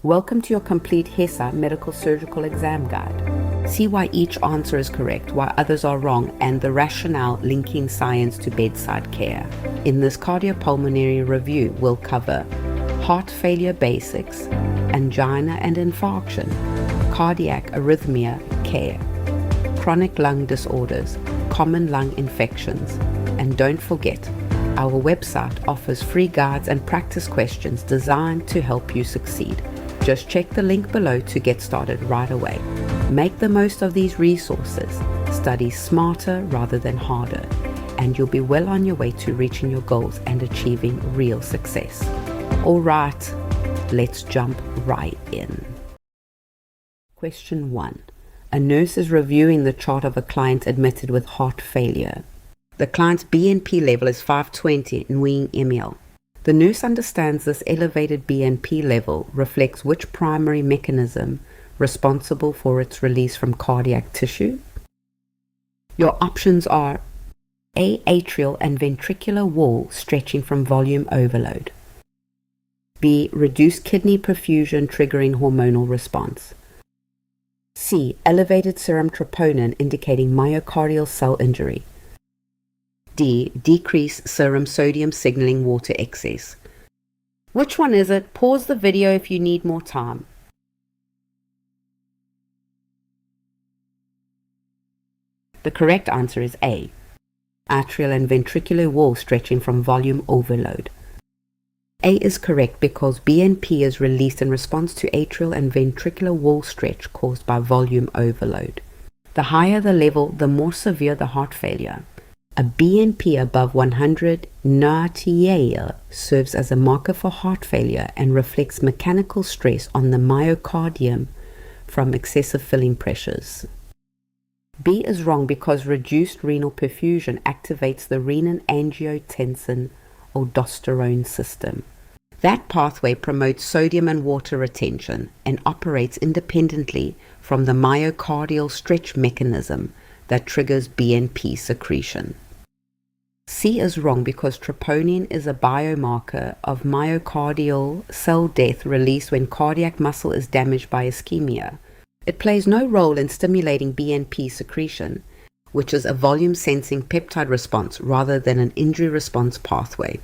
Welcome to your complete HESI medical surgical exam guide. See why each answer is correct, why others are wrong, and the rationale linking science to bedside care. In this cardiopulmonary review, we'll cover heart failure basics, angina and infarction, cardiac arrhythmia care, chronic lung disorders, common lung infections, and don't forget, our website offers free guides and practice questions designed to help you succeed. Just check the link below to get started right away. Make the most of these resources. Study smarter rather than harder, and you'll be well on your way to reaching your goals and achieving real success. All right, let's jump right in. Question 1. A nurse is reviewing the chart of a client admitted with heart failure. The client's BNP level is 520 in Wing ml. The nurse understands this elevated BNP level reflects which primary mechanism responsible for its release from cardiac tissue. Your options are A. Atrial and ventricular wall stretching from volume overload. B. Reduced kidney perfusion triggering hormonal response. C. Elevated serum troponin indicating myocardial cell injury. D. Decrease serum sodium signaling water excess. Which one is it? Pause the video if you need more time. The correct answer is A. Atrial and ventricular wall stretching from volume overload. A is correct because BNP is released in response to atrial and ventricular wall stretch caused by volume overload. The higher the level, the more severe the heart failure. A BNP above 100 natriuretic serves as a marker for heart failure and reflects mechanical stress on the myocardium from excessive filling pressures. B is wrong because reduced renal perfusion activates the renin-angiotensin-aldosterone system. That pathway promotes sodium and water retention and operates independently from the myocardial stretch mechanism that triggers BNP secretion. C is wrong because troponin is a biomarker of myocardial cell death released when cardiac muscle is damaged by ischemia. It plays no role in stimulating BNP secretion, which is a volume-sensing peptide response rather than an injury response pathway.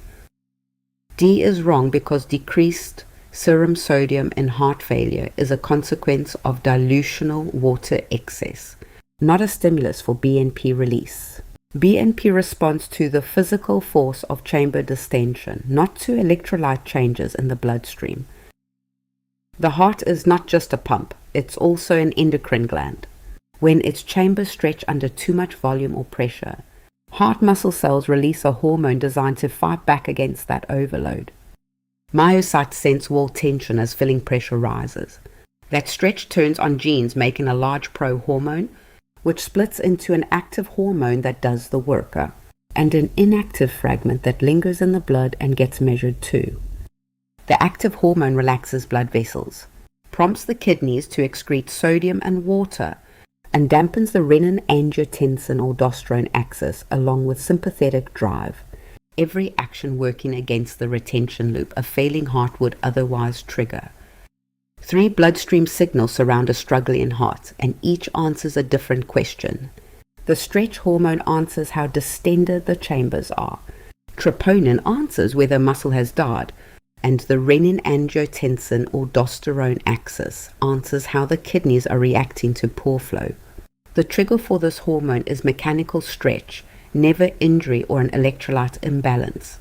D is wrong because decreased serum sodium in heart failure is a consequence of dilutional water excess, not a stimulus for BNP release. BNP responds to the physical force of chamber distention, not to electrolyte changes in the bloodstream. The heart is not just a pump, it's also an endocrine gland. When its chambers stretch under too much volume or pressure, heart muscle cells release a hormone designed to fight back against that overload. Myocytes sense wall tension as filling pressure rises. That stretch turns on genes making a large pro-hormone, which splits into an active hormone that does the work, and an inactive fragment that lingers in the blood and gets measured too. The active hormone relaxes blood vessels, prompts the kidneys to excrete sodium and water, and dampens the renin-angiotensin-aldosterone axis along with sympathetic drive, every action working against the retention loop a failing heart would otherwise trigger. 3 bloodstream signals surround a struggling heart, and each answers a different question. The stretch hormone answers how distended the chambers are. Troponin answers whether muscle has died, and the renin-angiotensin-aldosterone axis answers how the kidneys are reacting to poor flow. The trigger for this hormone is mechanical stretch, never injury or an electrolyte imbalance.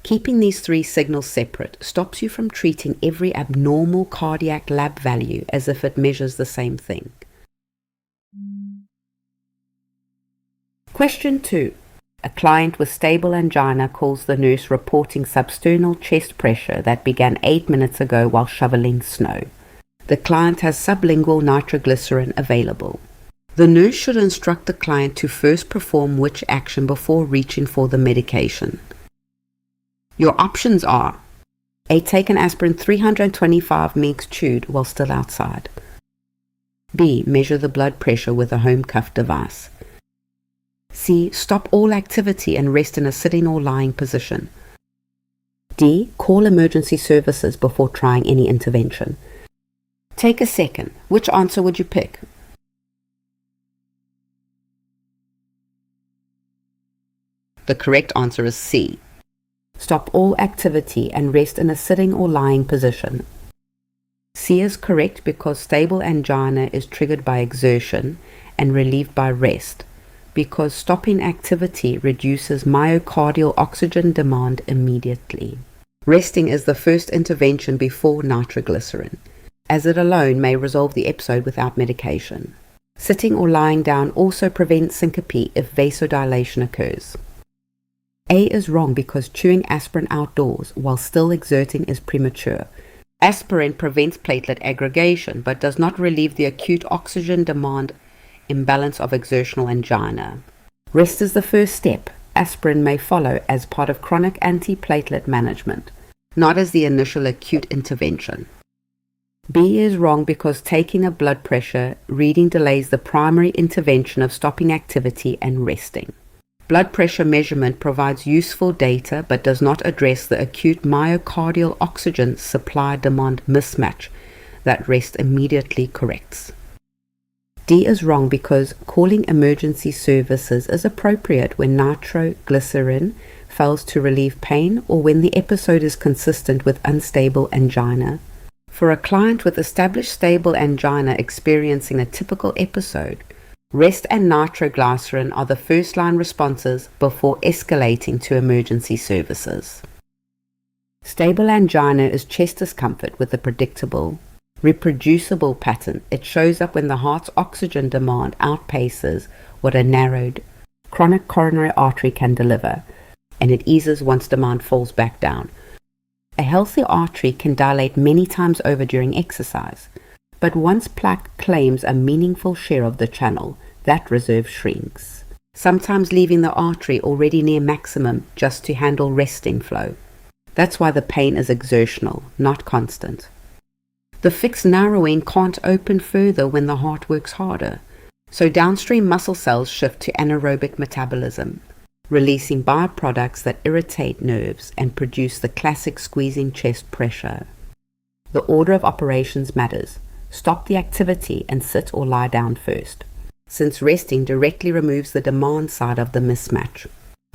Keeping these 3 signals separate stops you from treating every abnormal cardiac lab value as if it measures the same thing. Question 2. A client with stable angina calls the nurse reporting substernal chest pressure that began 8 minutes ago while shoveling snow. The client has sublingual nitroglycerin available. The nurse should instruct the client to first perform which action before reaching for the medication. Your options are A. Take an aspirin 325 mg chewed while still outside. B. Measure the blood pressure with a home cuff device. C. Stop all activity and rest in a sitting or lying position. D. Call emergency services before trying any intervention. Take a second. Which answer would you pick? The correct answer is C. Stop all activity and rest in a sitting or lying position. C is correct because stable angina is triggered by exertion and relieved by rest, because stopping activity reduces myocardial oxygen demand immediately. Resting is the first intervention before nitroglycerin, as it alone may resolve the episode without medication. Sitting or lying down also prevents syncope if vasodilation occurs. A is wrong because chewing aspirin outdoors while still exerting is premature. Aspirin prevents platelet aggregation but does not relieve the acute oxygen demand imbalance of exertional angina. Rest is the first step. Aspirin may follow as part of chronic antiplatelet management, not as the initial acute intervention. B is wrong because taking a blood pressure reading delays the primary intervention of stopping activity and resting. Blood pressure measurement provides useful data but does not address the acute myocardial oxygen supply-demand mismatch that rest immediately corrects. D is wrong because calling emergency services is appropriate when nitroglycerin fails to relieve pain or when the episode is consistent with unstable angina. For a client with established stable angina experiencing a typical episode, rest and nitroglycerin are the first-line responses before escalating to emergency services. Stable angina is chest discomfort with a predictable, reproducible pattern. It shows up when the heart's oxygen demand outpaces what a narrowed, chronic coronary artery can deliver, and it eases once demand falls back down. A healthy artery can dilate many times over during exercise, but once plaque claims a meaningful share of the channel, that reserve shrinks, sometimes leaving the artery already near maximum just to handle resting flow. That's why the pain is exertional, not constant. The fixed narrowing can't open further when the heart works harder, so downstream muscle cells shift to anaerobic metabolism, releasing byproducts that irritate nerves and produce the classic squeezing chest pressure. The order of operations matters. Stop the activity and sit or lie down first, since resting directly removes the demand side of the mismatch.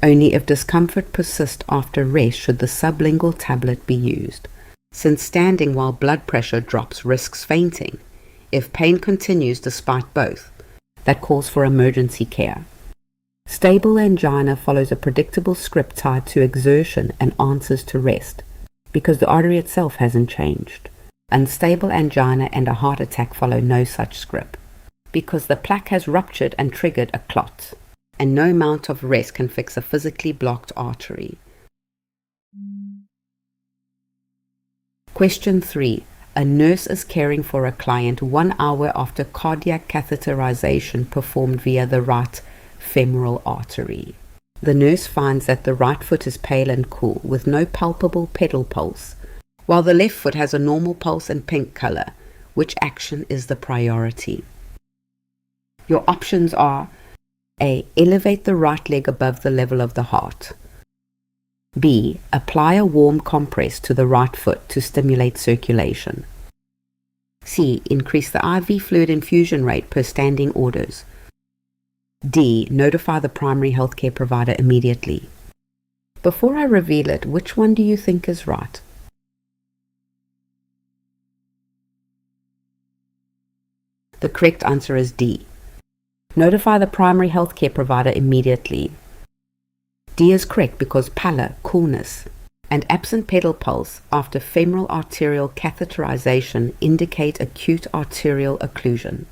Only if discomfort persists after rest should the sublingual tablet be used, since standing while blood pressure drops risks fainting. If pain continues despite both, that calls for emergency care. Stable angina follows a predictable script tied to exertion and answers to rest, because the artery itself hasn't changed. Unstable angina and a heart attack follow no such script, because the plaque has ruptured and triggered a clot, and no amount of rest can fix a physically blocked artery. Question 3. A nurse is caring for a client 1 hour after cardiac catheterization performed via the right femoral artery. The nurse finds that the right foot is pale and cool, with no palpable pedal pulse, while the left foot has a normal pulse and pink color. Which action is the priority? Your options are: A. Elevate the right leg above the level of the heart. B. Apply a warm compress to the right foot to stimulate circulation. C. Increase the IV fluid infusion rate per standing orders. D. Notify the primary healthcare provider immediately. Before I reveal it, which one do you think is right? The correct answer is D. Notify the primary healthcare provider immediately. D is correct because pallor, coolness, and absent pedal pulse after femoral arterial catheterization indicate acute arterial occlusion,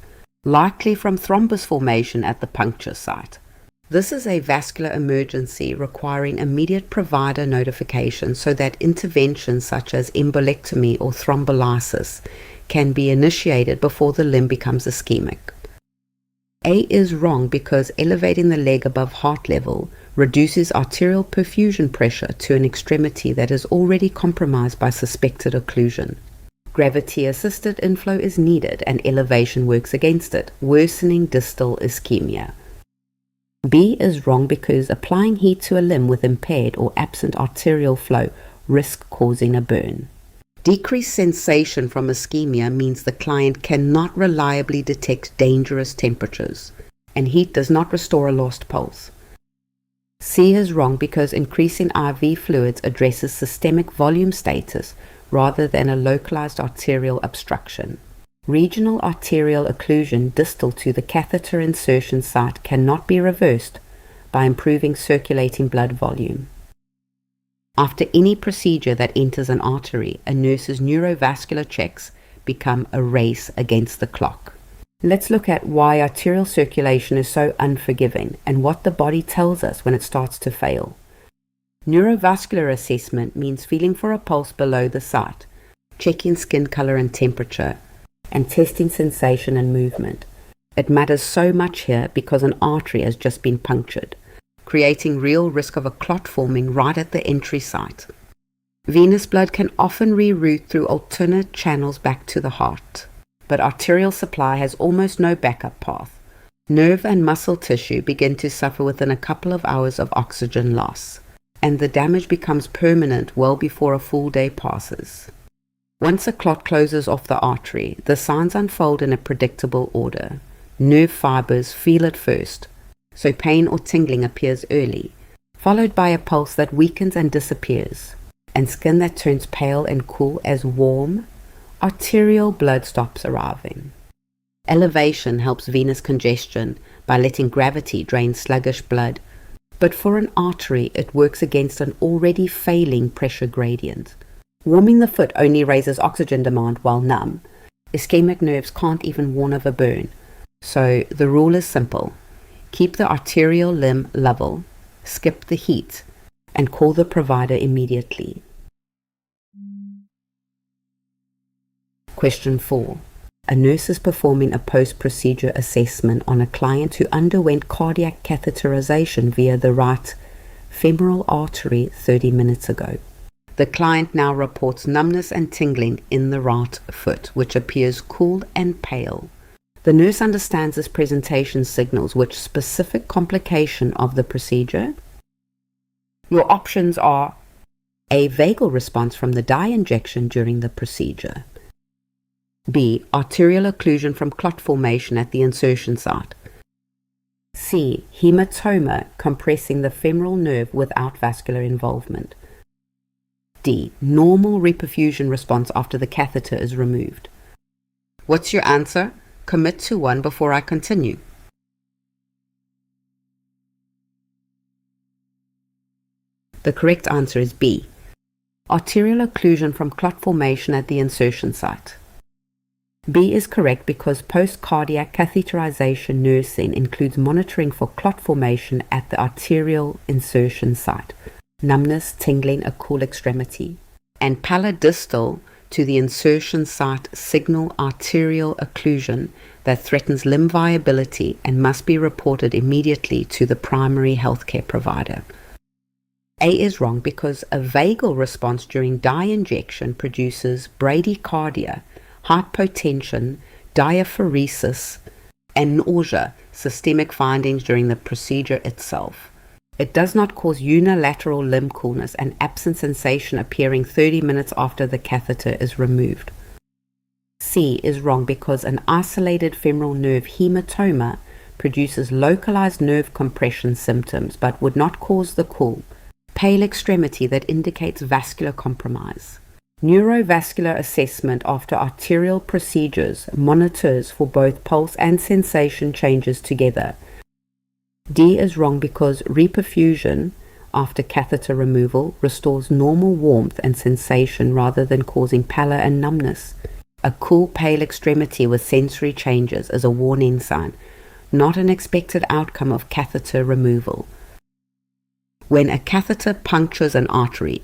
likely from thrombus formation at the puncture site. This is a vascular emergency requiring immediate provider notification so that interventions such as embolectomy or thrombolysis can be initiated before the limb becomes ischemic. A is wrong because elevating the leg above heart level reduces arterial perfusion pressure to an extremity that is already compromised by suspected occlusion. Gravity-assisted inflow is needed and elevation works against it, worsening distal ischemia. B is wrong because applying heat to a limb with impaired or absent arterial flow risk causing a burn. Decreased sensation from ischemia means the client cannot reliably detect dangerous temperatures, and heat does not restore a lost pulse. C is wrong because increasing IV fluids addresses systemic volume status rather than a localized arterial obstruction. Regional arterial occlusion distal to the catheter insertion site cannot be reversed by improving circulating blood volume. After any procedure that enters an artery, a nurse's neurovascular checks become a race against the clock. Let's look at why arterial circulation is so unforgiving and what the body tells us when it starts to fail. Neurovascular assessment means feeling for a pulse below the site, checking skin color and temperature, and testing sensation and movement. It matters so much here because an artery has just been punctured, creating real risk of a clot forming right at the entry site. Venous blood can often reroute through alternate channels back to the heart, but arterial supply has almost no backup path. Nerve and muscle tissue begin to suffer within a couple of hours of oxygen loss, and the damage becomes permanent well before a full day passes. Once a clot closes off the artery, the signs unfold in a predictable order. Nerve fibers feel it first, so pain or tingling appears early, followed by a pulse that weakens and disappears, and skin that turns pale and cool as warm, arterial blood stops arriving. Elevation helps venous congestion by letting gravity drain sluggish blood, but for an artery it works against an already failing pressure gradient. Warming the foot only raises oxygen demand while numb. Ischemic nerves can't even warn of a burn, so the rule is simple. Keep the arterial limb level, skip the heat, and call the provider immediately. Question 4. A nurse is performing a post-procedure assessment on a client who underwent cardiac catheterization via the right femoral artery 30 minutes ago. The client now reports numbness and tingling in the right foot, which appears cool and pale. The nurse understands this presentation signals which specific complication of the procedure. Your options are A. Vagal response from the dye injection during the procedure. B. Arterial occlusion from clot formation at the insertion site. C. Hematoma compressing the femoral nerve without vascular involvement. D. Normal reperfusion response after the catheter is removed. What's your answer? Commit to one before I continue. The correct answer is B. Arterial occlusion from clot formation at the insertion site. B is correct because post-cardiac catheterization nursing includes monitoring for clot formation at the arterial insertion site, numbness, tingling, a cool extremity, and pallor distal to the insertion site signal arterial occlusion that threatens limb viability and must be reported immediately to the primary healthcare provider. A is wrong because a vagal response during dye injection produces bradycardia, hypotension, diaphoresis, and nausea, systemic findings during the procedure itself. It does not cause unilateral limb coolness and absent sensation appearing 30 minutes after the catheter is removed. C is wrong because an isolated femoral nerve hematoma produces localized nerve compression symptoms but would not cause the cool, pale extremity that indicates vascular compromise. Neurovascular assessment after arterial procedures monitors for both pulse and sensation changes together. D is wrong because reperfusion after catheter removal restores normal warmth and sensation rather than causing pallor and numbness. A cool, pale extremity with sensory changes is a warning sign, not an expected outcome of catheter removal. When a catheter punctures an artery,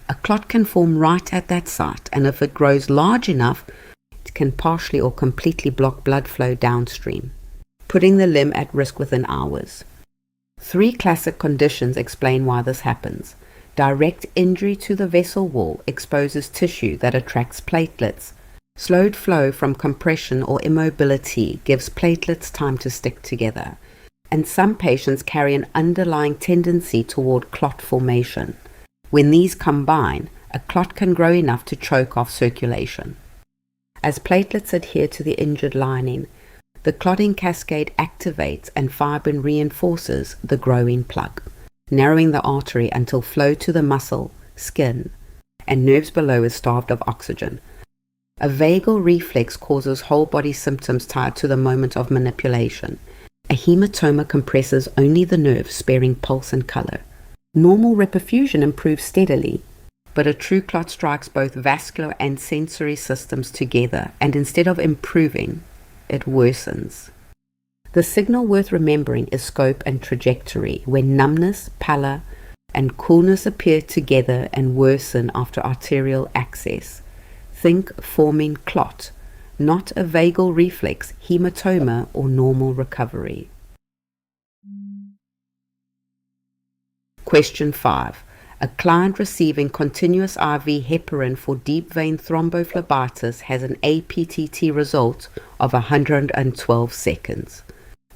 a clot can form right at that site, and if it grows large enough, it can partially or completely block blood flow downstream, putting the limb at risk within hours. 3 classic conditions explain why this happens. Direct injury to the vessel wall exposes tissue that attracts platelets. Slowed flow from compression or immobility gives platelets time to stick together. And some patients carry an underlying tendency toward clot formation. When these combine, a clot can grow enough to choke off circulation. As platelets adhere to the injured lining, the clotting cascade activates and fibrin reinforces the growing plug, narrowing the artery until flow to the muscle, skin, and nerves below is starved of oxygen. A vagal reflex causes whole body symptoms tied to the moment of manipulation. A hematoma compresses only the nerve, sparing pulse and color. Normal reperfusion improves steadily, but a true clot strikes both vascular and sensory systems together, and instead of improving, it worsens. The signal worth remembering is scope and trajectory, when numbness, pallor, and coolness appear together and worsen after arterial access. Think forming clot, not a vagal reflex, hematoma, or normal recovery. Question 5. A client receiving continuous IV heparin for deep vein thrombophlebitis has an APTT result of 112 seconds.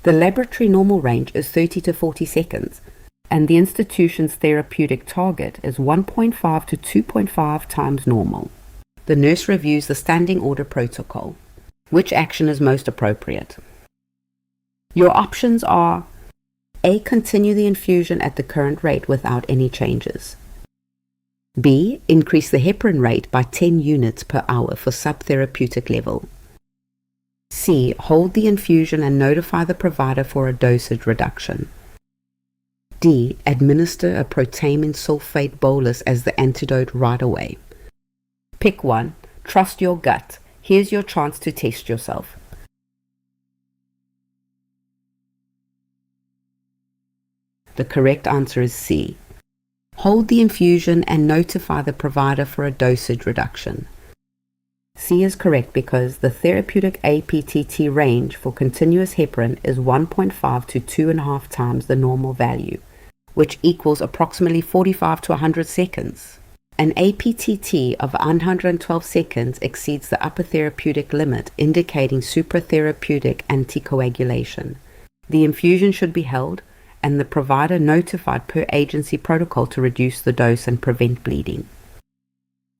The laboratory normal range is 30 to 40 seconds, and the institution's therapeutic target is 1.5 to 2.5 times normal. The nurse reviews the standing order protocol. Which action is most appropriate? Your options are: A. Continue the infusion at the current rate without any changes. B. Increase the heparin rate by 10 units per hour for subtherapeutic level. C. Hold the infusion and notify the provider for a dosage reduction. D. Administer a protamine sulfate bolus as the antidote right away. Pick one. Trust your gut. Here's your chance to test yourself. The correct answer is C. Hold the infusion and notify the provider for a dosage reduction. C is correct because the therapeutic APTT range for continuous heparin is 1.5 to 2.5 times the normal value, which equals approximately 45 to 100 seconds. An APTT of 112 seconds exceeds the upper therapeutic limit, indicating supratherapeutic anticoagulation. The infusion should be held and the provider notified per agency protocol to reduce the dose and prevent bleeding.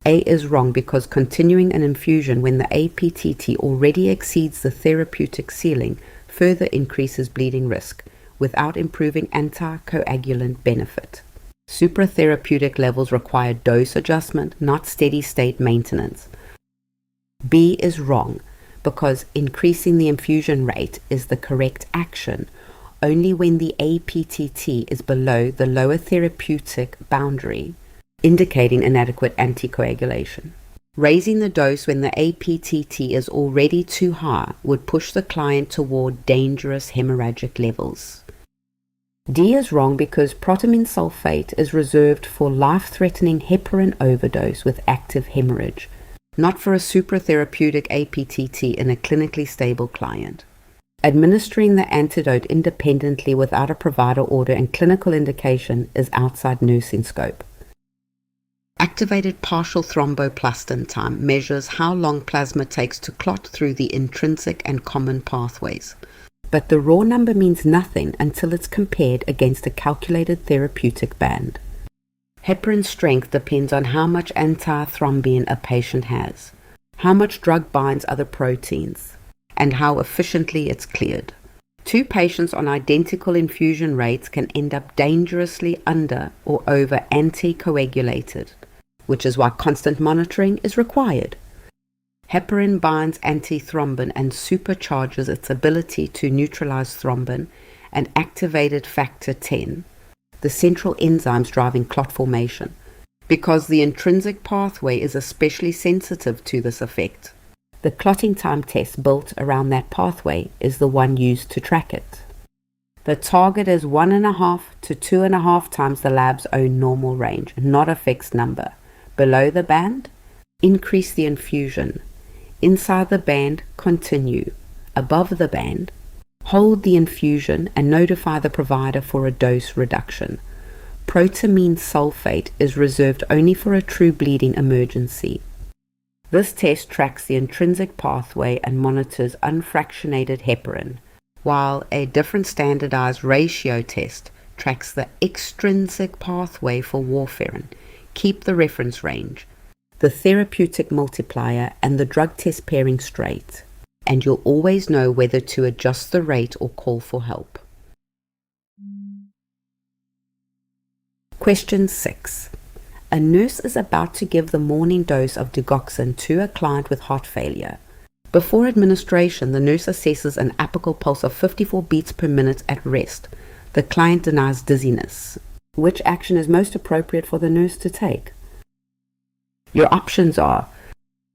A is wrong because continuing an infusion when the APTT already exceeds the therapeutic ceiling further increases bleeding risk without improving anticoagulant benefit. Supratherapeutic levels require dose adjustment, not steady-state maintenance. B is wrong because increasing the infusion rate is the correct action only when the APTT is below the lower therapeutic boundary, indicating inadequate anticoagulation. Raising the dose when the APTT is already too high would push the client toward dangerous hemorrhagic levels. D is wrong because protamine sulfate is reserved for life-threatening heparin overdose with active hemorrhage, not for a supratherapeutic APTT in a clinically stable client. Administering the antidote independently without a provider order and clinical indication is outside nursing scope. Activated partial thromboplastin time measures how long plasma takes to clot through the intrinsic and common pathways. But the raw number means nothing until it's compared against a calculated therapeutic band. Heparin strength depends on how much antithrombin a patient has, how much drug binds other proteins, and how efficiently it's cleared. Two patients on identical infusion rates can end up dangerously under or over anticoagulated, which is why constant monitoring is required. Heparin binds antithrombin and supercharges its ability to neutralize thrombin and activated factor 10, the central enzymes driving clot formation, because the intrinsic pathway is especially sensitive to this effect. The clotting time test built around that pathway is the one used to track it. The target is 1.5 to 2.5 times the lab's own normal range, not a fixed number. Below the band, increase the infusion. Inside the band, continue. Above the band, hold the infusion and notify the provider for a dose reduction. Protamine sulfate is reserved only for a true bleeding emergency. This test tracks the intrinsic pathway and monitors unfractionated heparin, while a different standardized ratio test tracks the extrinsic pathway for warfarin, Keep the reference range, the therapeutic multiplier, and the drug test pairing straight, and you'll always know whether to adjust the rate or call for help. Question 6. A nurse is about to give the morning dose of Digoxin to a client with heart failure. Before administration, the nurse assesses an apical pulse of 54 beats per minute at rest. The client denies dizziness. Which action is most appropriate for the nurse to take? Your options are: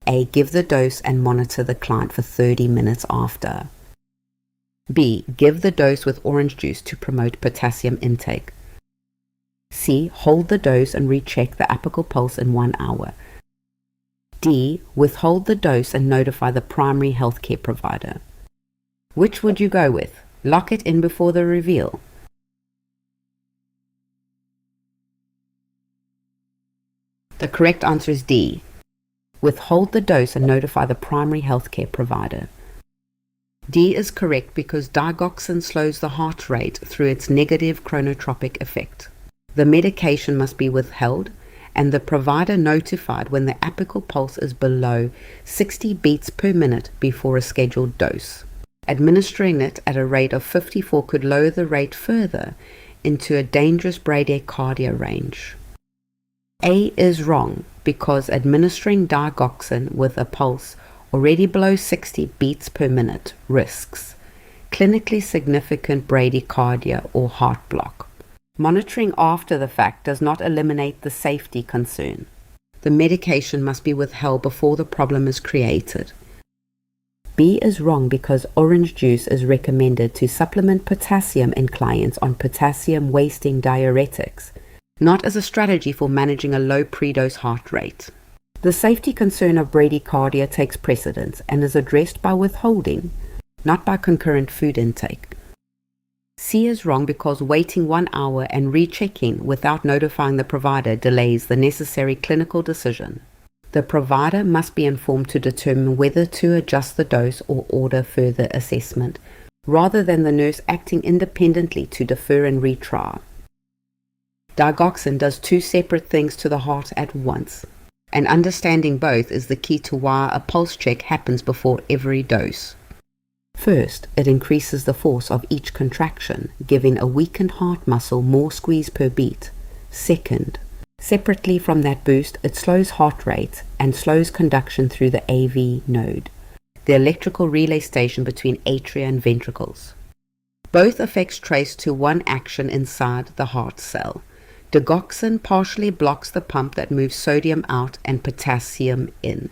A. Give the dose and monitor the client for 30 minutes after. B. Give the dose with orange juice to promote potassium intake. C. Hold the dose and recheck the apical pulse in 1 hour. D. Withhold the dose and notify the primary healthcare provider. Which would you go with? Lock it in before the reveal. The correct answer is D. Withhold the dose and notify the primary healthcare provider. D is correct because digoxin slows the heart rate through its negative chronotropic effect. The medication must be withheld and the provider notified when the apical pulse is below 60 beats per minute before a scheduled dose. Administering it at a rate of 54 could lower the rate further into a dangerous bradycardia range. A is wrong because administering digoxin with a pulse already below 60 beats per minute risks clinically significant bradycardia or heart block. Monitoring after the fact does not eliminate the safety concern. The medication must be withheld before the problem is created. B is wrong because orange juice is recommended to supplement potassium in clients on potassium-wasting diuretics, not as a strategy for managing a low predose heart rate. The safety concern of bradycardia takes precedence and is addressed by withholding, not by concurrent food intake. C is wrong because waiting 1 hour and rechecking without notifying the provider delays the necessary clinical decision. The provider must be informed to determine whether to adjust the dose or order further assessment, rather than the nurse acting independently to defer and retry. Digoxin does 2 separate things to the heart at once, and understanding both is the key to why a pulse check happens before every dose. First, it increases the force of each contraction, giving a weakened heart muscle more squeeze per beat. Second, separately from that boost, it slows heart rate and slows conduction through the AV node, the electrical relay station between atria and ventricles. Both effects trace to one action inside the heart cell. Digoxin partially blocks the pump that moves sodium out and potassium in,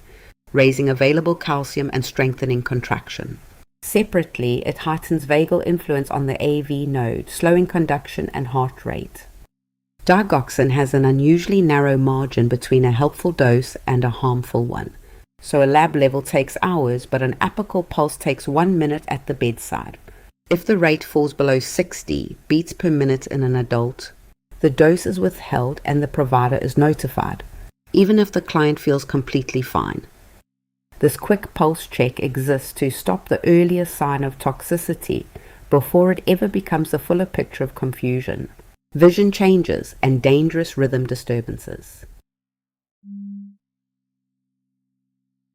raising available calcium and strengthening contraction. Separately, it heightens vagal influence on the AV node, slowing conduction and heart rate. Digoxin has an unusually narrow margin between a helpful dose and a harmful one. So a lab level takes hours, but an apical pulse takes 1 minute at the bedside. If the rate falls below 60 beats per minute in an adult, the dose is withheld and the provider is notified, even if the client feels completely fine. This quick pulse check exists to stop the earliest sign of toxicity before it ever becomes a fuller picture of confusion, vision changes, and dangerous rhythm disturbances.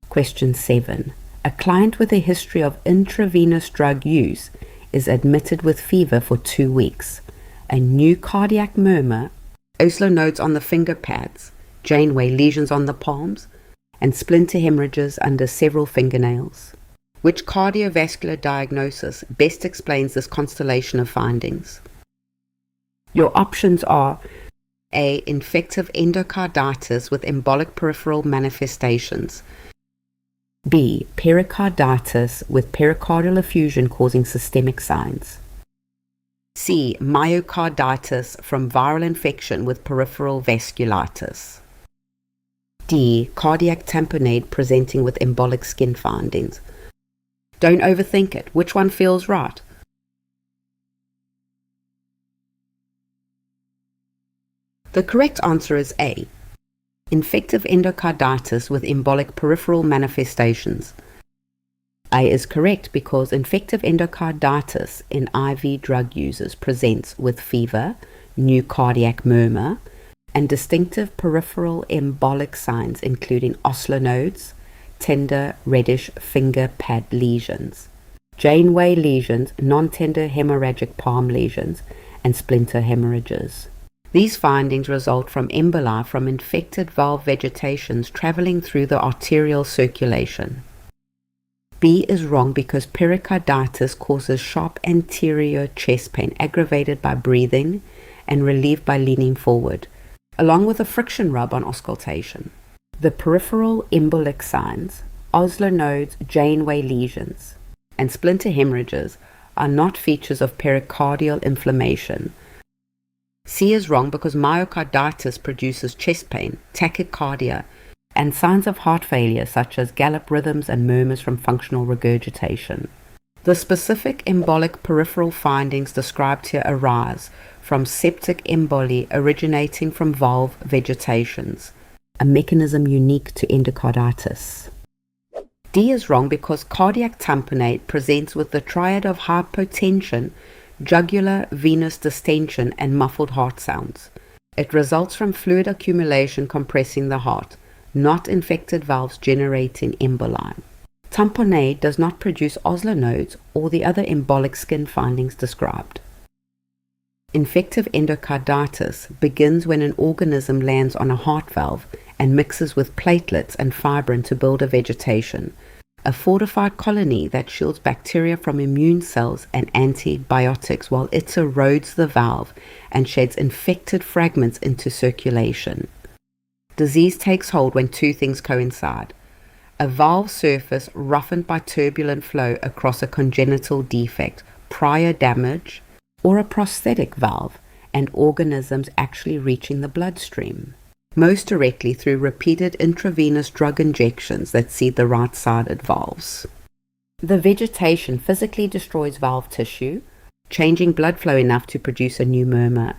Question 7. A client with a history of intravenous drug use is admitted with fever for 2 weeks, a new cardiac murmur, Oslo nodes on the finger pads, Janeway lesions on the palms, and splinter hemorrhages under several fingernails. Which cardiovascular diagnosis best explains this constellation of findings? Your options are: A. Infective endocarditis with embolic peripheral manifestations. B. Pericarditis with pericardial effusion causing systemic signs. C. Myocarditis from viral infection with peripheral vasculitis. D. Cardiac tamponade presenting with embolic skin findings. Don't overthink it. Which one feels right? The correct answer is A. Infective endocarditis with embolic peripheral manifestations. A is correct because infective endocarditis in IV drug users presents with fever, new cardiac murmur, and distinctive peripheral embolic signs including oscillanodes, tender reddish finger pad lesions, Janeway lesions, non-tender hemorrhagic palm lesions, and splinter hemorrhages. These findings result from emboli from infected valve vegetations traveling through the arterial circulation. B is wrong because pericarditis causes sharp anterior chest pain aggravated by breathing and relieved by leaning forward, along with a friction rub on auscultation. The peripheral embolic signs, oscillanodes, Janeway lesions, and splinter hemorrhages are not features of pericardial inflammation. C is wrong because myocarditis produces chest pain, tachycardia, and signs of heart failure such as gallop rhythms and murmurs from functional regurgitation. The specific embolic peripheral findings described here arise from septic emboli originating from valve vegetations, a mechanism unique to endocarditis. D is wrong because cardiac tamponade presents with the triad of hypotension, jugular venous distension, and muffled heart sounds. It results from fluid accumulation compressing the heart, not infected valves generating emboli. Tamponade does not produce oscillanodes or the other embolic skin findings described. Infective endocarditis begins when an organism lands on a heart valve and mixes with platelets and fibrin to build a vegetation, a fortified colony that shields bacteria from immune cells and antibiotics while it erodes the valve and sheds infected fragments into circulation. Disease takes hold when two things coincide: a valve surface roughened by turbulent flow across a congenital defect, prior damage, or a prosthetic valve, and organisms actually reaching the bloodstream, most directly through repeated intravenous drug injections that seed the right-sided valves. The vegetation physically destroys valve tissue, changing blood flow enough to produce a new murmur,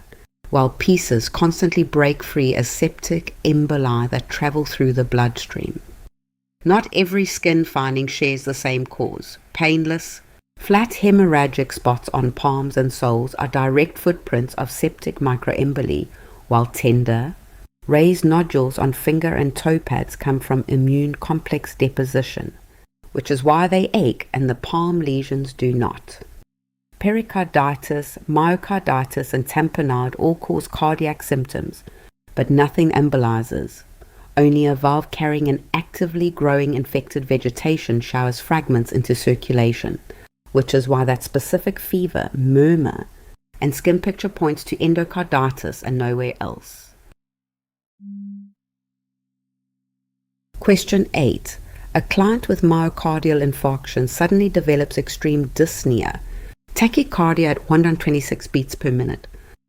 while pieces constantly break free as septic emboli that travel through the bloodstream. Not every skin finding shares the same cause. Painless, flat hemorrhagic spots on palms and soles are direct footprints of septic microemboli, while tender, raised nodules on finger and toe pads come from immune complex deposition, which is why they ache and the palm lesions do not. Pericarditis, myocarditis, and tamponade all cause cardiac symptoms, but nothing embolizes. Only a valve carrying an actively growing infected vegetation showers fragments into circulation, which is why that specific fever, murmur, and skin picture points to endocarditis and nowhere else. Question 8. A client with myocardial infarction suddenly develops extreme dyspnea, tachycardia at 126 beats per minute,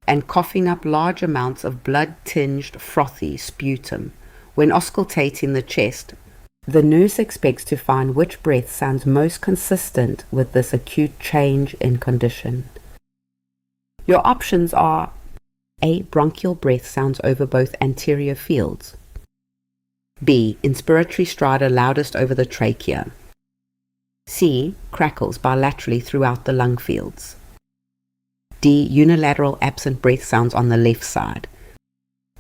and coughing up large amounts of blood-tinged frothy sputum. When auscultating the chest, the nurse expects to find which breath sounds most consistent with this acute change in condition. Your options are: A. Bronchial breath sounds over both anterior fields. B. Inspiratory stridor loudest over the trachea. C. Crackles bilaterally throughout the lung fields. D. Unilateral absent breath sounds on the left side.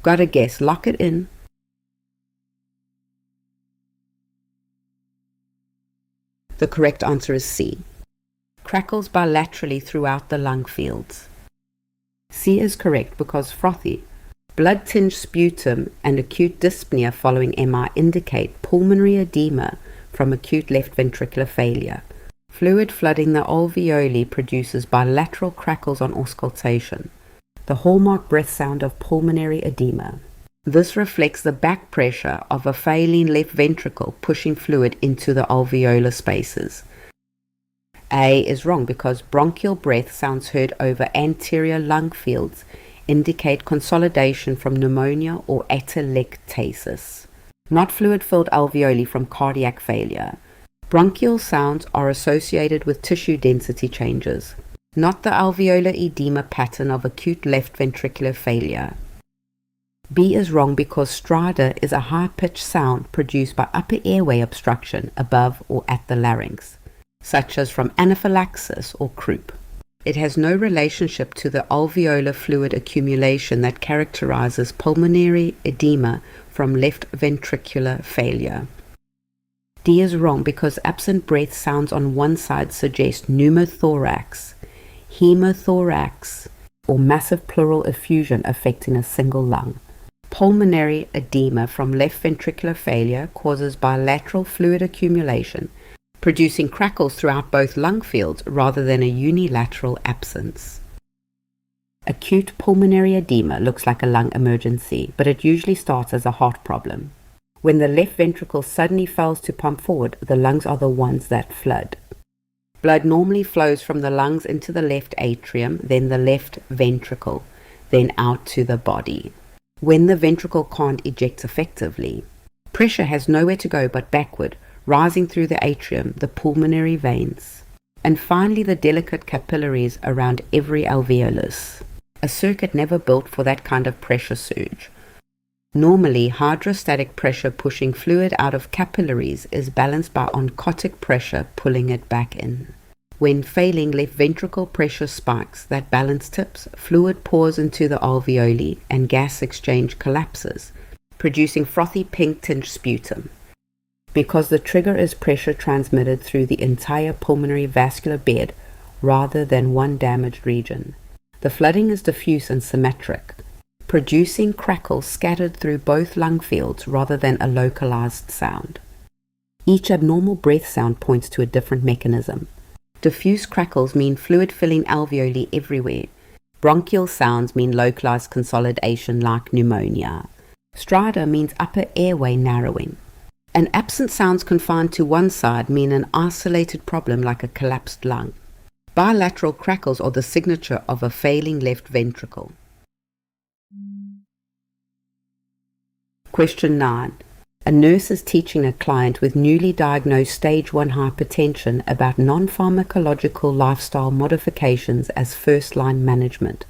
Got a guess? Lock it in. The correct answer is C. Crackles bilaterally throughout the lung fields. C is correct because frothy, blood-tinged sputum and acute dyspnea following MI indicate pulmonary edema from acute left ventricular failure. Fluid flooding the alveoli produces bilateral crackles on auscultation, the hallmark breath sound of pulmonary edema. This reflects the back pressure of a failing left ventricle pushing fluid into the alveolar spaces. A is wrong because bronchial breath sounds heard over anterior lung fields indicate consolidation from pneumonia or atelectasis, not fluid-filled alveoli from cardiac failure. Bronchial sounds are associated with tissue density changes, not the alveolar edema pattern of acute left ventricular failure. B is wrong because stridor is a high-pitched sound produced by upper airway obstruction above or at the larynx, such as from anaphylaxis or croup. It has no relationship to the alveolar fluid accumulation that characterizes pulmonary edema from left ventricular failure. D is wrong because absent breath sounds on one side suggest pneumothorax, hemothorax, or massive pleural effusion affecting a single lung. Pulmonary edema from left ventricular failure causes bilateral fluid accumulation, producing crackles throughout both lung fields rather than a unilateral absence. Acute pulmonary edema looks like a lung emergency, but it usually starts as a heart problem. When the left ventricle suddenly fails to pump forward, the lungs are the ones that flood. Blood normally flows from the lungs into the left atrium, then the left ventricle, then out to the body. When the ventricle can't eject effectively, pressure has nowhere to go but backward, rising through the atrium, the pulmonary veins, and finally the delicate capillaries around every alveolus. A circuit never built for that kind of pressure surge. Normally, hydrostatic pressure pushing fluid out of capillaries is balanced by oncotic pressure pulling it back in. When failing left ventricle pressure spikes, that balance tips, fluid pours into the alveoli and gas exchange collapses, producing frothy pink-tinged sputum. Because the trigger is pressure transmitted through the entire pulmonary vascular bed rather than one damaged region, the flooding is diffuse and symmetric, producing crackles scattered through both lung fields rather than a localized sound. Each abnormal breath sound points to a different mechanism. Diffuse crackles mean fluid filling alveoli everywhere. Bronchial sounds mean localized consolidation like pneumonia. Stridor means upper airway narrowing. And absent sounds confined to one side mean an isolated problem like a collapsed lung. Bilateral crackles are the signature of a failing left ventricle. Question 9. A nurse is teaching a client with newly diagnosed stage 1 hypertension about non-pharmacological lifestyle modifications as first-line management.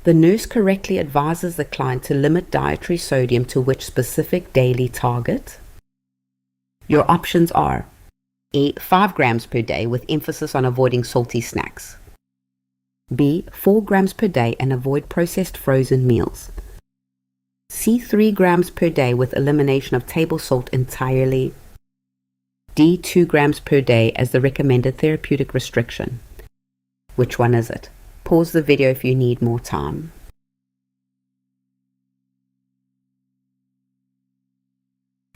The nurse correctly advises the client to limit dietary sodium to which specific daily target? Your options are A. 5 grams per day with emphasis on avoiding salty snacks. B. 4 grams per day and avoid processed frozen meals. C. 3 grams per day with elimination of table salt entirely. D. 2 grams per day as the recommended therapeutic restriction. Which one is it? Pause the video if you need more time.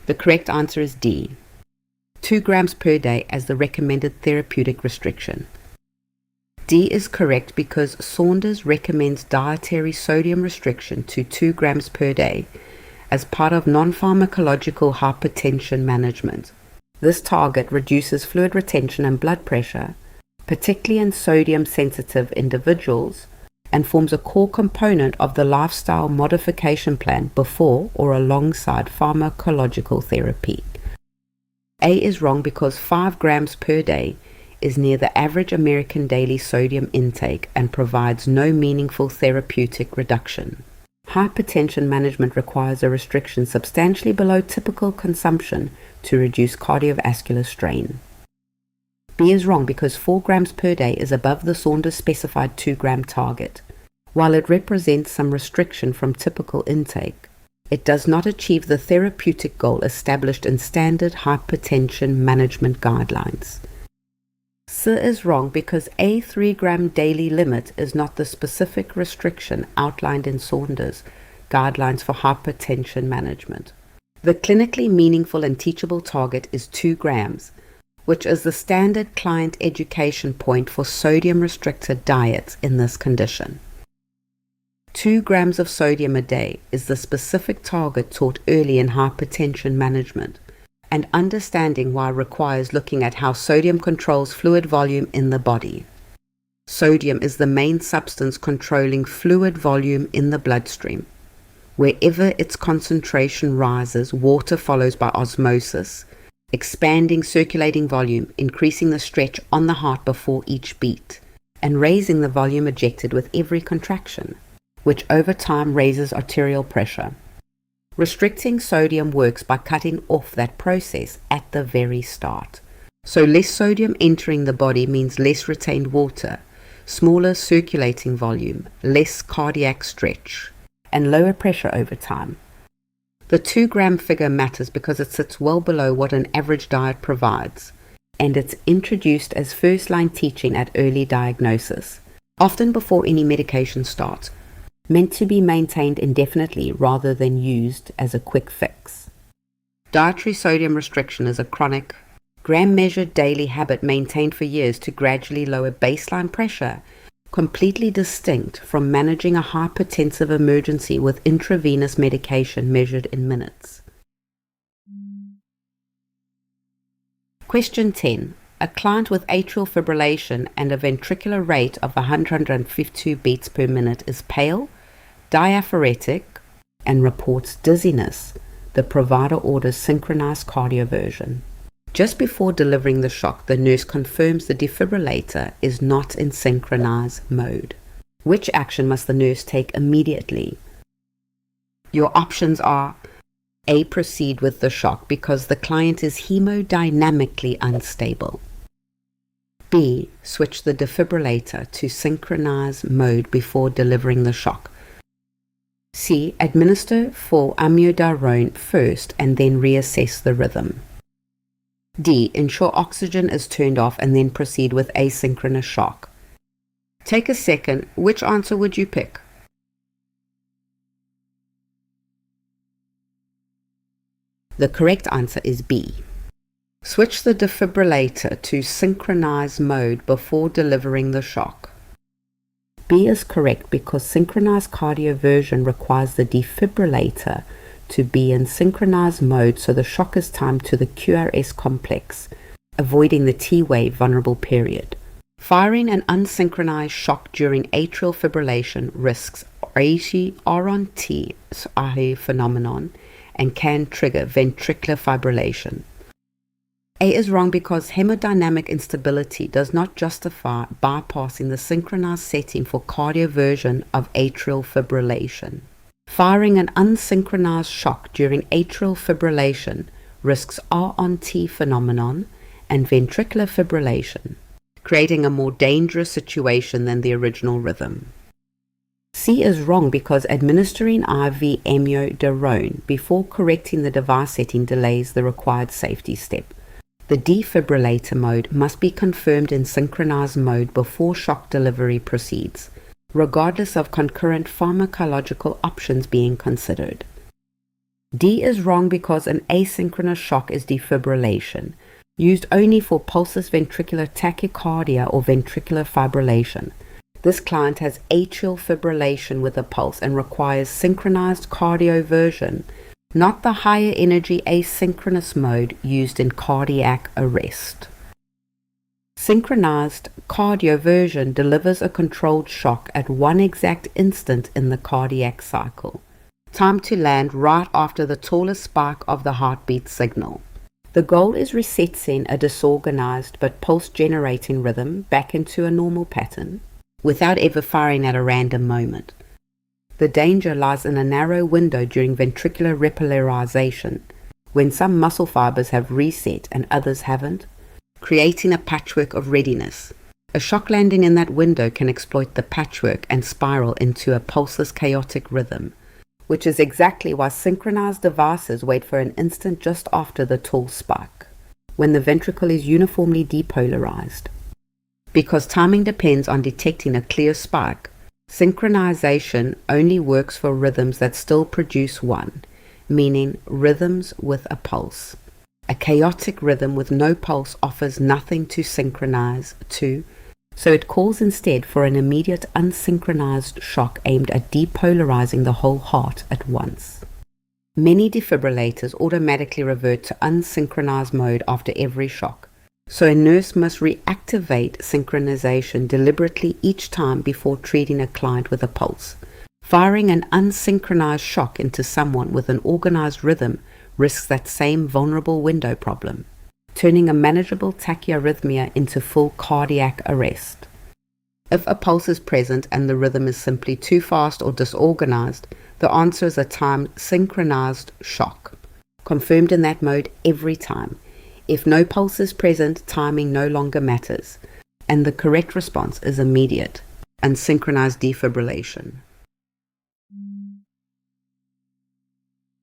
The correct answer is D. 2 grams per day as the recommended therapeutic restriction. D is correct because Saunders recommends dietary sodium restriction to 2 grams per day as part of non-pharmacological hypertension management. This target reduces fluid retention and blood pressure, particularly in sodium-sensitive individuals, and forms a core component of the lifestyle modification plan before or alongside pharmacological therapy. A is wrong because 5 grams per day is near the average American daily sodium intake and provides no meaningful therapeutic reduction. Hypertension management requires a restriction substantially below typical consumption to reduce cardiovascular strain. B is wrong because 4 grams per day is above the Saunders specified 2 gram target. While it represents some restriction from typical intake, it does not achieve the therapeutic goal established in standard hypertension management guidelines. C is wrong because a 3 gram daily limit is not the specific restriction outlined in Saunders' guidelines for hypertension management. The clinically meaningful and teachable target is 2 grams, which is the standard client education point for sodium-restricted diets in this condition. 2 grams of sodium a day is the specific target taught early in hypertension management, and understanding why requires looking at how sodium controls fluid volume in the body. Sodium is the main substance controlling fluid volume in the bloodstream. Wherever its concentration rises, water follows by osmosis, expanding circulating volume, increasing the stretch on the heart before each beat, and raising the volume ejected with every contraction, which over time raises arterial pressure. Restricting sodium works by cutting off that process at the very start. So less sodium entering the body means less retained water, smaller circulating volume, less cardiac stretch, and lower pressure over time. The 2-gram figure matters because it sits well below what an average diet provides, and it's introduced as first-line teaching at early diagnosis, often before any medication starts, meant to be maintained indefinitely rather than used as a quick fix. Dietary sodium restriction is a chronic, gram-measured daily habit maintained for years to gradually lower baseline pressure, completely distinct from managing a hypertensive emergency with intravenous medication measured in minutes. Question 10. A client with atrial fibrillation and a ventricular rate of 152 beats per minute is pale, diaphoretic, and reports dizziness. The provider orders synchronized cardioversion. Just before delivering the shock, the nurse confirms the defibrillator is not in synchronized mode. Which action must the nurse take immediately? Your options are: A. Proceed with the shock because the client is hemodynamically unstable. B. Switch the defibrillator to synchronized mode before delivering the shock. C. Administer for amiodarone first and then reassess the rhythm. D. Ensure oxygen is turned off and then proceed with asynchronous shock. Take a second. Which answer would you pick? The correct answer is B. Switch the defibrillator to synchronized mode before delivering the shock. B is correct because synchronized cardioversion requires the defibrillator to be in synchronized mode so the shock is timed to the QRS complex, avoiding the T-wave vulnerable period. Firing an unsynchronized shock during atrial fibrillation risks RONT phenomenon and can trigger ventricular fibrillation. A is wrong because hemodynamic instability does not justify bypassing the synchronized setting for cardioversion of atrial fibrillation. Firing an unsynchronized shock during atrial fibrillation risks RONT phenomenon and ventricular fibrillation, creating a more dangerous situation than the original rhythm. C is wrong because administering IV amiodarone before correcting the device setting delays the required safety step. The defibrillator mode must be confirmed in synchronized mode before shock delivery proceeds, regardless of concurrent pharmacological options being considered. D is wrong because an asynchronous shock is defibrillation, used only for pulsus ventricular tachycardia or ventricular fibrillation. This client has atrial fibrillation with a pulse and requires synchronized cardioversion, not the higher energy asynchronous mode used in cardiac arrest. Synchronized cardioversion delivers a controlled shock at one exact instant in the cardiac cycle, time to land right after the tallest spike of the heartbeat signal. The goal is resetting a disorganized but pulse-generating rhythm back into a normal pattern, without ever firing at a random moment. The danger lies in a narrow window during ventricular repolarization, when some muscle fibers have reset and others haven't, creating a patchwork of readiness. A shock landing in that window can exploit the patchwork and spiral into a pulseless chaotic rhythm, which is exactly why synchronized devices wait for an instant just after the tall spike, when the ventricle is uniformly depolarized. Because timing depends on detecting a clear spike, synchronization only works for rhythms that still produce one, meaning rhythms with a pulse. A chaotic rhythm with no pulse offers nothing to synchronize to, so it calls instead for an immediate unsynchronized shock aimed at depolarizing the whole heart at once. Many defibrillators automatically revert to unsynchronized mode after every shock, so a nurse must reactivate synchronization deliberately each time before treating a client with a pulse. Firing an unsynchronized shock into someone with an organized rhythm risks that same vulnerable window problem, turning a manageable tachyarrhythmia into full cardiac arrest. If a pulse is present and the rhythm is simply too fast or disorganized, the answer is a timed synchronized shock, confirmed in that mode every time. If no pulse is present, timing no longer matters. and the correct response is immediate and synchronized defibrillation.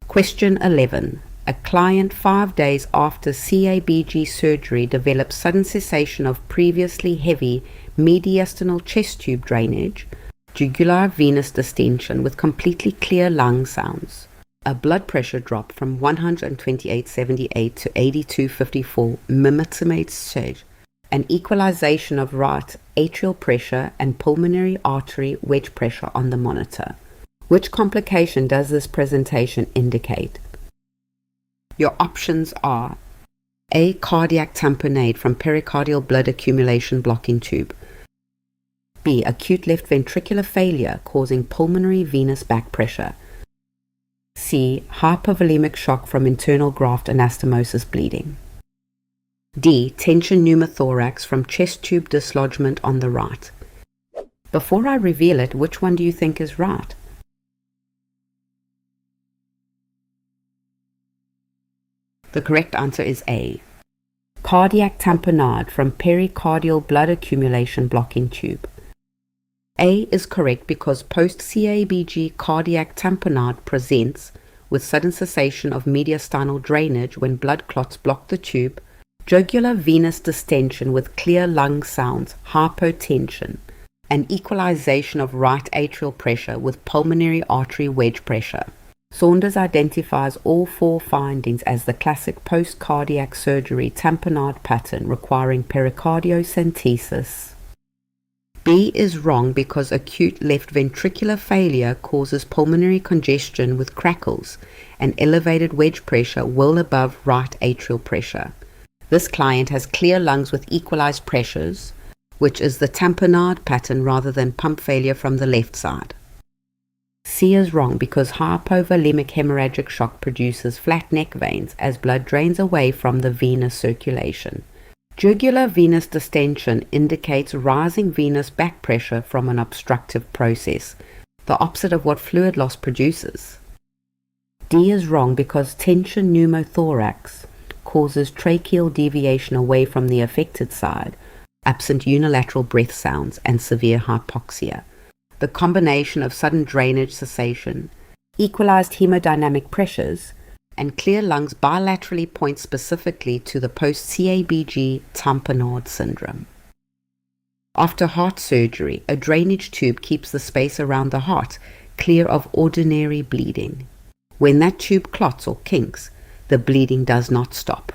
Question 11. A client 5 days after CABG surgery develops sudden cessation of previously heavy mediastinal chest tube drainage, jugular venous distension with completely clear lung sounds, a blood pressure drop from 128/78 to 82/54 mmHg, an equalization of right atrial pressure and pulmonary artery wedge pressure on the monitor. Which complication does this presentation indicate? Your options are A. Cardiac tamponade from pericardial blood accumulation blocking tube. B. Acute left ventricular failure causing pulmonary venous back pressure. C. Hypovolemic shock from internal graft anastomosis bleeding. D. Tension pneumothorax from chest tube dislodgement on the right. Before I reveal it, which one do you think is right? The correct answer is A. Cardiac tamponade from pericardial blood accumulation blocking tube. A is correct because post-CABG cardiac tamponade presents with sudden cessation of mediastinal drainage when blood clots block the tube, jugular venous distension with clear lung sounds, hypotension, and equalization of right atrial pressure with pulmonary artery wedge pressure. Saunders identifies all 4 findings as the classic post-cardiac surgery tamponade pattern requiring pericardiocentesis. B is wrong because acute left ventricular failure causes pulmonary congestion with crackles and elevated wedge pressure well above right atrial pressure. This client has clear lungs with equalized pressures, which is the tamponade pattern rather than pump failure from the left side. C is wrong because hypovolemic hemorrhagic shock produces flat neck veins as blood drains away from the venous circulation. Jugular venous distension indicates rising venous back pressure from an obstructive process, the opposite of what fluid loss produces. D is wrong because tension pneumothorax causes tracheal deviation away from the affected side, absent unilateral breath sounds, and severe hypoxia. The combination of sudden drainage cessation, equalized hemodynamic pressures, and clear lungs bilaterally point specifically to the post-CABG tamponade syndrome. After heart surgery, a drainage tube keeps the space around the heart clear of ordinary bleeding. When that tube clots or kinks, the bleeding does not stop.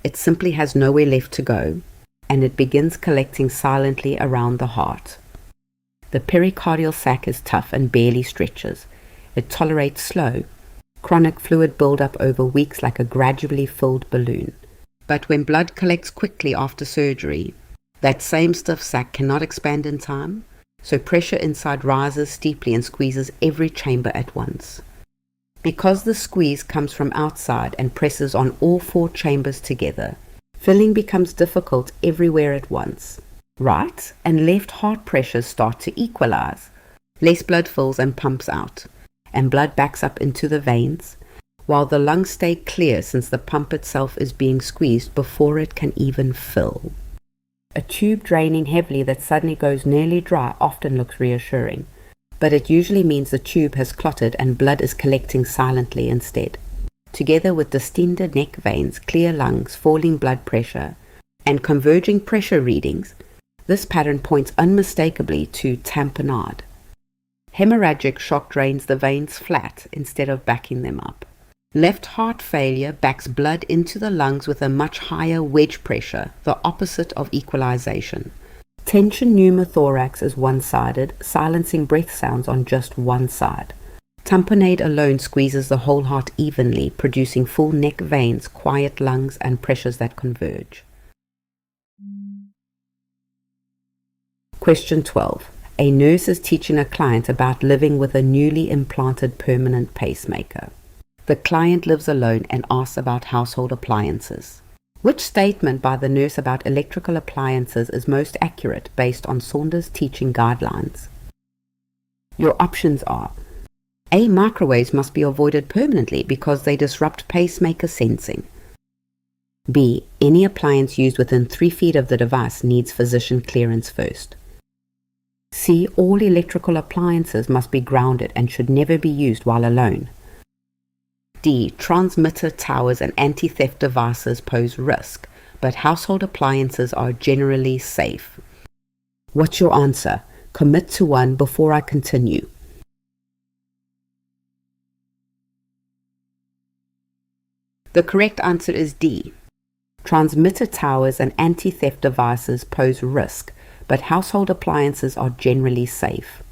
It simply has nowhere left to go, and it begins collecting silently around the heart. The pericardial sac is tough and barely stretches. It tolerates slow, chronic fluid buildup over weeks like a gradually filled balloon. But when blood collects quickly after surgery, that same stiff sac cannot expand in time, so pressure inside rises steeply and squeezes every chamber at once. Because the squeeze comes from outside and presses on all 4 chambers together, filling becomes difficult everywhere at once. Right and left heart pressures start to equalize. Less blood fills and pumps out, and blood backs up into the veins, while the lungs stay clear since the pump itself is being squeezed before it can even fill. A tube draining heavily that suddenly goes nearly dry often looks reassuring, but it usually means the tube has clotted and blood is collecting silently instead. Together with distended neck veins, clear lungs, falling blood pressure, and converging pressure readings, this pattern points unmistakably to tamponade. Hemorrhagic shock drains the veins flat instead of backing them up. Left heart failure backs blood into the lungs with a much higher wedge pressure, the opposite of equalization. Tension pneumothorax is one-sided, silencing breath sounds on just one side. Tamponade alone squeezes the whole heart evenly, producing full neck veins, quiet lungs, and pressures that converge. Question 12. A nurse is teaching a client about living with a newly implanted permanent pacemaker. The client lives alone and asks about household appliances. Which statement by the nurse about electrical appliances is most accurate based on Saunders' teaching guidelines? Your options are A. Microwaves must be avoided permanently because they disrupt pacemaker sensing. B. Any appliance used within 3 feet of the device needs physician clearance first. C. All electrical appliances must be grounded and should never be used while alone. D. Transmitter towers and anti-theft devices pose risk, but household appliances are generally safe. What's your answer? Commit to one before I continue. The correct answer is D. Transmitter towers and anti-theft devices pose risk, but household appliances are generally safe.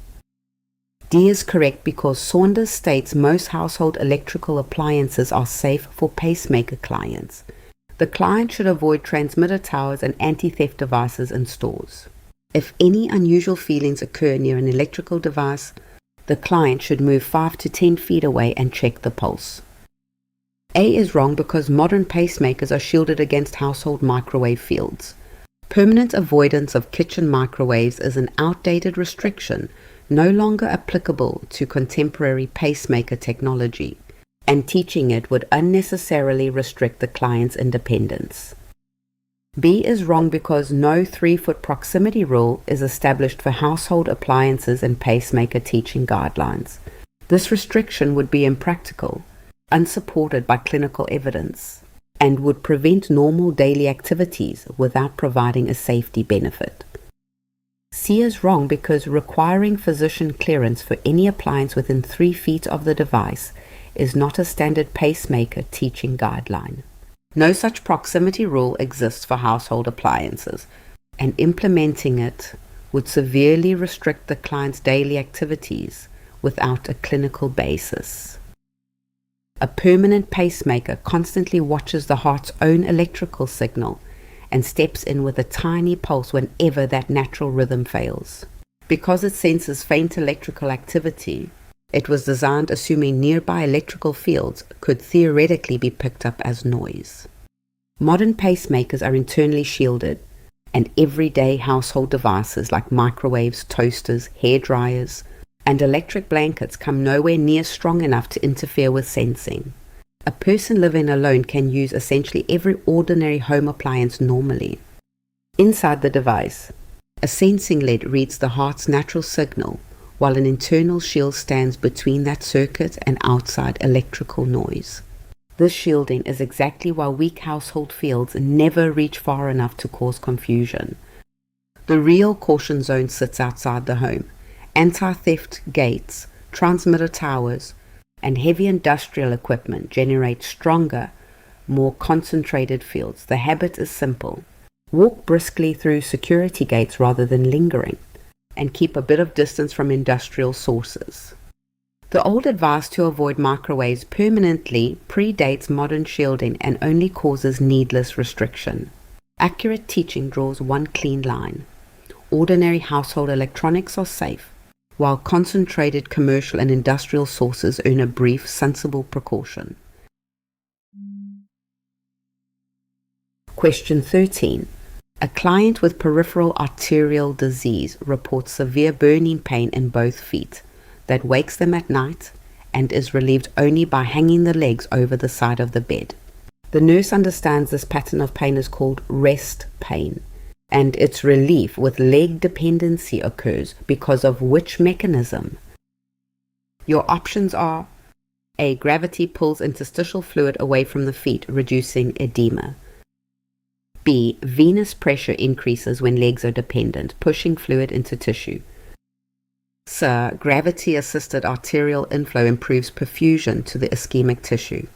D is correct because Saunders states most household electrical appliances are safe for pacemaker clients. The client should avoid transmitter towers and anti-theft devices in stores. If any unusual feelings occur near an electrical device, the client should move 5 to 10 feet away and check the pulse. A is wrong because modern pacemakers are shielded against household microwave fields. Permanent avoidance of kitchen microwaves is an outdated restriction no longer applicable to contemporary pacemaker technology, and teaching it would unnecessarily restrict the client's independence. B is wrong because no 3-foot proximity rule is established for household appliances and pacemaker teaching guidelines. This restriction would be impractical, unsupported by clinical evidence, and would prevent normal daily activities without providing a safety benefit. C is wrong because requiring physician clearance for any appliance within 3 feet of the device is not a standard pacemaker teaching guideline. No such proximity rule exists for household appliances, and implementing it would severely restrict the client's daily activities without a clinical basis. A permanent pacemaker constantly watches the heart's own electrical signal and steps in with a tiny pulse whenever that natural rhythm fails. Because it senses faint electrical activity, it was designed assuming nearby electrical fields could theoretically be picked up as noise. Modern pacemakers are internally shielded, and everyday household devices like microwaves, toasters, hair dryers, and electric blankets come nowhere near strong enough to interfere with sensing. A person living alone can use essentially every ordinary home appliance normally. Inside the device, a sensing lead reads the heart's natural signal, while an internal shield stands between that circuit and outside electrical noise. This shielding is exactly why weak household fields never reach far enough to cause confusion. The real caution zone sits outside the home. Anti-theft gates, transmitter towers, and heavy industrial equipment generate stronger, more concentrated fields. The habit is simple. Walk briskly through security gates rather than lingering, and keep a bit of distance from industrial sources. The old advice to avoid microwaves permanently predates modern shielding and only causes needless restriction. Accurate teaching draws one clean line. Ordinary household electronics are safe, while concentrated commercial and industrial sources earn a brief, sensible precaution. Question 13. A client with peripheral arterial disease reports severe burning pain in both feet that wakes them at night and is relieved only by hanging the legs over the side of the bed. The nurse understands this pattern of pain is called rest pain, and its relief with leg dependency occurs because of which mechanism? Your options are: A. Gravity pulls interstitial fluid away from the feet, reducing edema. B. Venous pressure increases when legs are dependent, pushing fluid into tissue. C. Gravity-assisted arterial inflow improves perfusion to the ischemic tissue.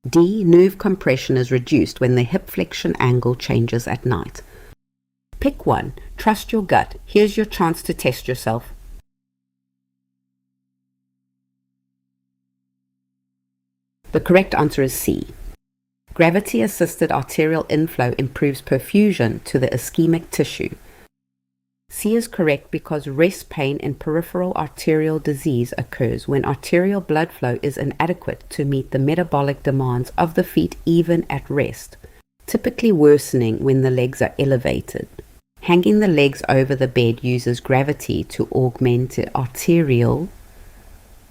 D. Nerve compression is reduced when the hip flexion angle changes at night. Pick one. Trust your gut. Here's your chance to test yourself. The correct answer is C. Gravity-assisted arterial inflow improves perfusion to the ischemic tissue. C is correct because rest pain in peripheral arterial disease occurs when arterial blood flow is inadequate to meet the metabolic demands of the feet even at rest, typically worsening when the legs are elevated. Hanging the legs over the bed uses gravity to augment the arterial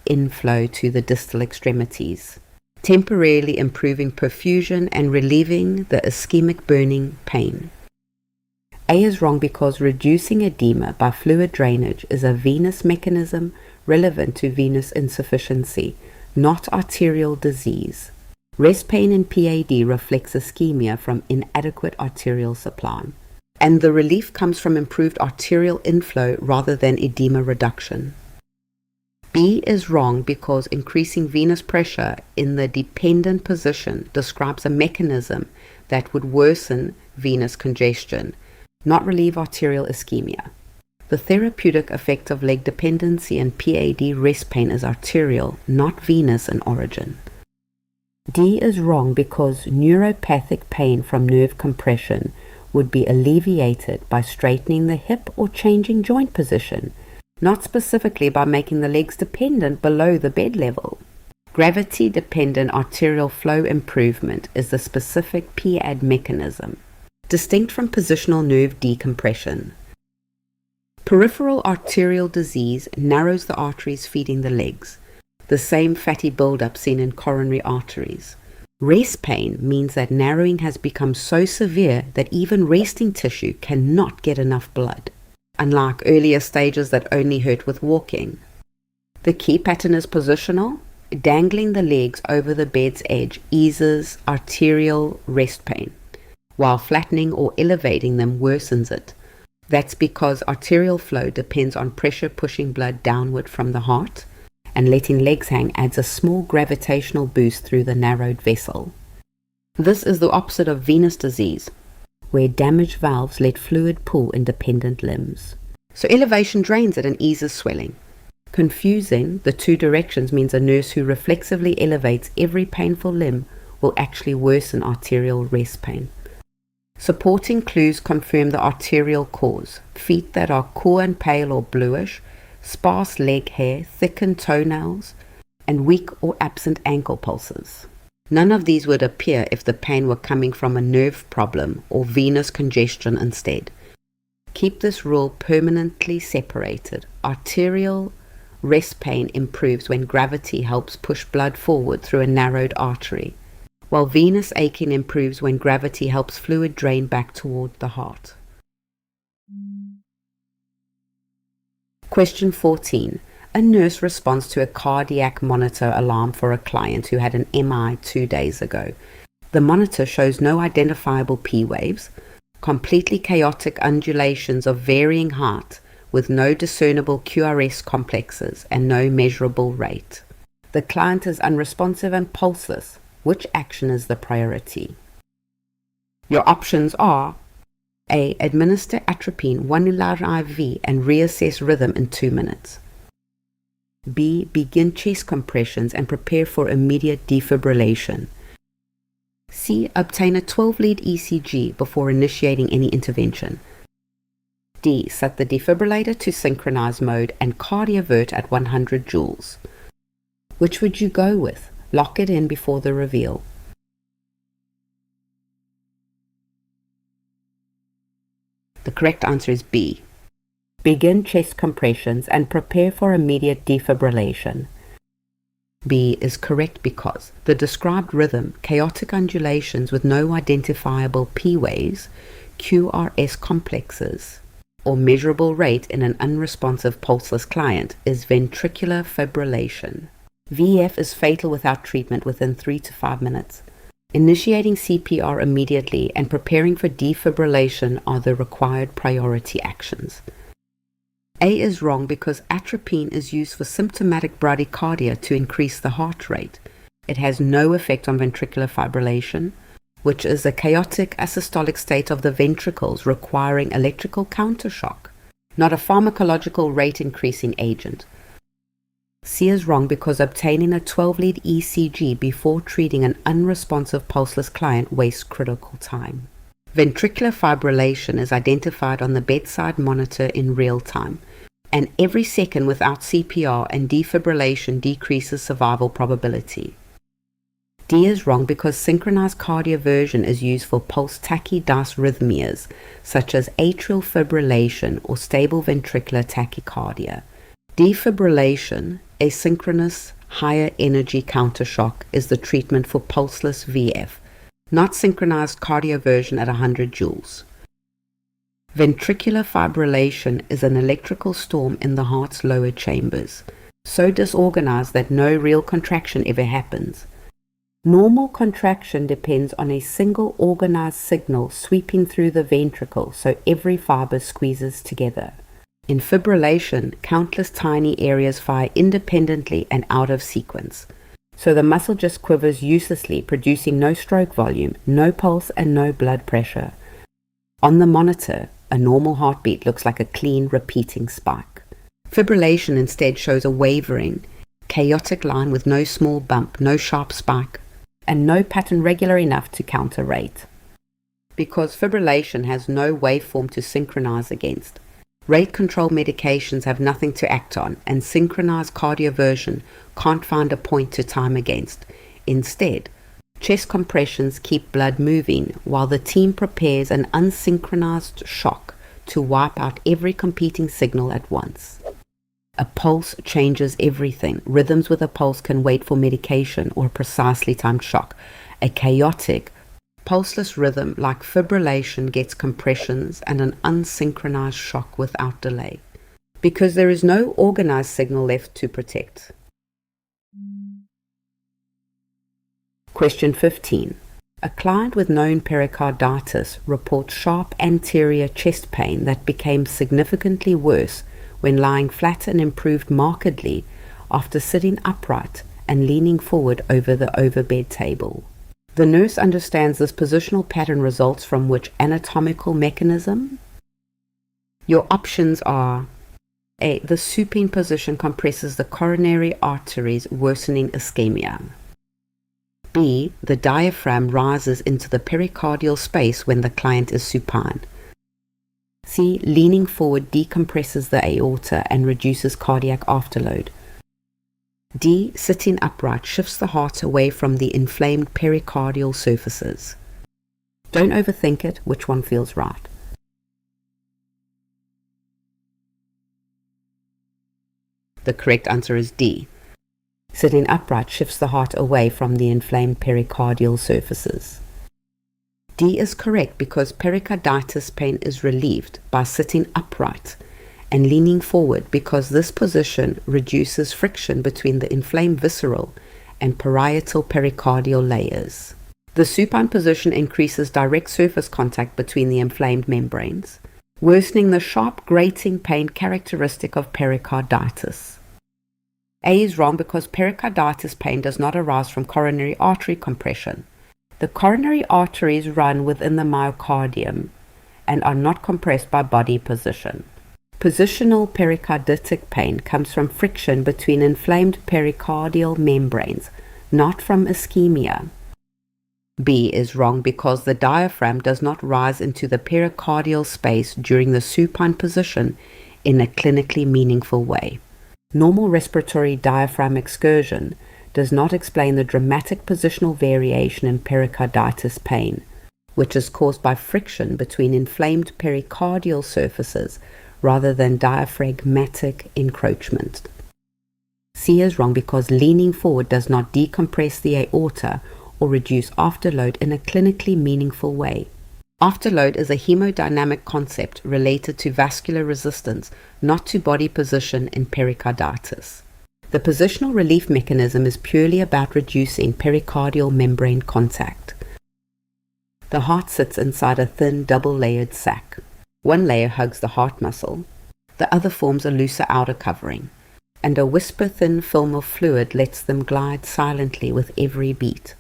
inflow to the distal extremities. temporarily improving perfusion and relieving the ischemic burning pain. A is wrong because reducing edema by fluid drainage is a venous mechanism relevant to venous insufficiency, not arterial disease. Rest pain in PAD reflects ischemia from inadequate arterial supply, and the relief comes from improved arterial inflow rather than edema reduction. B is wrong because increasing venous pressure in the dependent position describes a mechanism that would worsen venous congestion, not relieve arterial ischemia. The therapeutic effect of leg dependency in PAD rest pain is arterial, not venous in origin. D is wrong because neuropathic pain from nerve compression would be alleviated by straightening the hip or changing joint position, not specifically by making the legs dependent below the bed level. Gravity-dependent arterial flow improvement is the specific PAD mechanism, distinct from positional nerve decompression. Peripheral arterial disease narrows the arteries feeding the legs, the same fatty buildup seen in coronary arteries. Rest pain means that narrowing has become so severe that even resting tissue cannot get enough blood, unlike earlier stages that only hurt with walking. The key pattern is positional. Dangling the legs over the bed's edge eases arterial rest pain, while flattening or elevating them worsens it. That's because arterial flow depends on pressure pushing blood downward from the heart, and letting legs hang adds a small gravitational boost through the narrowed vessel. This is the opposite of venous disease, where damaged valves let fluid pool in dependent limbs. So elevation drains it and eases swelling. Confusing the two directions means a nurse who reflexively elevates every painful limb will actually worsen arterial rest pain. Supporting clues confirm the arterial cause: feet that are cool and pale or bluish, sparse leg hair, thickened toenails, and weak or absent ankle pulses. None of these would appear if the pain were coming from a nerve problem or venous congestion instead. Keep this rule permanently separated. Arterial rest pain improves when gravity helps push blood forward through a narrowed artery, while venous aching improves when gravity helps fluid drain back toward the heart. Question 14. A nurse responds to a cardiac monitor alarm for a client who had an MI 2 days ago. The monitor shows no identifiable P waves, completely chaotic undulations of varying height with no discernible QRS complexes and no measurable rate. The client is unresponsive and pulseless. Which action is the priority? Your options are: A. Administer atropine 1 ml IV and reassess rhythm in 2 minutes. B. Begin chest compressions and prepare for immediate defibrillation. C. Obtain a 12-lead ECG before initiating any intervention. D. Set the defibrillator to synchronize mode and cardiovert at 100 joules. Which would you go with? Lock it in before the reveal. The correct answer is B. Begin chest compressions and prepare for immediate defibrillation. B is correct because the described rhythm, chaotic undulations with no identifiable P waves, QRS complexes, or measurable rate in an unresponsive pulseless client, is ventricular fibrillation. VF is fatal without treatment within 3 to 5 minutes. Initiating CPR immediately and preparing for defibrillation are the required priority actions. A is wrong because atropine is used for symptomatic bradycardia to increase the heart rate. It has no effect on ventricular fibrillation, which is a chaotic asystolic state of the ventricles requiring electrical countershock, not a pharmacological rate-increasing agent. C is wrong because obtaining a 12-lead ECG before treating an unresponsive pulseless client wastes critical time. Ventricular fibrillation is identified on the bedside monitor in real time, and every second without CPR and defibrillation decreases survival probability. D is wrong because synchronized cardioversion is used for pulse-tachydysrhythmias such as atrial fibrillation or stable ventricular tachycardia. Defibrillation, asynchronous higher energy countershock is the treatment for pulseless VF, not synchronized cardioversion at 100 joules. Ventricular fibrillation is an electrical storm in the heart's lower chambers, so disorganized that no real contraction ever happens. Normal contraction depends on a single organized signal sweeping through the ventricle so every fiber squeezes together. In fibrillation, countless tiny areas fire independently and out of sequence, so the muscle just quivers uselessly, producing no stroke volume, no pulse, and no blood pressure. On the monitor, a normal heartbeat looks like a clean, repeating spike. Fibrillation instead shows a wavering, chaotic line with no small bump, no sharp spike, and no pattern regular enough to counter rate. Because fibrillation has no waveform to synchronize against, rate control medications have nothing to act on, and synchronized cardioversion can't find a point to time against. Instead, chest compressions keep blood moving while the team prepares an unsynchronized shock to wipe out every competing signal at once. A pulse changes everything. Rhythms with a pulse can wait for medication or precisely timed shock. A chaotic, pulseless rhythm like fibrillation gets compressions and an unsynchronized shock without delay, because there is no organized signal left to protect. Question 15. A client with known pericarditis reports sharp anterior chest pain that became significantly worse when lying flat and improved markedly after sitting upright and leaning forward over the overbed table. The nurse understands this positional pattern results from which anatomical mechanism? Your options are: A. The supine position compresses the coronary arteries, worsening ischemia. B. The diaphragm rises into the pericardial space when the client is supine. C. Leaning forward decompresses the aorta and reduces cardiac afterload. D. Sitting upright shifts the heart away from the inflamed pericardial surfaces. Don't overthink it, which one feels right? The correct answer is D. Sitting upright shifts the heart away from the inflamed pericardial surfaces. D is correct because pericarditis pain is relieved by sitting upright and leaning forward, because this position reduces friction between the inflamed visceral and parietal pericardial layers. The supine position increases direct surface contact between the inflamed membranes, worsening the sharp grating pain characteristic of pericarditis. A is wrong because pericarditis pain does not arise from coronary artery compression. The coronary arteries run within the myocardium and are not compressed by body position. Positional pericarditic pain comes from friction between inflamed pericardial membranes, not from ischemia. B is wrong because the diaphragm does not rise into the pericardial space during the supine position in a clinically meaningful way. Normal respiratory diaphragm excursion does not explain the dramatic positional variation in pericarditis pain, which is caused by friction between inflamed pericardial surfaces rather than diaphragmatic encroachment. C is wrong because leaning forward does not decompress the aorta or reduce afterload in a clinically meaningful way. Afterload is a hemodynamic concept related to vascular resistance, not to body position in pericarditis. The positional relief mechanism is purely about reducing pericardial membrane contact. The heart sits inside a thin, double-layered sac. One layer hugs the heart muscle, the other forms a looser outer covering, and a whisper-thin film of fluid lets them glide silently with every beat.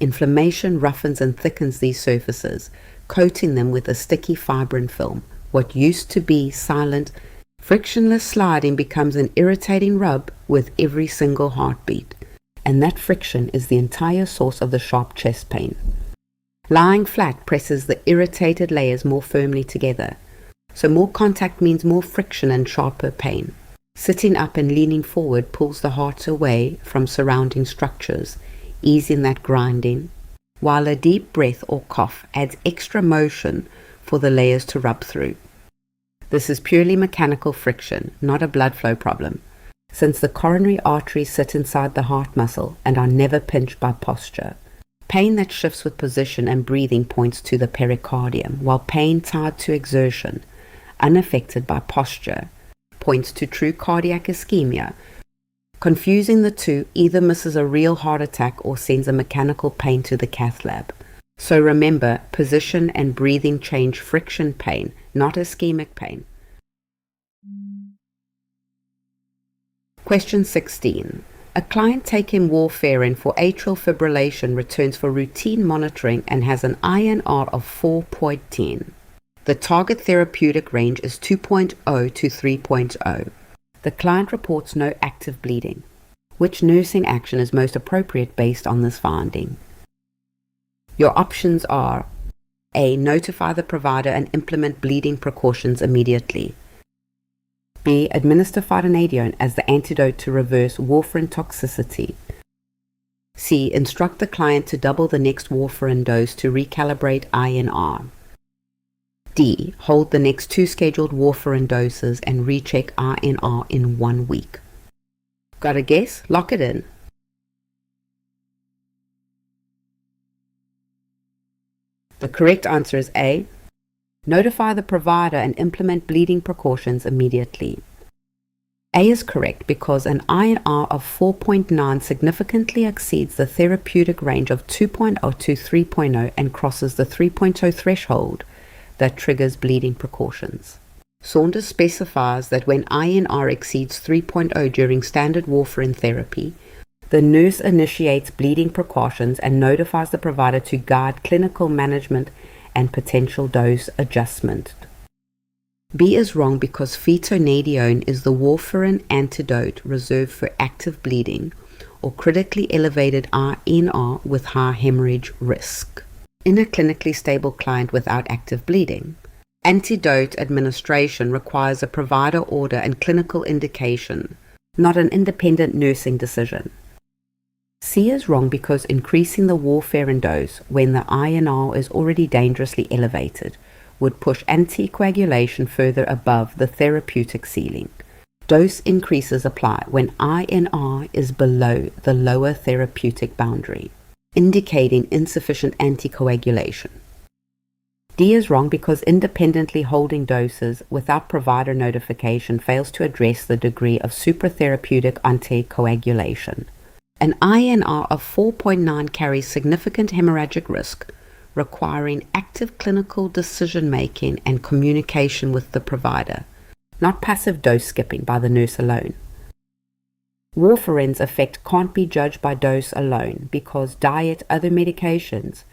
Inflammation roughens and thickens these surfaces, coating them with a sticky fibrin film. What used to be silent, frictionless sliding becomes an irritating rub with every single heartbeat, and that friction is the entire source of the sharp chest pain. Lying flat presses the irritated layers more firmly together, so more contact means more friction and sharper pain. Sitting up and leaning forward pulls the heart away from surrounding structures, easing that grinding, while a deep breath or cough adds extra motion for the layers to rub through. This is purely mechanical friction, not a blood flow problem. since the coronary arteries sit inside the heart muscle and are never pinched by posture. Pain that shifts with position and breathing points to the pericardium, while pain tied to exertion, unaffected by posture, points to true cardiac ischemia. Confusing the two either misses a real heart attack or sends a mechanical pain to the cath lab. So remember, position and breathing change friction pain, not ischemic pain. Question 16. A client taking warfarin for atrial fibrillation returns for routine monitoring and has an INR of 4.10. The target therapeutic range is 2.0 to 3.0. The client reports no active bleeding. Which nursing action is most appropriate based on this finding? Your options are A. Notify the provider and implement bleeding precautions immediately. B. Administer phytonadione as the antidote to reverse warfarin toxicity. C. Instruct the client to double the next warfarin dose to recalibrate INR. D. Hold the next 2 scheduled warfarin doses and recheck INR in 1 week. Got a guess? Lock it in. The correct answer is A. Notify the provider and implement bleeding precautions immediately. A is correct because an INR of 4.9 significantly exceeds the therapeutic range of 2.0 to 3.0 and crosses the 3.0 threshold that triggers bleeding precautions. Saunders specifies that when INR exceeds 3.0 during standard warfarin therapy, the nurse initiates bleeding precautions and notifies the provider to guide clinical management and potential dose adjustment. B is wrong because phytonadione is the warfarin antidote reserved for active bleeding or critically elevated INR with high hemorrhage risk. In a clinically stable client without active bleeding, antidote administration requires a provider order and clinical indication, not an independent nursing decision. C is wrong because increasing the warfarin dose when the INR is already dangerously elevated would push anticoagulation further above the therapeutic ceiling. Dose increases apply when INR is below the lower therapeutic boundary, indicating insufficient anticoagulation. D is wrong because independently holding doses without provider notification fails to address the degree of supratherapeutic anticoagulation. An INR of 4.9 carries significant hemorrhagic risk, requiring active clinical decision-making and communication with the provider, not passive dose skipping by the nurse alone. Warfarin's effect can't be judged by dose alone because diet, other medications,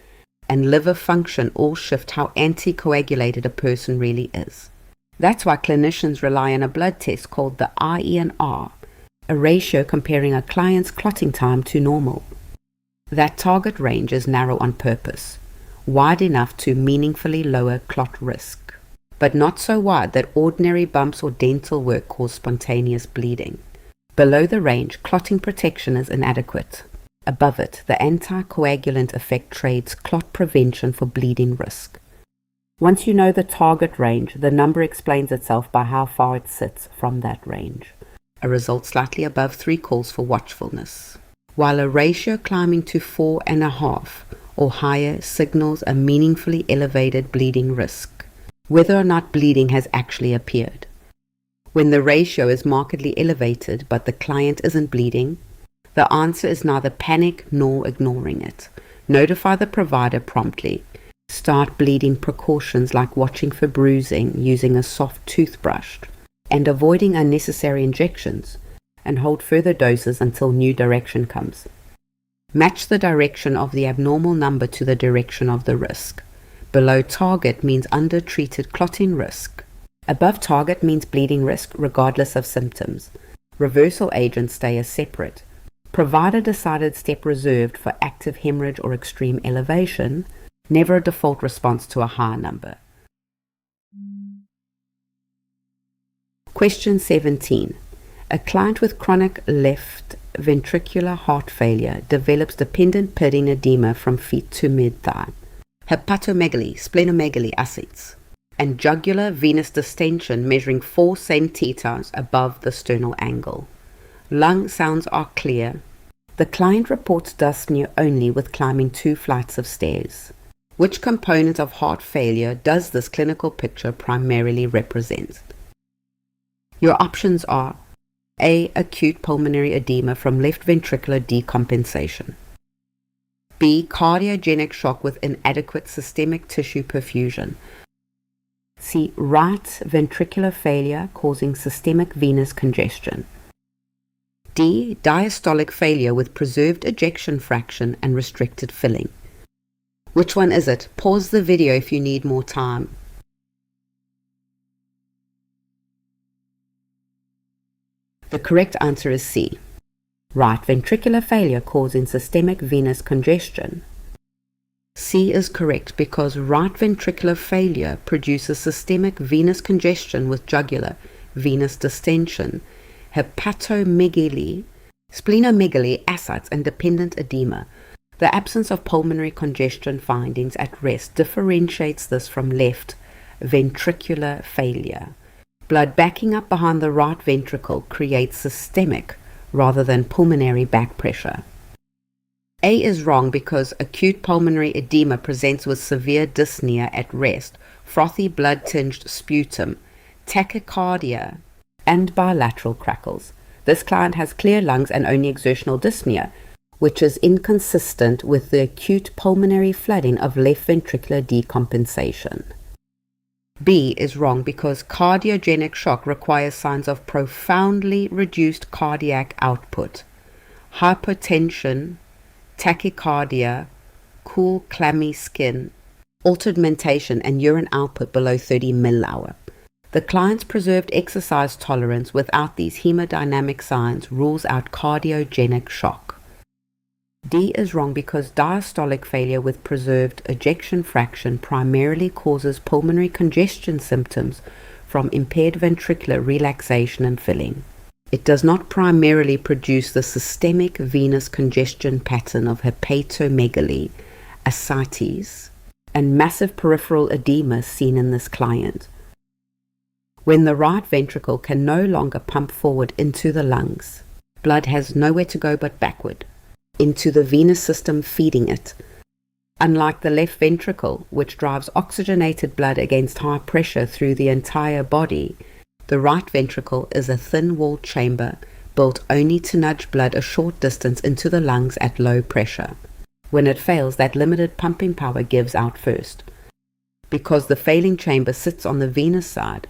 and liver function all shift how anticoagulated a person really is. That's why clinicians rely on a blood test called the INR, a ratio comparing a client's clotting time to normal. That target range is narrow on purpose, wide enough to meaningfully lower clot risk, but not so wide that ordinary bumps or dental work cause spontaneous bleeding. Below the range, clotting protection is inadequate. Above it, the anticoagulant effect trades clot prevention for bleeding risk. Once you know the target range, the number explains itself by how far it sits from that range. A result slightly above 3 calls for watchfulness, while a ratio climbing to 4.5 or higher signals a meaningfully elevated bleeding risk, whether or not bleeding has actually appeared. When the ratio is markedly elevated but the client isn't bleeding, the answer is neither panic nor ignoring it. Notify the provider promptly. Start bleeding precautions like watching for bruising using a soft toothbrush and avoiding unnecessary injections, and hold further doses until new direction comes. Match the direction of the abnormal number to the direction of the risk. Below target means undertreated clotting risk. Above target means bleeding risk regardless of symptoms. Reversal agents stay as separate. Provider decided step reserved for active hemorrhage or extreme elevation, never a default response to a high number. Question 17. A client with chronic left ventricular heart failure develops dependent pudding edema from feet to mid-thigh, hepatomegaly, splenomegaly, ascites, and jugular venous distension measuring 4 centimeters above the sternal angle. Lung sounds are clear. The client reports dyspnea only with climbing 2 flights of stairs. Which component of heart failure does this clinical picture primarily represent? Your options are A. Acute pulmonary edema from left ventricular decompensation. B. Cardiogenic shock with inadequate systemic tissue perfusion. C. Right ventricular failure causing systemic venous congestion. D. Diastolic failure with preserved ejection fraction and restricted filling. Which one is it? Pause the video if you need more time. The correct answer is C. Right ventricular failure causing systemic venous congestion. C is correct because right ventricular failure produces systemic venous congestion with jugular, venous distention, hepatomegaly, splenomegaly, ascites, and dependent edema. The absence of pulmonary congestion findings at rest differentiates this from left ventricular failure. Blood backing up behind the right ventricle creates systemic rather than pulmonary back pressure. A is wrong because acute pulmonary edema presents with severe dyspnea at rest, frothy blood-tinged sputum, tachycardia, and bilateral crackles. This client has clear lungs and only exertional dyspnea, which is inconsistent with the acute pulmonary flooding of left ventricular decompensation. B is wrong because cardiogenic shock requires signs of profoundly reduced cardiac output, hypotension, tachycardia, cool clammy skin, altered mentation, and urine output below 30 millhour. The client's preserved exercise tolerance without these hemodynamic signs rules out cardiogenic shock. D is wrong because diastolic failure with preserved ejection fraction primarily causes pulmonary congestion symptoms from impaired ventricular relaxation and filling. It does not primarily produce the systemic venous congestion pattern of hepatomegaly, ascites, and massive peripheral edema seen in this client. When the right ventricle can no longer pump forward into the lungs, blood has nowhere to go but backward, into the venous system feeding it. Unlike the left ventricle, which drives oxygenated blood against high pressure through the entire body, the right ventricle is a thin-walled chamber built only to nudge blood a short distance into the lungs at low pressure. When it fails, that limited pumping power gives out first. Because the failing chamber sits on the venous side,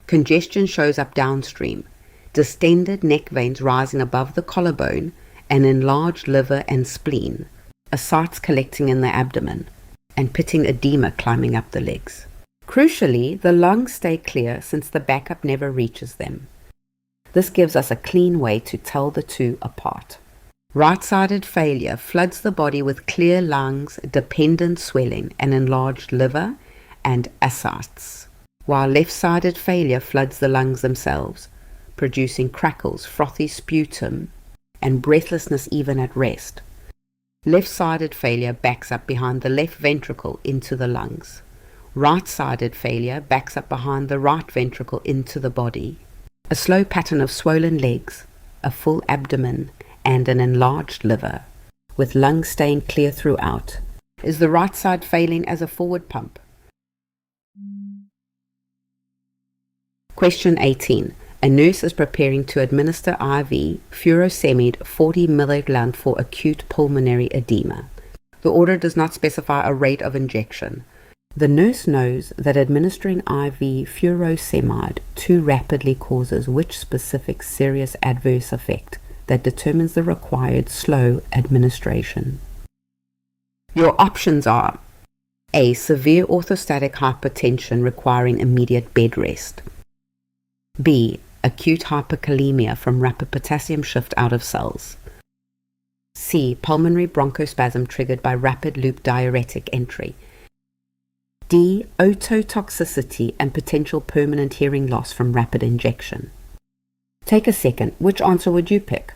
congestion shows up downstream, distended neck veins rising above the collarbone, an enlarged liver and spleen, ascites collecting in the abdomen, and pitting edema climbing up the legs. Crucially, the lungs stay clear since the backup never reaches them. This gives us a clean way to tell the two apart. Right-sided failure floods the body with clear lungs, dependent swelling, an enlarged liver, and ascites, while left-sided failure floods the lungs themselves, producing crackles, frothy sputum, and breathlessness even at rest. Left-sided failure backs up behind the left ventricle into the lungs. Right-sided failure backs up behind the right ventricle into the body. A slow pattern of swollen legs, a full abdomen, and an enlarged liver, with lungs staying clear throughout. Is the right side failing as a forward pump? Question 18. A nurse is preparing to administer IV furosemide 40 mg for acute pulmonary edema. The order does not specify a rate of injection. The nurse knows that administering IV furosemide too rapidly causes which specific serious adverse effect that determines the required slow administration. Your options are A. Severe orthostatic hypertension requiring immediate bed rest. B. Acute hyperkalemia from rapid potassium shift out of cells. C. Pulmonary bronchospasm triggered by rapid loop diuretic entry. D. Ototoxicity and potential permanent hearing loss from rapid injection. Take a second. Which answer would you pick?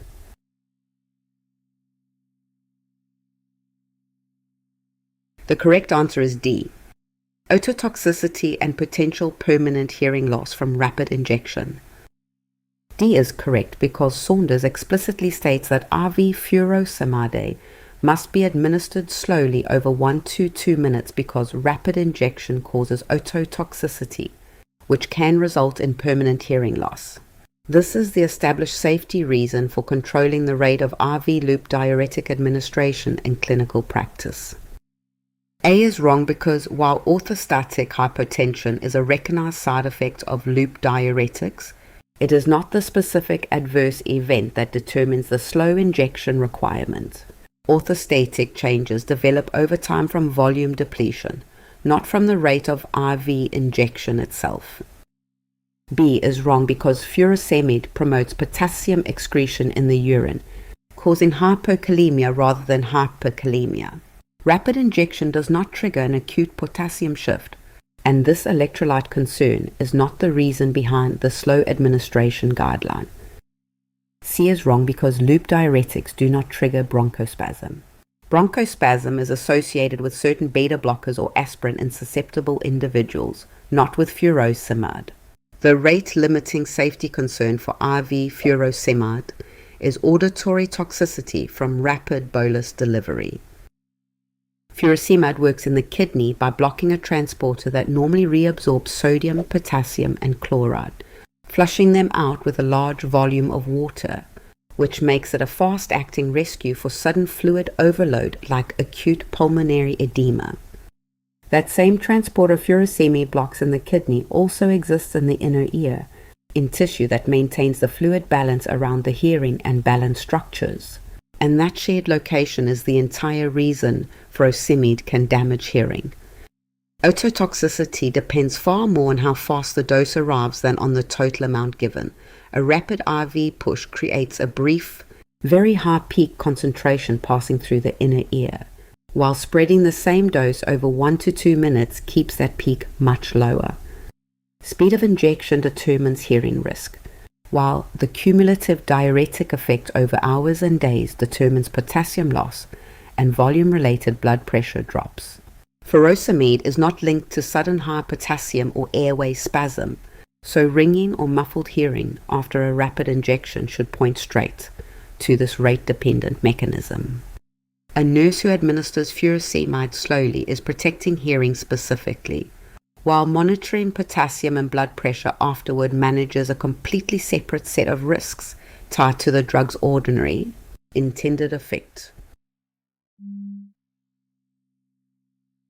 The correct answer is D. Ototoxicity and potential permanent hearing loss from rapid injection. D is correct because Saunders explicitly states that IV furosemide must be administered slowly over 1 to 2 minutes because rapid injection causes ototoxicity, which can result in permanent hearing loss. This is the established safety reason for controlling the rate of IV loop diuretic administration in clinical practice. A is wrong because while orthostatic hypotension is a recognized side effect of loop diuretics, it is not the specific adverse event that determines the slow injection requirement. Orthostatic changes develop over time from volume depletion, not from the rate of IV injection itself. B is wrong because furosemide promotes potassium excretion in the urine, causing hypokalemia rather than hyperkalemia. Rapid injection does not trigger an acute potassium shift, and this electrolyte concern is not the reason behind the slow administration guideline. C is wrong because loop diuretics do not trigger bronchospasm. Bronchospasm is associated with certain beta blockers or aspirin in susceptible individuals, not with furosemide. The rate-limiting safety concern for IV furosemide is auditory toxicity from rapid bolus delivery. Furosemide works in the kidney by blocking a transporter that normally reabsorbs sodium, potassium, and chloride, flushing them out with a large volume of water, which makes it a fast-acting rescue for sudden fluid overload like acute pulmonary edema. That same transporter furosemide blocks in the kidney also exists in the inner ear, in tissue that maintains the fluid balance around the hearing and balance structures. And that shared location is the entire reason furosemide can damage hearing. Ototoxicity depends far more on how fast the dose arrives than on the total amount given. A rapid IV push creates a brief, very high peak concentration passing through the inner ear, while spreading the same dose over 1 to 2 minutes keeps that peak much lower. Speed of injection determines hearing risk, while the cumulative diuretic effect over hours and days determines potassium loss and volume-related blood pressure drops. Furosemide is not linked to sudden high potassium or airway spasm, so ringing or muffled hearing after a rapid injection should point straight to this rate-dependent mechanism. A nurse who administers furosemide slowly is protecting hearing specifically, while monitoring potassium and blood pressure afterward manages a completely separate set of risks tied to the drug's ordinary intended effect.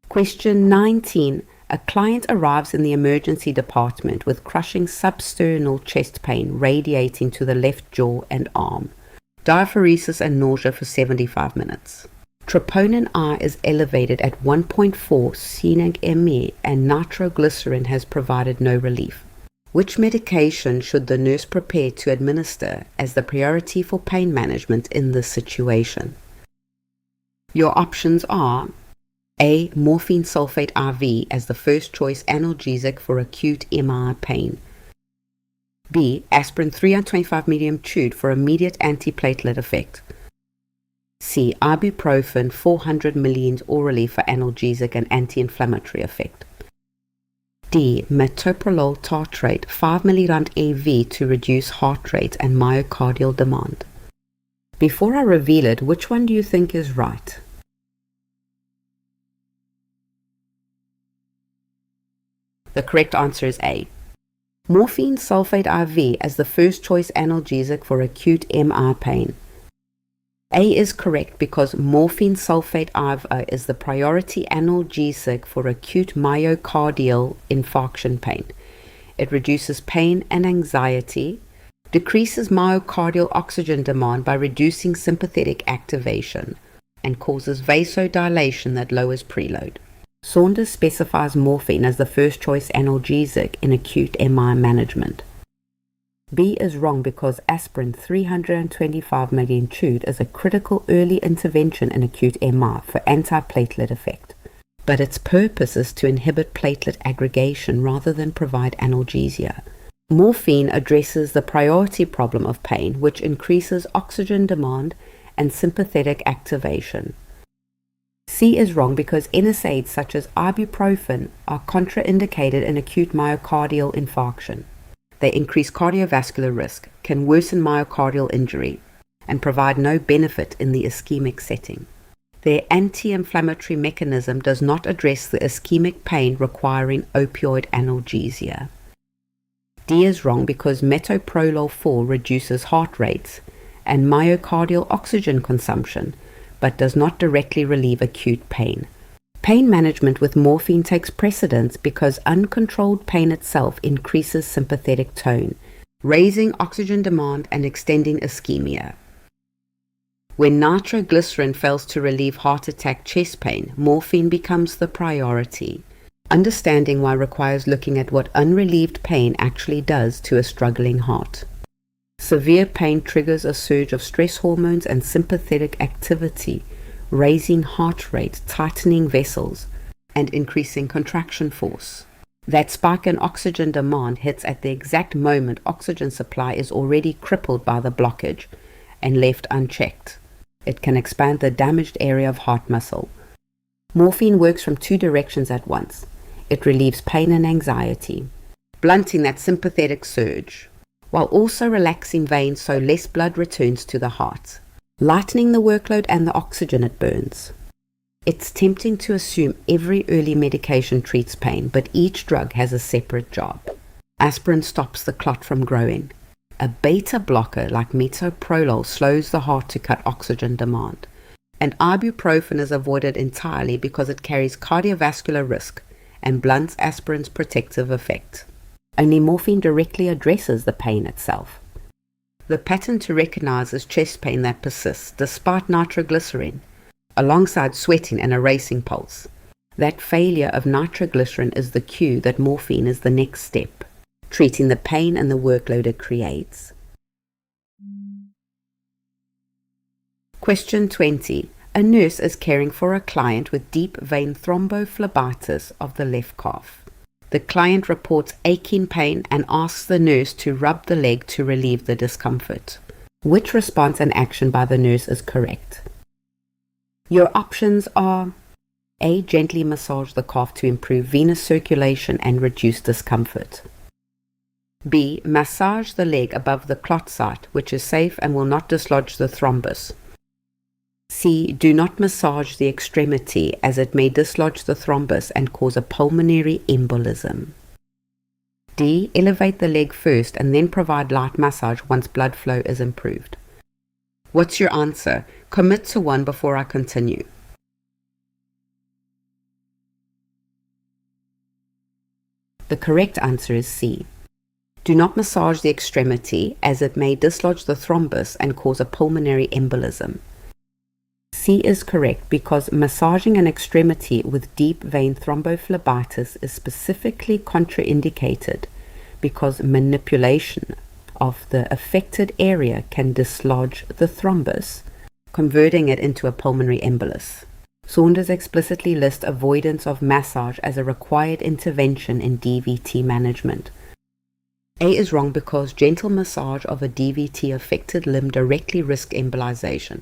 Question 19. A client arrives in the emergency department with crushing substernal chest pain radiating to the left jaw and arm, diaphoresis and nausea for 75 minutes. Troponin I is elevated at 1.4 cnag/mE and nitroglycerin has provided no relief. Which medication should the nurse prepare to administer as the priority for pain management in this situation? Your options are A. Morphine sulfate IV as the first choice analgesic for acute MI pain. B. Aspirin 325 medium chewed for immediate antiplatelet effect. C. Ibuprofen 400 millions orally for analgesic and anti-inflammatory effect. D. Metoprolol tartrate 5 mg AV to reduce heart rate and myocardial demand. Before I reveal it, which one do you think is right? The correct answer is A. Morphine sulfate IV as the first choice analgesic for acute MI pain. A is correct because morphine sulfate IV is the priority analgesic for acute myocardial infarction pain. It reduces pain and anxiety, decreases myocardial oxygen demand by reducing sympathetic activation, and causes vasodilation that lowers preload. Saunders specifies morphine as the first choice analgesic in acute MI management. B is wrong because aspirin 325 million chewed is a critical early intervention in acute MI for antiplatelet effect, but its purpose is to inhibit platelet aggregation rather than provide analgesia. Morphine addresses the priority problem of pain, which increases oxygen demand and sympathetic activation. C is wrong because NSAIDs such as ibuprofen are contraindicated in acute myocardial infarction. They increase cardiovascular risk, can worsen myocardial injury, and provide no benefit in the ischemic setting. Their anti-inflammatory mechanism does not address the ischemic pain requiring opioid analgesia. D is wrong because metoprolol 4 reduces heart rates and myocardial oxygen consumption, but does not directly relieve acute pain. Pain management with morphine takes precedence because uncontrolled pain itself increases sympathetic tone, raising oxygen demand and extending ischemia. When nitroglycerin fails to relieve heart attack chest pain, morphine becomes the priority. Understanding why requires looking at what unrelieved pain actually does to a struggling heart. Severe pain triggers a surge of stress hormones and sympathetic activity, raising heart rate, tightening vessels, and increasing contraction force. That spike in oxygen demand hits at the exact moment oxygen supply is already crippled by the blockage and left unchecked. It can expand the damaged area of heart muscle. Morphine works from two directions at once. It relieves pain and anxiety, blunting that sympathetic surge, while also relaxing veins so less blood returns to the heart, lightening the workload and the oxygen it burns. It's tempting to assume every early medication treats pain, but each drug has a separate job. Aspirin stops the clot from growing. A beta blocker like metoprolol slows the heart to cut oxygen demand. And ibuprofen is avoided entirely because it carries cardiovascular risk and blunts aspirin's protective effect. Only morphine directly addresses the pain itself. The pattern to recognize is chest pain that persists despite nitroglycerin, alongside sweating and a racing pulse. That failure of nitroglycerin is the cue that morphine is the next step, treating the pain and the workload it creates. Question 20. A nurse is caring for a client with deep vein thrombophlebitis of the left calf. The client reports aching pain and asks the nurse to rub the leg to relieve the discomfort. Which response and action by the nurse is correct? Your options are A. Gently massage the calf to improve venous circulation and reduce discomfort. B. Massage the leg above the clot site, which is safe and will not dislodge the thrombus. C. Do not massage the extremity as it may dislodge the thrombus and cause a pulmonary embolism. D. Elevate the leg first and then provide light massage once blood flow is improved. What's your answer? Commit to one before I continue. The correct answer is C. Do not massage the extremity as it may dislodge the thrombus and cause a pulmonary embolism. C is correct because massaging an extremity with deep vein thrombophlebitis is specifically contraindicated because manipulation of the affected area can dislodge the thrombus, converting it into a pulmonary embolus. Saunders explicitly lists avoidance of massage as a required intervention in DVT management. A is wrong because gentle massage of a DVT-affected limb directly risks embolization,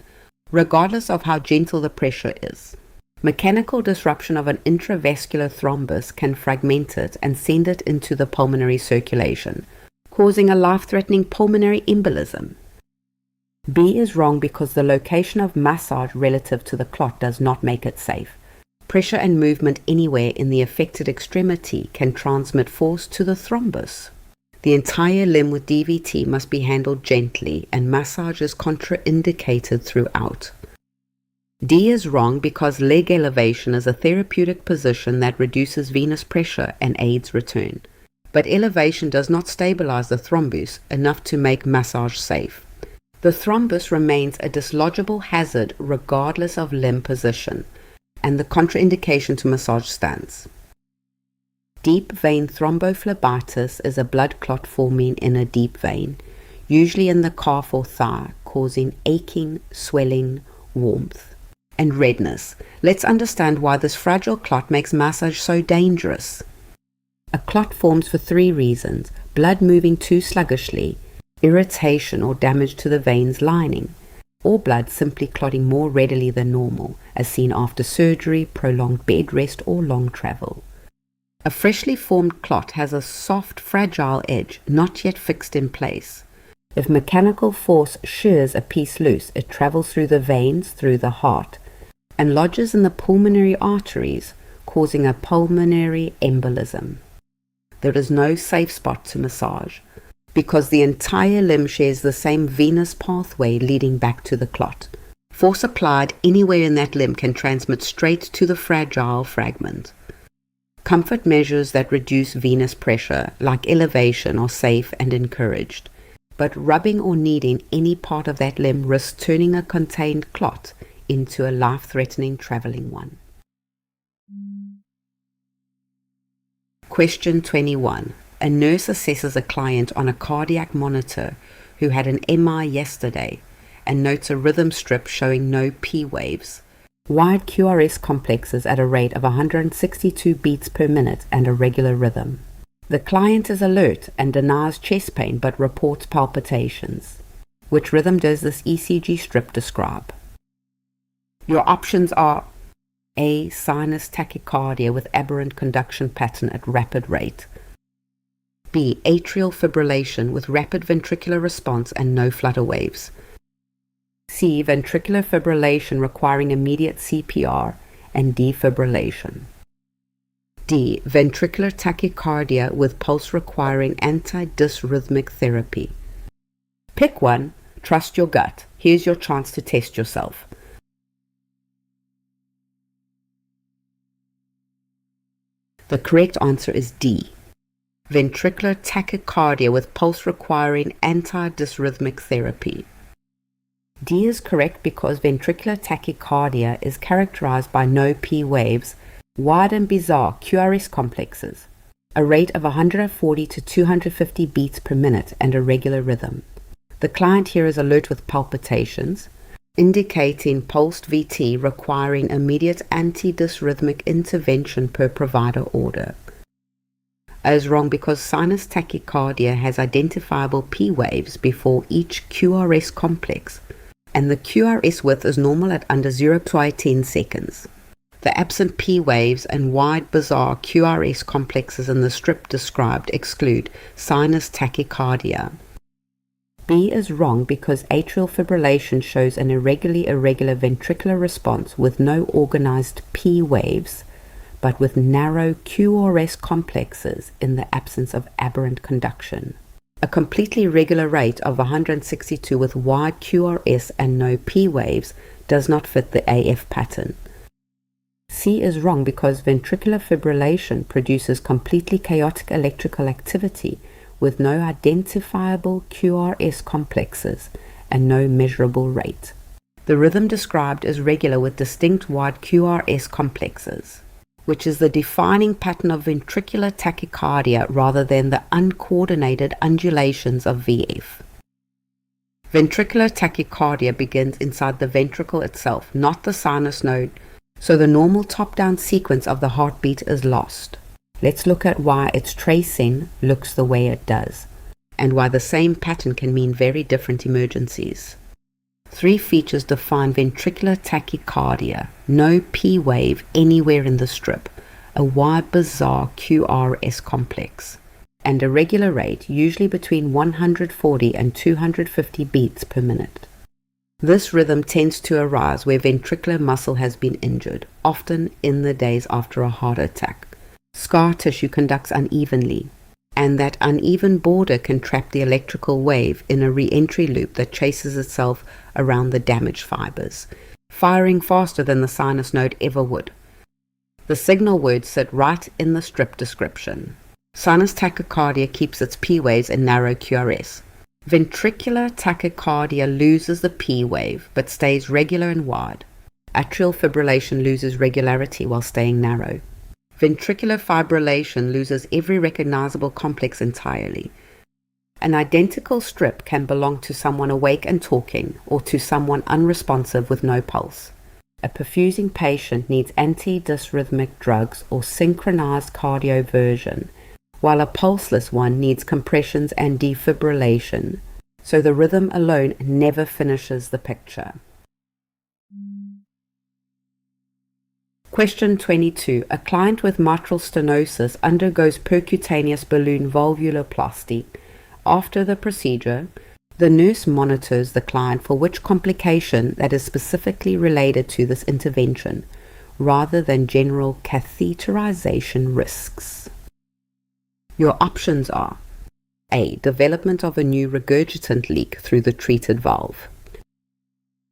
regardless of how gentle the pressure is. Mechanical disruption of an intravascular thrombus can fragment it and send it into the pulmonary circulation, causing a life-threatening pulmonary embolism. B is wrong because the location of massage relative to the clot does not make it safe. Pressure and movement anywhere in the affected extremity can transmit force to the thrombus. The entire limb with DVT must be handled gently, and massage is contraindicated throughout. D is wrong because leg elevation is a therapeutic position that reduces venous pressure and aids return. But elevation does not stabilize the thrombus enough to make massage safe. The thrombus remains a dislodgeable hazard regardless of limb position, and the contraindication to massage stands. Deep vein thrombophlebitis is a blood clot forming in a deep vein, usually in the calf or thigh, causing aching, swelling, warmth, and redness. Let's understand why this fragile clot makes massage so dangerous. A clot forms for three reasons: blood moving too sluggishly, irritation or damage to the veins lining, or blood simply clotting more readily than normal, as seen after surgery, prolonged bed rest, or long travel. A freshly formed clot has a soft, fragile edge, not yet fixed in place. If mechanical force shears a piece loose, it travels through the veins, through the heart, and lodges in the pulmonary arteries, causing a pulmonary embolism. There is no safe spot to massage, because the entire limb shares the same venous pathway leading back to the clot. Force applied anywhere in that limb can transmit straight to the fragile fragment. Comfort measures that reduce venous pressure, like elevation, are safe and encouraged, but rubbing or kneading any part of that limb risks turning a contained clot into a life-threatening traveling one. Question 21. A nurse assesses a client on a cardiac monitor who had an MI yesterday and notes a rhythm strip showing no P waves, wide QRS complexes at a rate of 162 beats per minute and a regular rhythm. The client is alert and denies chest pain but reports palpitations. Which rhythm does this ECG strip describe? Your options are A. Sinus tachycardia with aberrant conduction pattern at rapid rate. B. Atrial fibrillation with rapid ventricular response and no flutter waves. C. Ventricular fibrillation requiring immediate CPR and defibrillation. D. Ventricular tachycardia with pulse requiring antidysrhythmic therapy. Pick one, trust your gut. Here's your chance to test yourself. The correct answer is D. Ventricular tachycardia with pulse requiring antidysrhythmic therapy. D is correct because ventricular tachycardia is characterized by no P waves, wide and bizarre QRS complexes, a rate of 140 to 250 beats per minute and a regular rhythm. The client here is alert with palpitations, indicating pulsed VT requiring immediate antidysrhythmic intervention per provider order. A is wrong because sinus tachycardia has identifiable P waves before each QRS complex, and the QRS width is normal at under 0.10 seconds. The absent P waves and wide bizarre QRS complexes in the strip described exclude sinus tachycardia. B is wrong because atrial fibrillation shows an irregular ventricular response with no organized P waves, but with narrow QRS complexes in the absence of aberrant conduction. A completely regular rate of 162 with wide QRS and no P waves does not fit the AF pattern. C is wrong because ventricular fibrillation produces completely chaotic electrical activity with no identifiable QRS complexes and no measurable rate. The rhythm described is regular with distinct wide QRS complexes, which is the defining pattern of ventricular tachycardia rather than the uncoordinated undulations of VF. Ventricular tachycardia begins inside the ventricle itself, not the sinus node, so the normal top-down sequence of the heartbeat is lost. Let's look at why its tracing looks the way it does, and why the same pattern can mean very different emergencies. 3 features define ventricular tachycardia: no P wave anywhere in the strip, a wide bizarre QRS complex, and a regular rate usually between 140 and 250 beats per minute. This rhythm tends to arise where ventricular muscle has been injured, often in the days after a heart attack. Scar tissue conducts unevenly, and that uneven border can trap the electrical wave in a re-entry loop that chases itself around the damaged fibers, firing faster than the sinus node ever would. The signal words sit right in the strip description. Sinus tachycardia keeps its P waves in narrow QRS. Ventricular tachycardia loses the P wave but stays regular and wide. Atrial fibrillation loses regularity while staying narrow. Ventricular fibrillation loses every recognizable complex entirely. An identical strip can belong to someone awake and talking or to someone unresponsive with no pulse. A perfusing patient needs antidysrhythmic drugs or synchronized cardioversion, while a pulseless one needs compressions and defibrillation, so the rhythm alone never finishes the picture. Question 22. A client with mitral stenosis undergoes percutaneous balloon valvuloplasty. After the procedure, the nurse monitors the client for which complication that is specifically related to this intervention, rather than general catheterization risks. Your options are A. Development of a new regurgitant leak through the treated valve.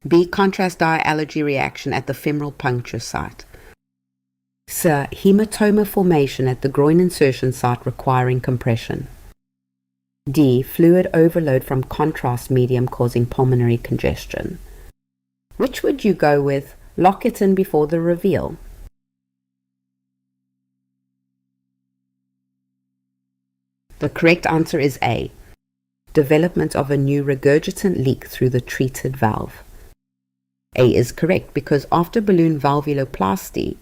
B. Contrast dye allergy reaction at the femoral puncture site. C. Hematoma formation at the groin insertion site requiring compression. D. Fluid overload from contrast medium causing pulmonary congestion. Which would you go with? Lock it in before the reveal. The correct answer is A. Development of a new regurgitant leak through the treated valve. A is correct because after balloon valvuloplasty,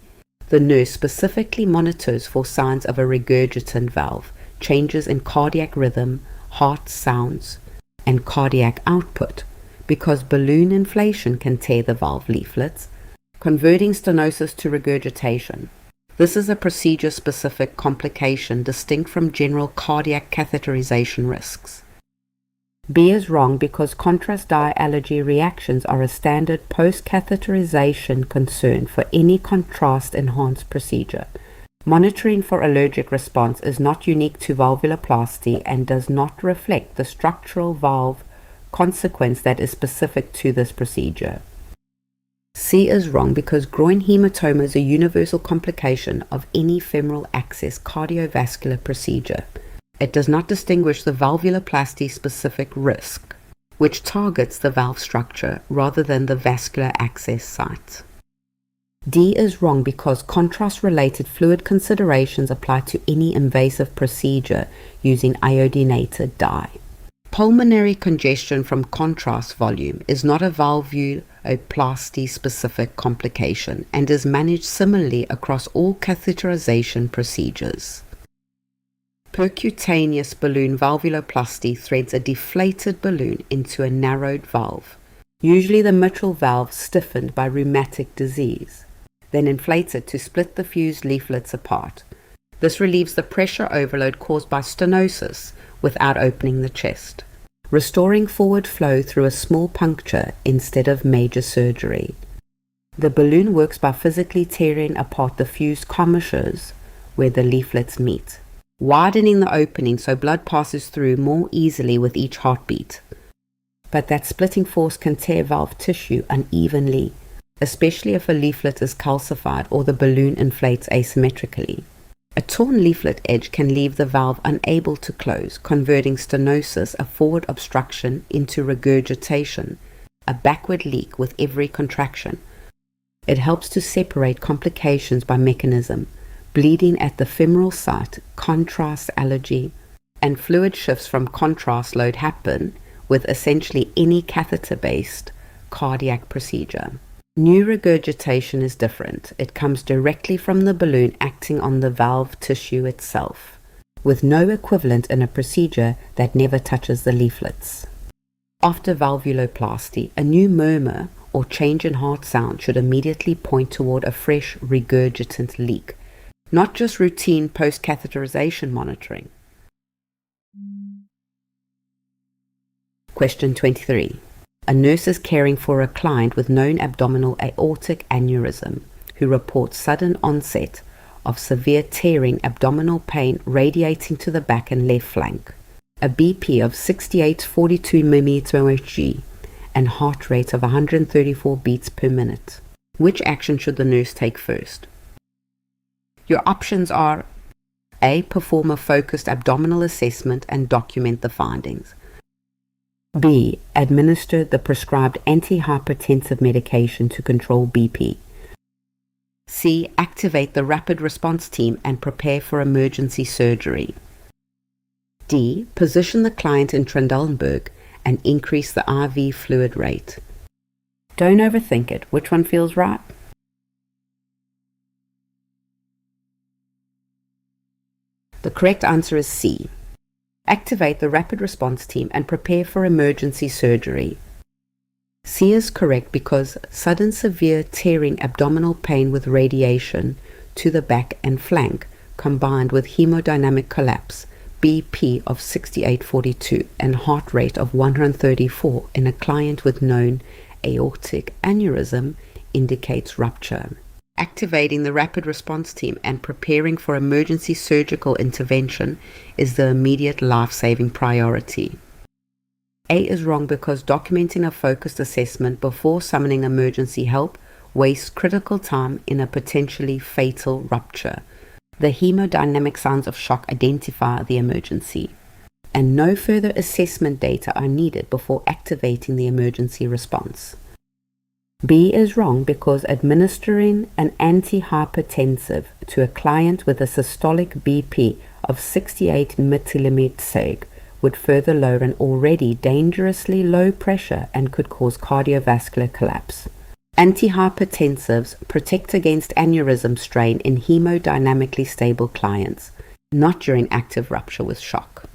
the nurse specifically monitors for signs of a regurgitant valve, changes in cardiac rhythm, heart sounds, and cardiac output, because balloon inflation can tear the valve leaflets, converting stenosis to regurgitation. This is a procedure-specific complication distinct from general cardiac catheterization risks. B is wrong because contrast dye allergy reactions are a standard post-catheterization concern for any contrast-enhanced procedure. Monitoring for allergic response is not unique to valvuloplasty and does not reflect the structural valve consequence that is specific to this procedure. C is wrong because groin hematoma is a universal complication of any femoral access cardiovascular procedure. It does not distinguish the valvuloplasty-specific risk, which targets the valve structure rather than the vascular access site. D is wrong because contrast-related fluid considerations apply to any invasive procedure using iodinated dye. Pulmonary congestion from contrast volume is not a valvuloplasty-specific complication and is managed similarly across all catheterization procedures. Percutaneous balloon valvuloplasty threads a deflated balloon into a narrowed valve, usually the mitral valve stiffened by rheumatic disease, then inflates it to split the fused leaflets apart. This relieves the pressure overload caused by stenosis without opening the chest, restoring forward flow through a small puncture instead of major surgery. The balloon works by physically tearing apart the fused commissures where the leaflets meet, widening the opening so blood passes through more easily with each heartbeat. But that splitting force can tear valve tissue unevenly, especially if a leaflet is calcified or the balloon inflates asymmetrically. A torn leaflet edge can leave the valve unable to close, converting stenosis, a forward obstruction, into regurgitation, a backward leak with every contraction. It helps to separate complications by mechanism, bleeding at the femoral site, contrast allergy, and fluid shifts from contrast load happen with essentially any catheter-based cardiac procedure. New regurgitation is different. It comes directly from the balloon acting on the valve tissue itself, with no equivalent in a procedure that never touches the leaflets. After valvuloplasty, a new murmur or change in heart sound should immediately point toward a fresh regurgitant leak, not just routine post-catheterization monitoring. Question 23. A nurse is caring for a client with known abdominal aortic aneurysm who reports sudden onset of severe tearing abdominal pain radiating to the back and left flank, a BP of 68/42 mmHg, and heart rate of 134 beats per minute. Which action should the nurse take first? Your options are A. Perform a focused abdominal assessment and document the findings. B. Administer the prescribed antihypertensive medication to control BP. C. Activate the rapid response team and prepare for emergency surgery. D. Position the client in Trendelenburg and increase the IV fluid rate. Don't overthink it. Which one feels right? The correct answer is C. Activate the rapid response team and prepare for emergency surgery. C is correct because sudden severe tearing abdominal pain with radiation to the back and flank combined with hemodynamic collapse, BP of 68/42 and heart rate of 134 in a client with known aortic aneurysm indicates rupture. Activating the rapid response team and preparing for emergency surgical intervention is the immediate life-saving priority. A is wrong because documenting a focused assessment before summoning emergency help wastes critical time in a potentially fatal rupture. The hemodynamic signs of shock identify the emergency, and no further assessment data are needed before activating the emergency response. B is wrong because administering an antihypertensive to a client with a systolic BP of 68 mmHg would further lower an already dangerously low pressure and could cause cardiovascular collapse. Antihypertensives protect against aneurysm strain in hemodynamically stable clients, not during active rupture with shock.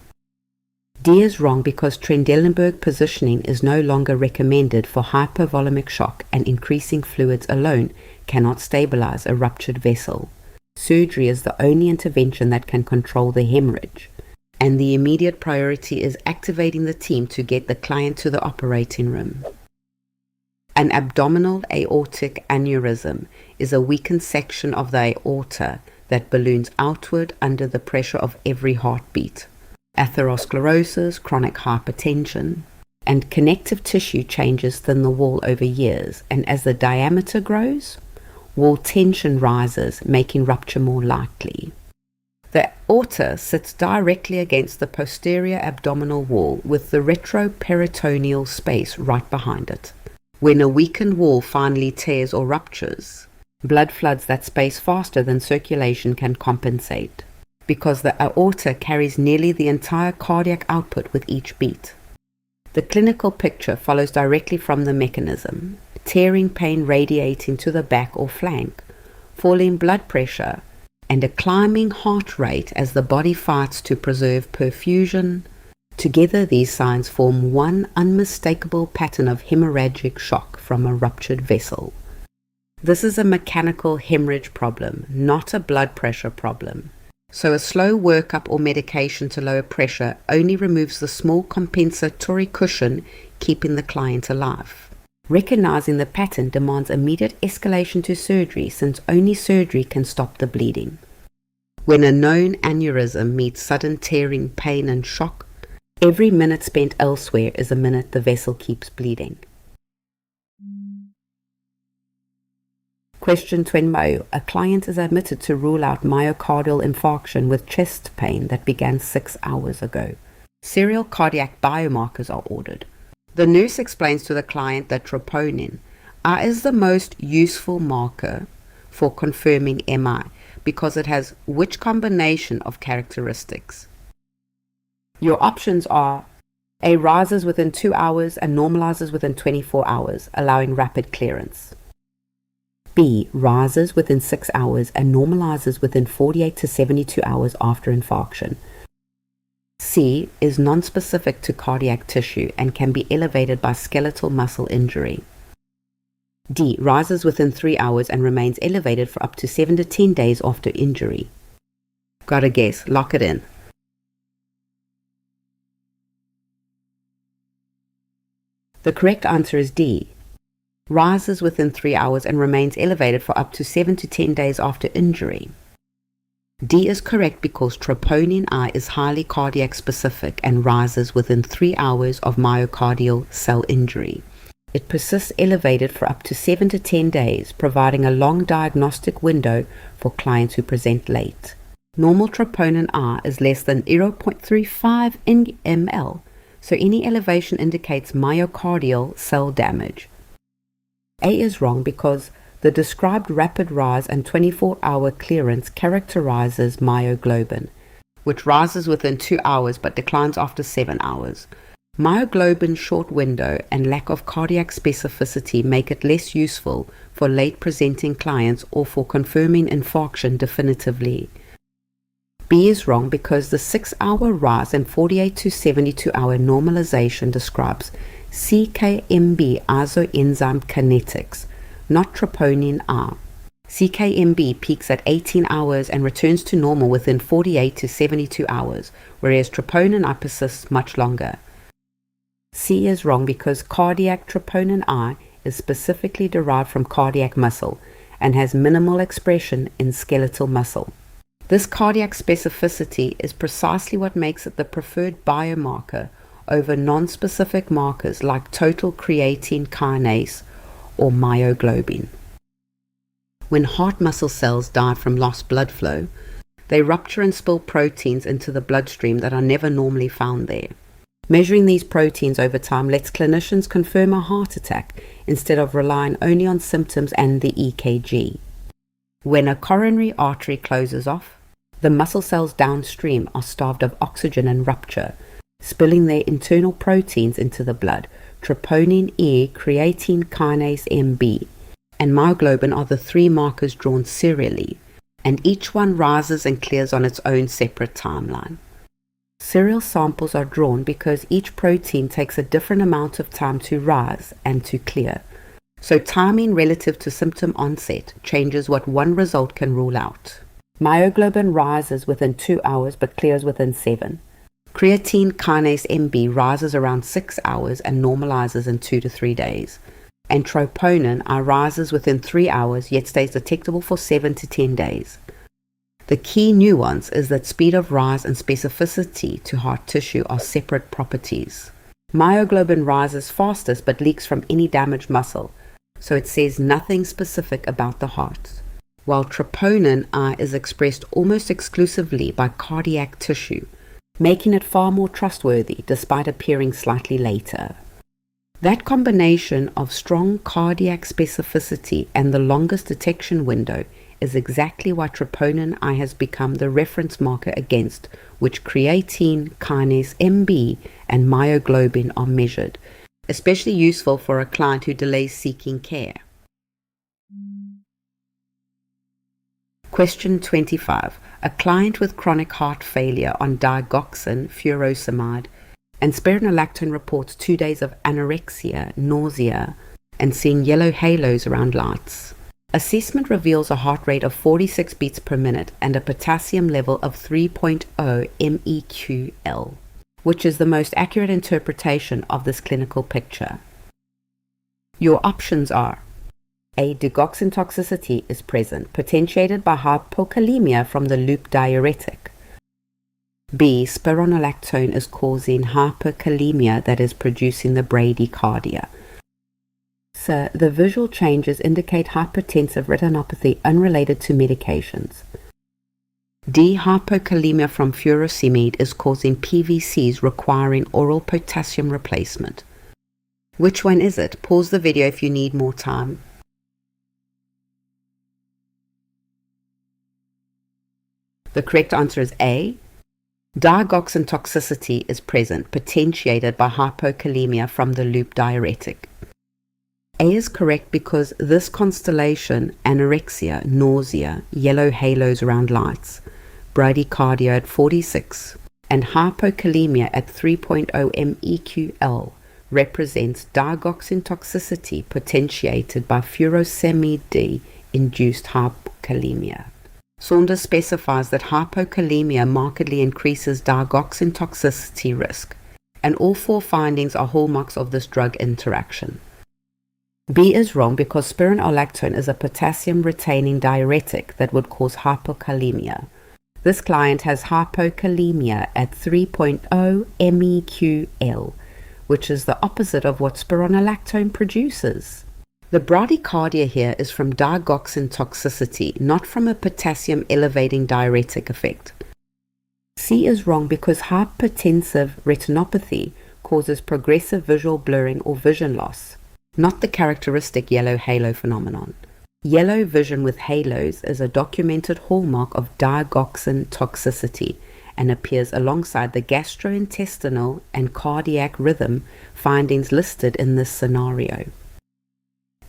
D is wrong because Trendelenburg positioning is no longer recommended for hypervolumic shock, and increasing fluids alone cannot stabilize a ruptured vessel. Surgery is the only intervention that can control the hemorrhage, and the immediate priority is activating the team to get the client to the operating room. An abdominal aortic aneurysm is a weakened section of the aorta that balloons outward under the pressure of every heartbeat. Atherosclerosis, chronic hypertension, and connective tissue changes thin the wall over years, and as the diameter grows, wall tension rises, making rupture more likely. The aorta sits directly against the posterior abdominal wall with the retroperitoneal space right behind it. When a weakened wall finally tears or ruptures, blood floods that space faster than circulation can compensate, because the aorta carries nearly the entire cardiac output with each beat. The clinical picture follows directly from the mechanism: tearing pain radiating to the back or flank, falling blood pressure, and a climbing heart rate as the body fights to preserve perfusion. Together, these signs form one unmistakable pattern of hemorrhagic shock from a ruptured vessel. This is a mechanical hemorrhage problem, not a blood pressure problem. So a slow workup or medication to lower pressure only removes the small compensatory cushion keeping the client alive. Recognizing the pattern demands immediate escalation to surgery, since only surgery can stop the bleeding. When a known aneurysm meets sudden tearing, pain and shock, every minute spent elsewhere is a minute the vessel keeps bleeding. Question 20. A client is admitted to rule out myocardial infarction with chest pain that began 6 hours ago. Serial cardiac biomarkers are ordered. The nurse explains to the client that troponin is the most useful marker for confirming MI because it has which combination of characteristics? Your options are: A rises within 2 hours and normalizes within 24 hours, allowing rapid clearance. B rises within 6 hours and normalizes within 48 to 72 hours after infarction. C is nonspecific to cardiac tissue and can be elevated by skeletal muscle injury. D rises within 3 hours and remains elevated for up to 7 to 10 days after injury. Got a guess? Lock it in. The correct answer is D. Rises within 3 hours and remains elevated for up to 7 to 10 days after injury. D is correct because troponin I is highly cardiac specific and rises within 3 hours of myocardial cell injury. It persists elevated for up to 7 to 10 days, providing a long diagnostic window for clients who present late. Normal troponin I is less than 0.35 ml, so any elevation indicates myocardial cell damage. A is wrong because the described rapid rise and 24-hour clearance characterizes myoglobin, which rises within 2 hours but declines after 7 hours. Myoglobin's short window and lack of cardiac specificity make it less useful for late presenting clients or for confirming infarction definitively. B is wrong because the 6-hour rise and 48 to 72-hour normalization describes CKMB isoenzyme kinetics, not troponin I. CKMB peaks at 18 hours and returns to normal within 48 to 72 hours, whereas troponin I persists much longer. C is wrong because cardiac troponin I is specifically derived from cardiac muscle and has minimal expression in skeletal muscle. This cardiac specificity is precisely what makes it the preferred biomarker over non-specific markers like total creatine kinase or myoglobin. When heart muscle cells die from lost blood flow, they rupture and spill proteins into the bloodstream that are never normally found there. Measuring these proteins over time lets clinicians confirm a heart attack instead of relying only on symptoms and the EKG. When a coronary artery closes off, the muscle cells downstream are starved of oxygen and rupture, spilling their internal proteins into the blood. Troponin E, creatine kinase MB, and myoglobin are the three markers drawn serially, and each one rises and clears on its own separate timeline. Serial samples are drawn because each protein takes a different amount of time to rise and to clear. So timing relative to symptom onset changes what one result can rule out. Myoglobin rises within 2 hours but clears within 7. Creatine kinase MB rises around 6 hours and normalizes in 2 to 3 days. And troponin I rises within 3 hours yet stays detectable for 7 to 10 days. The key nuance is that speed of rise and specificity to heart tissue are separate properties. Myoglobin rises fastest but leaks from any damaged muscle, so it says nothing specific about the heart, while troponin I is expressed almost exclusively by cardiac tissue, making it far more trustworthy despite appearing slightly later. That combination of strong cardiac specificity and the longest detection window is exactly why troponin I has become the reference marker against which creatine kinase MB and myoglobin are measured, especially useful for a client who delays seeking care. Question 25. A client with chronic heart failure on digoxin, furosemide, and spironolactone reports 2 days of anorexia, nausea, and seeing yellow halos around lights. Assessment reveals a heart rate of 46 beats per minute and a potassium level of 3.0 MEQL, which is the most accurate interpretation of this clinical picture. Your options are: A. Digoxin toxicity is present, potentiated by hypokalemia from the loop diuretic. B. Spironolactone is causing hyperkalemia that is producing the bradycardia. So, the visual changes indicate hypertensive retinopathy unrelated to medications. D. Hypokalemia from furosemide is causing PVCs requiring oral potassium replacement. Which one is it? Pause the video if you need more time. The correct answer is A. Digoxin toxicity is present, potentiated by hypokalemia from the loop diuretic. A is correct because this constellation, anorexia, nausea, yellow halos around lights, bradycardia at 46, and hypokalemia at 3.0 MEQL represents digoxin toxicity potentiated by furosemide-induced hypokalemia. Saunders specifies that hypokalemia markedly increases digoxin toxicity risk, and all 4 findings are hallmarks of this drug interaction. B is wrong because spironolactone is a potassium-retaining diuretic that would cause hypokalemia. This client has hypokalemia at 3.0 MEQL, which is the opposite of what spironolactone produces. The bradycardia here is from digoxin toxicity, not from a potassium-elevating diuretic effect. C is wrong because hypertensive retinopathy causes progressive visual blurring or vision loss, not the characteristic yellow halo phenomenon. Yellow vision with halos is a documented hallmark of digoxin toxicity and appears alongside the gastrointestinal and cardiac rhythm findings listed in this scenario.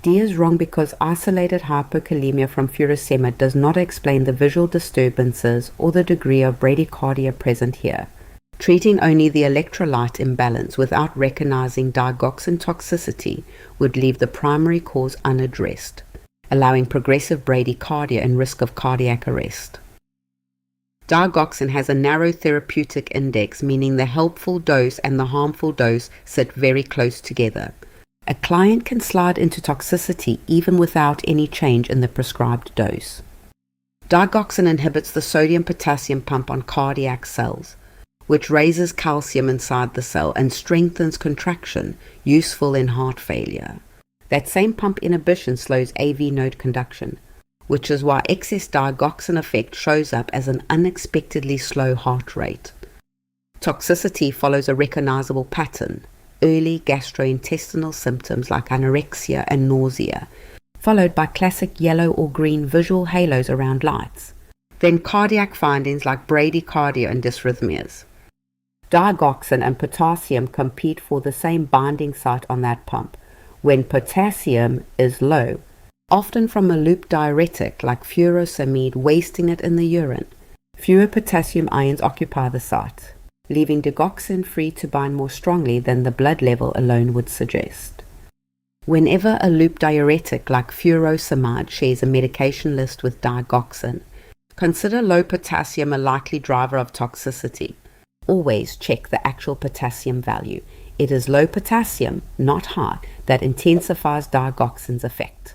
D is wrong because isolated hypokalemia from furosemide does not explain the visual disturbances or the degree of bradycardia present here. Treating only the electrolyte imbalance without recognizing digoxin toxicity would leave the primary cause unaddressed, allowing progressive bradycardia and risk of cardiac arrest. Digoxin has a narrow therapeutic index, meaning the helpful dose and the harmful dose sit very close together. A client can slide into toxicity even without any change in the prescribed dose. Digoxin inhibits the sodium-potassium pump on cardiac cells, which raises calcium inside the cell and strengthens contraction, useful in heart failure. That same pump inhibition slows AV node conduction, which is why excess digoxin effect shows up as an unexpectedly slow heart rate. Toxicity follows a recognizable pattern: early gastrointestinal symptoms like anorexia and nausea, followed by classic yellow or green visual halos around lights, then cardiac findings like bradycardia and dysrhythmias. Digoxin and potassium compete for the same binding site on that pump. When potassium is low, often from a loop diuretic like furosemide wasting it in the urine, fewer potassium ions occupy the site, leaving digoxin free to bind more strongly than the blood level alone would suggest. Whenever a loop diuretic like furosemide shares a medication list with digoxin, consider low potassium a likely driver of toxicity. Always check the actual potassium value. It is low potassium, not high, that intensifies digoxin's effect.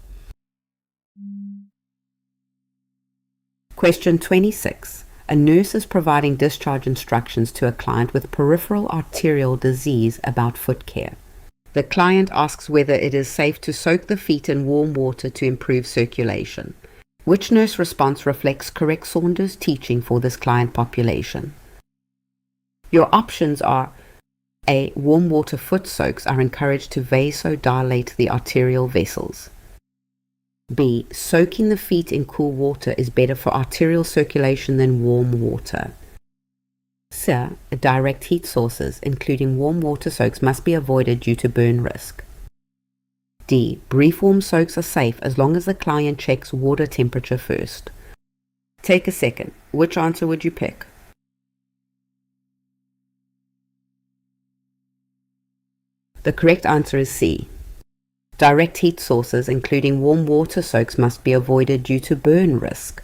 Question 26. A nurse is providing discharge instructions to a client with peripheral arterial disease about foot care. The client asks whether it is safe to soak the feet in warm water to improve circulation. Which nurse response reflects correct Saunders teaching for this client population? Your options are: A. Warm water foot soaks are encouraged to vasodilate the arterial vessels. B. Soaking the feet in cool water is better for arterial circulation than warm water. C. Direct heat sources, including warm water soaks, must be avoided due to burn risk. D. Brief warm soaks are safe as long as the client checks water temperature first. Take a second. Which answer would you pick? The correct answer is C. Direct heat sources, including warm water soaks, must be avoided due to burn risk.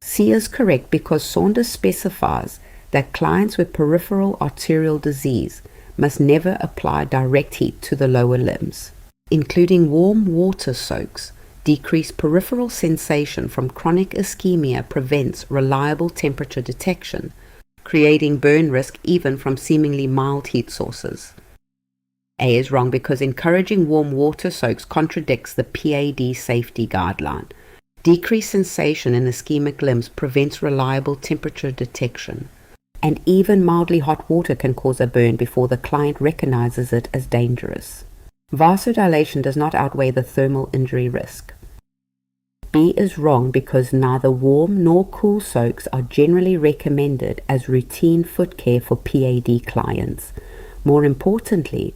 C is correct because Saunders specifies that clients with peripheral arterial disease must never apply direct heat to the lower limbs. Including warm water soaks, decreased peripheral sensation from chronic ischemia prevents reliable temperature detection, creating burn risk even from seemingly mild heat sources. A is wrong because encouraging warm water soaks contradicts the PAD safety guideline. Decreased sensation in ischemic limbs prevents reliable temperature detection, and even mildly hot water can cause a burn before the client recognizes it as dangerous. Vasodilation does not outweigh the thermal injury risk. B is wrong because neither warm nor cool soaks are generally recommended as routine foot care for PAD clients. More importantly,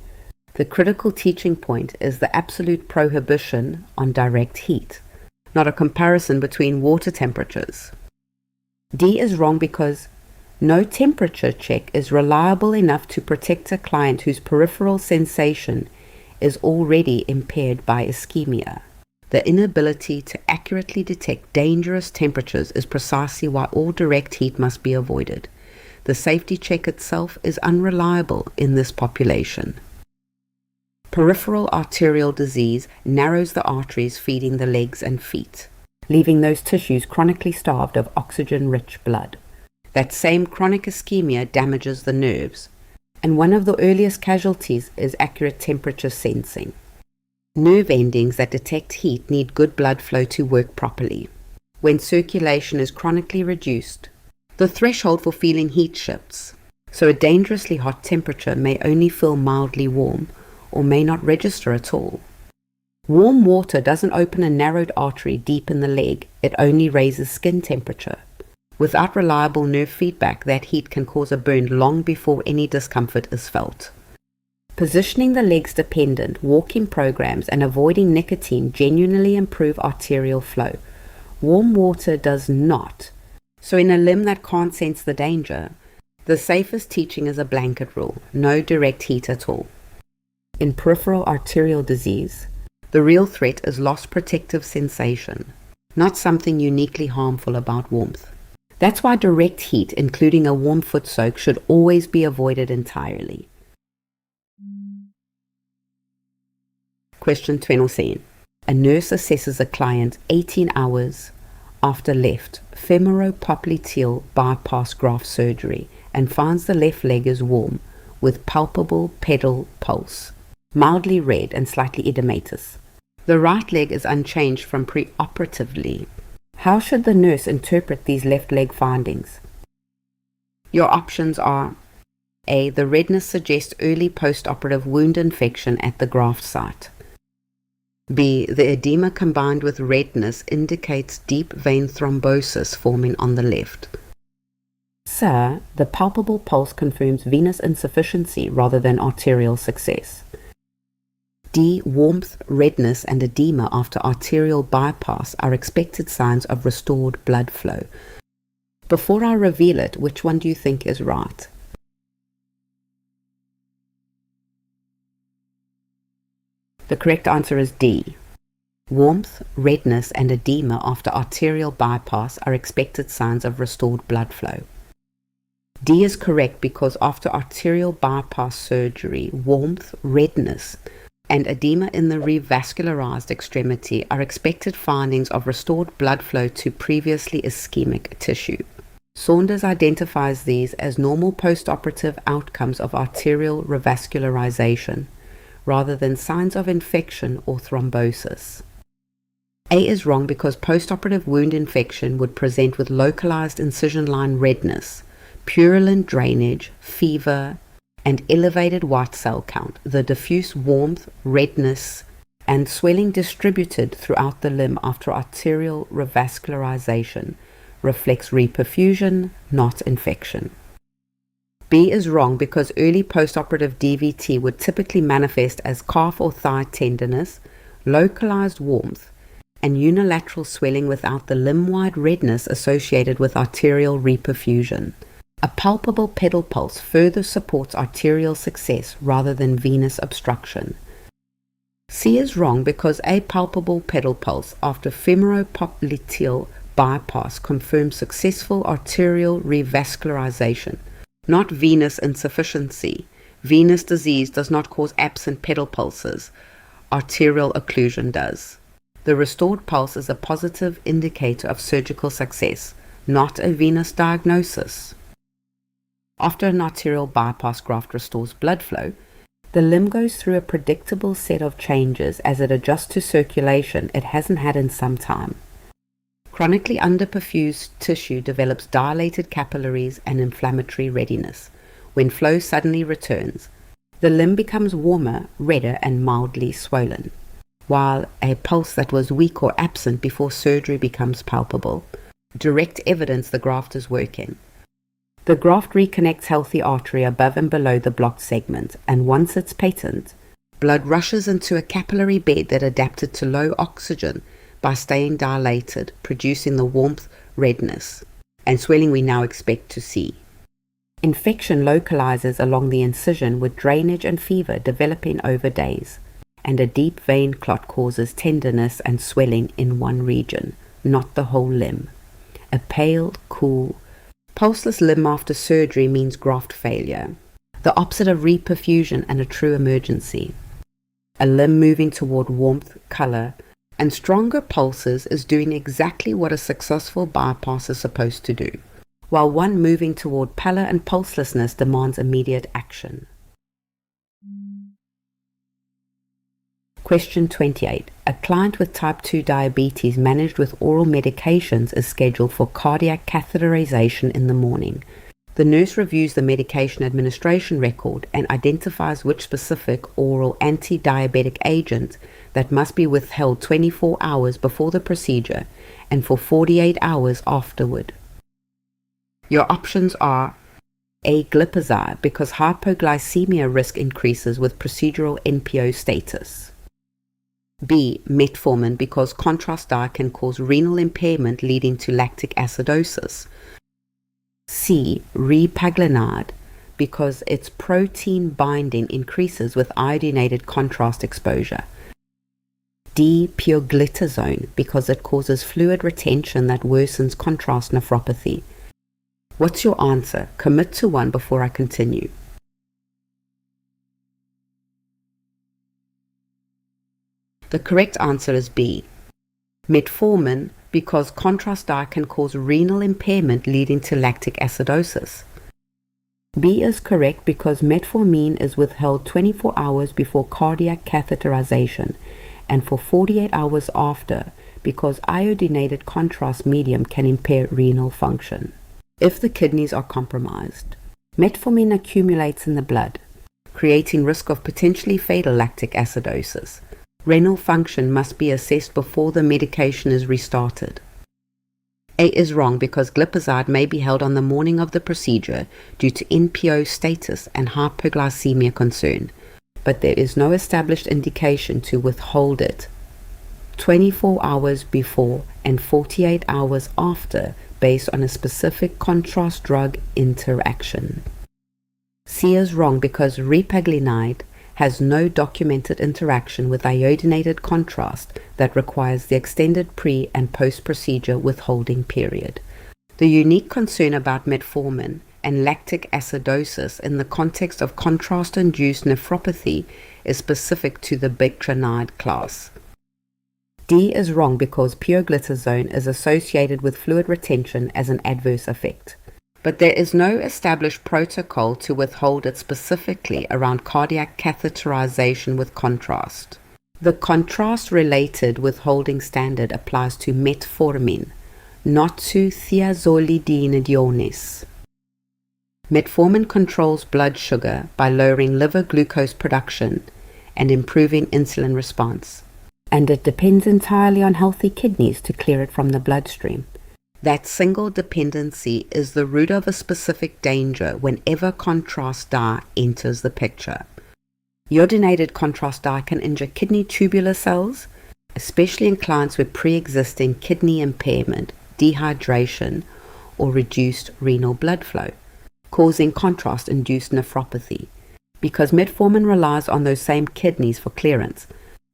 the critical teaching point is the absolute prohibition on direct heat, not a comparison between water temperatures. D is wrong because no temperature check is reliable enough to protect a client whose peripheral sensation is already impaired by ischemia. The inability to accurately detect dangerous temperatures is precisely why all direct heat must be avoided. The safety check itself is unreliable in this population. Peripheral arterial disease narrows the arteries feeding the legs and feet, leaving those tissues chronically starved of oxygen-rich blood. That same chronic ischemia damages the nerves, and one of the earliest casualties is accurate temperature sensing. Nerve endings that detect heat need good blood flow to work properly. When circulation is chronically reduced, the threshold for feeling heat shifts, so a dangerously hot temperature may only feel mildly warm or may not register at all. Warm water doesn't open a narrowed artery deep in the leg, it only raises skin temperature. Without reliable nerve feedback, that heat can cause a burn long before any discomfort is felt. Positioning the legs dependent, walking programs, and avoiding nicotine genuinely improve arterial flow. Warm water does not. So in a limb that can't sense the danger, The safest teaching is a blanket rule, no direct heat at all. In peripheral arterial disease, the real threat is lost protective sensation, not something uniquely harmful about warmth. That's why direct heat, including a warm foot soak, should always be avoided entirely. Question 20. A nurse assesses a client 18 hours after left femoropopliteal bypass graft surgery and finds the left leg is warm with palpable pedal pulse, mildly red and slightly edematous. The right leg is unchanged from preoperatively. How should the nurse interpret these left leg findings? Your options are: A. The redness suggests early postoperative wound infection at the graft site. B. The edema combined with redness indicates deep vein thrombosis forming on the left. C. The palpable pulse confirms venous insufficiency rather than arterial success. D. Warmth, redness, and edema after arterial bypass are expected signs of restored blood flow. Before I reveal it, which one do you think is right? The correct answer is D. Warmth, redness, and edema after arterial bypass are expected signs of restored blood flow. D is correct because after arterial bypass surgery, warmth, redness, and edema in the revascularized extremity are expected findings of restored blood flow to previously ischemic tissue. Saunders identifies these as normal postoperative outcomes of arterial revascularization, rather than signs of infection or thrombosis. A is wrong because postoperative wound infection would present with localized incision line redness, purulent drainage, fever, and elevated white cell count. The diffuse warmth, redness, and swelling distributed throughout the limb after arterial revascularization reflects reperfusion, not infection. B is wrong because early postoperative DVT would typically manifest as calf or thigh tenderness, localized warmth, and unilateral swelling without the limb-wide redness associated with arterial reperfusion. A palpable pedal pulse further supports arterial success rather than venous obstruction. C is wrong because a palpable pedal pulse after femoropopliteal bypass confirms successful arterial revascularization, not venous insufficiency. Venous disease does not cause absent pedal pulses. Arterial occlusion does. The restored pulse is a positive indicator of surgical success, not a venous diagnosis. After an arterial bypass graft restores blood flow, the limb goes through a predictable set of changes as it adjusts to circulation it hasn't had in some time. Chronically underperfused tissue develops dilated capillaries and inflammatory readiness. When flow suddenly returns, the limb becomes warmer, redder, and mildly swollen, while a pulse that was weak or absent before surgery becomes palpable. Direct evidence the graft is working. The graft reconnects healthy artery above and below the blocked segment, and once it's patent, blood rushes into a capillary bed that adapted to low oxygen by staying dilated, producing the warmth, redness, and swelling we now expect to see. Infection localizes along the incision with drainage and fever developing over days, and a deep vein clot causes tenderness and swelling in one region, not the whole limb. A pale, cool, pulseless limb after surgery means graft failure, the opposite of reperfusion and a true emergency. A limb moving toward warmth, color, and stronger pulses is doing exactly what a successful bypass is supposed to do, while one moving toward pallor and pulselessness demands immediate action. Question 28. A client with type 2 diabetes managed with oral medications is scheduled for cardiac catheterization in the morning. The nurse reviews the medication administration record and identifies which specific oral anti-diabetic agent that must be withheld 24 hours before the procedure and for 48 hours afterward. Your options are: A. Glipizide, because hypoglycemia risk increases with procedural NPO status. B. Metformin, because contrast dye can cause renal impairment leading to lactic acidosis. C. Repaglinide, because its protein binding increases with iodinated contrast exposure. D. Pioglitazone, because it causes fluid retention that worsens contrast nephropathy. What's your answer? Commit to one before I continue. The correct answer is B. Metformin, because contrast dye can cause renal impairment leading to lactic acidosis. B is correct because metformin is withheld 24 hours before cardiac catheterization and for 48 hours after, because iodinated contrast medium can impair renal function. If the kidneys are compromised, metformin accumulates in the blood, creating risk of potentially fatal lactic acidosis. Renal function must be assessed before the medication is restarted. A is wrong because glipizide may be held on the morning of the procedure due to NPO status and hypoglycemia concern, but there is no established indication to withhold it 24 hours before and 48 hours after based on a specific contrast drug interaction. C is wrong because repaglinide has no documented interaction with iodinated contrast that requires the extended pre- and post-procedure withholding period. The unique concern about metformin and lactic acidosis in the context of contrast-induced nephropathy is specific to the bictrinide class. D is wrong because pioglitazone is associated with fluid retention as an adverse effect, but there is no established protocol to withhold it specifically around cardiac catheterization with contrast. The contrast-related withholding standard applies to metformin, not to thiazolidinediones. Metformin controls blood sugar by lowering liver glucose production and improving insulin response, and it depends entirely on healthy kidneys to clear it from the bloodstream. That single dependency is the root of a specific danger whenever contrast dye enters the picture. Iodinated contrast dye can injure kidney tubular cells, especially in clients with pre-existing kidney impairment, dehydration, or reduced renal blood flow, causing contrast-induced nephropathy. Because metformin relies on those same kidneys for clearance,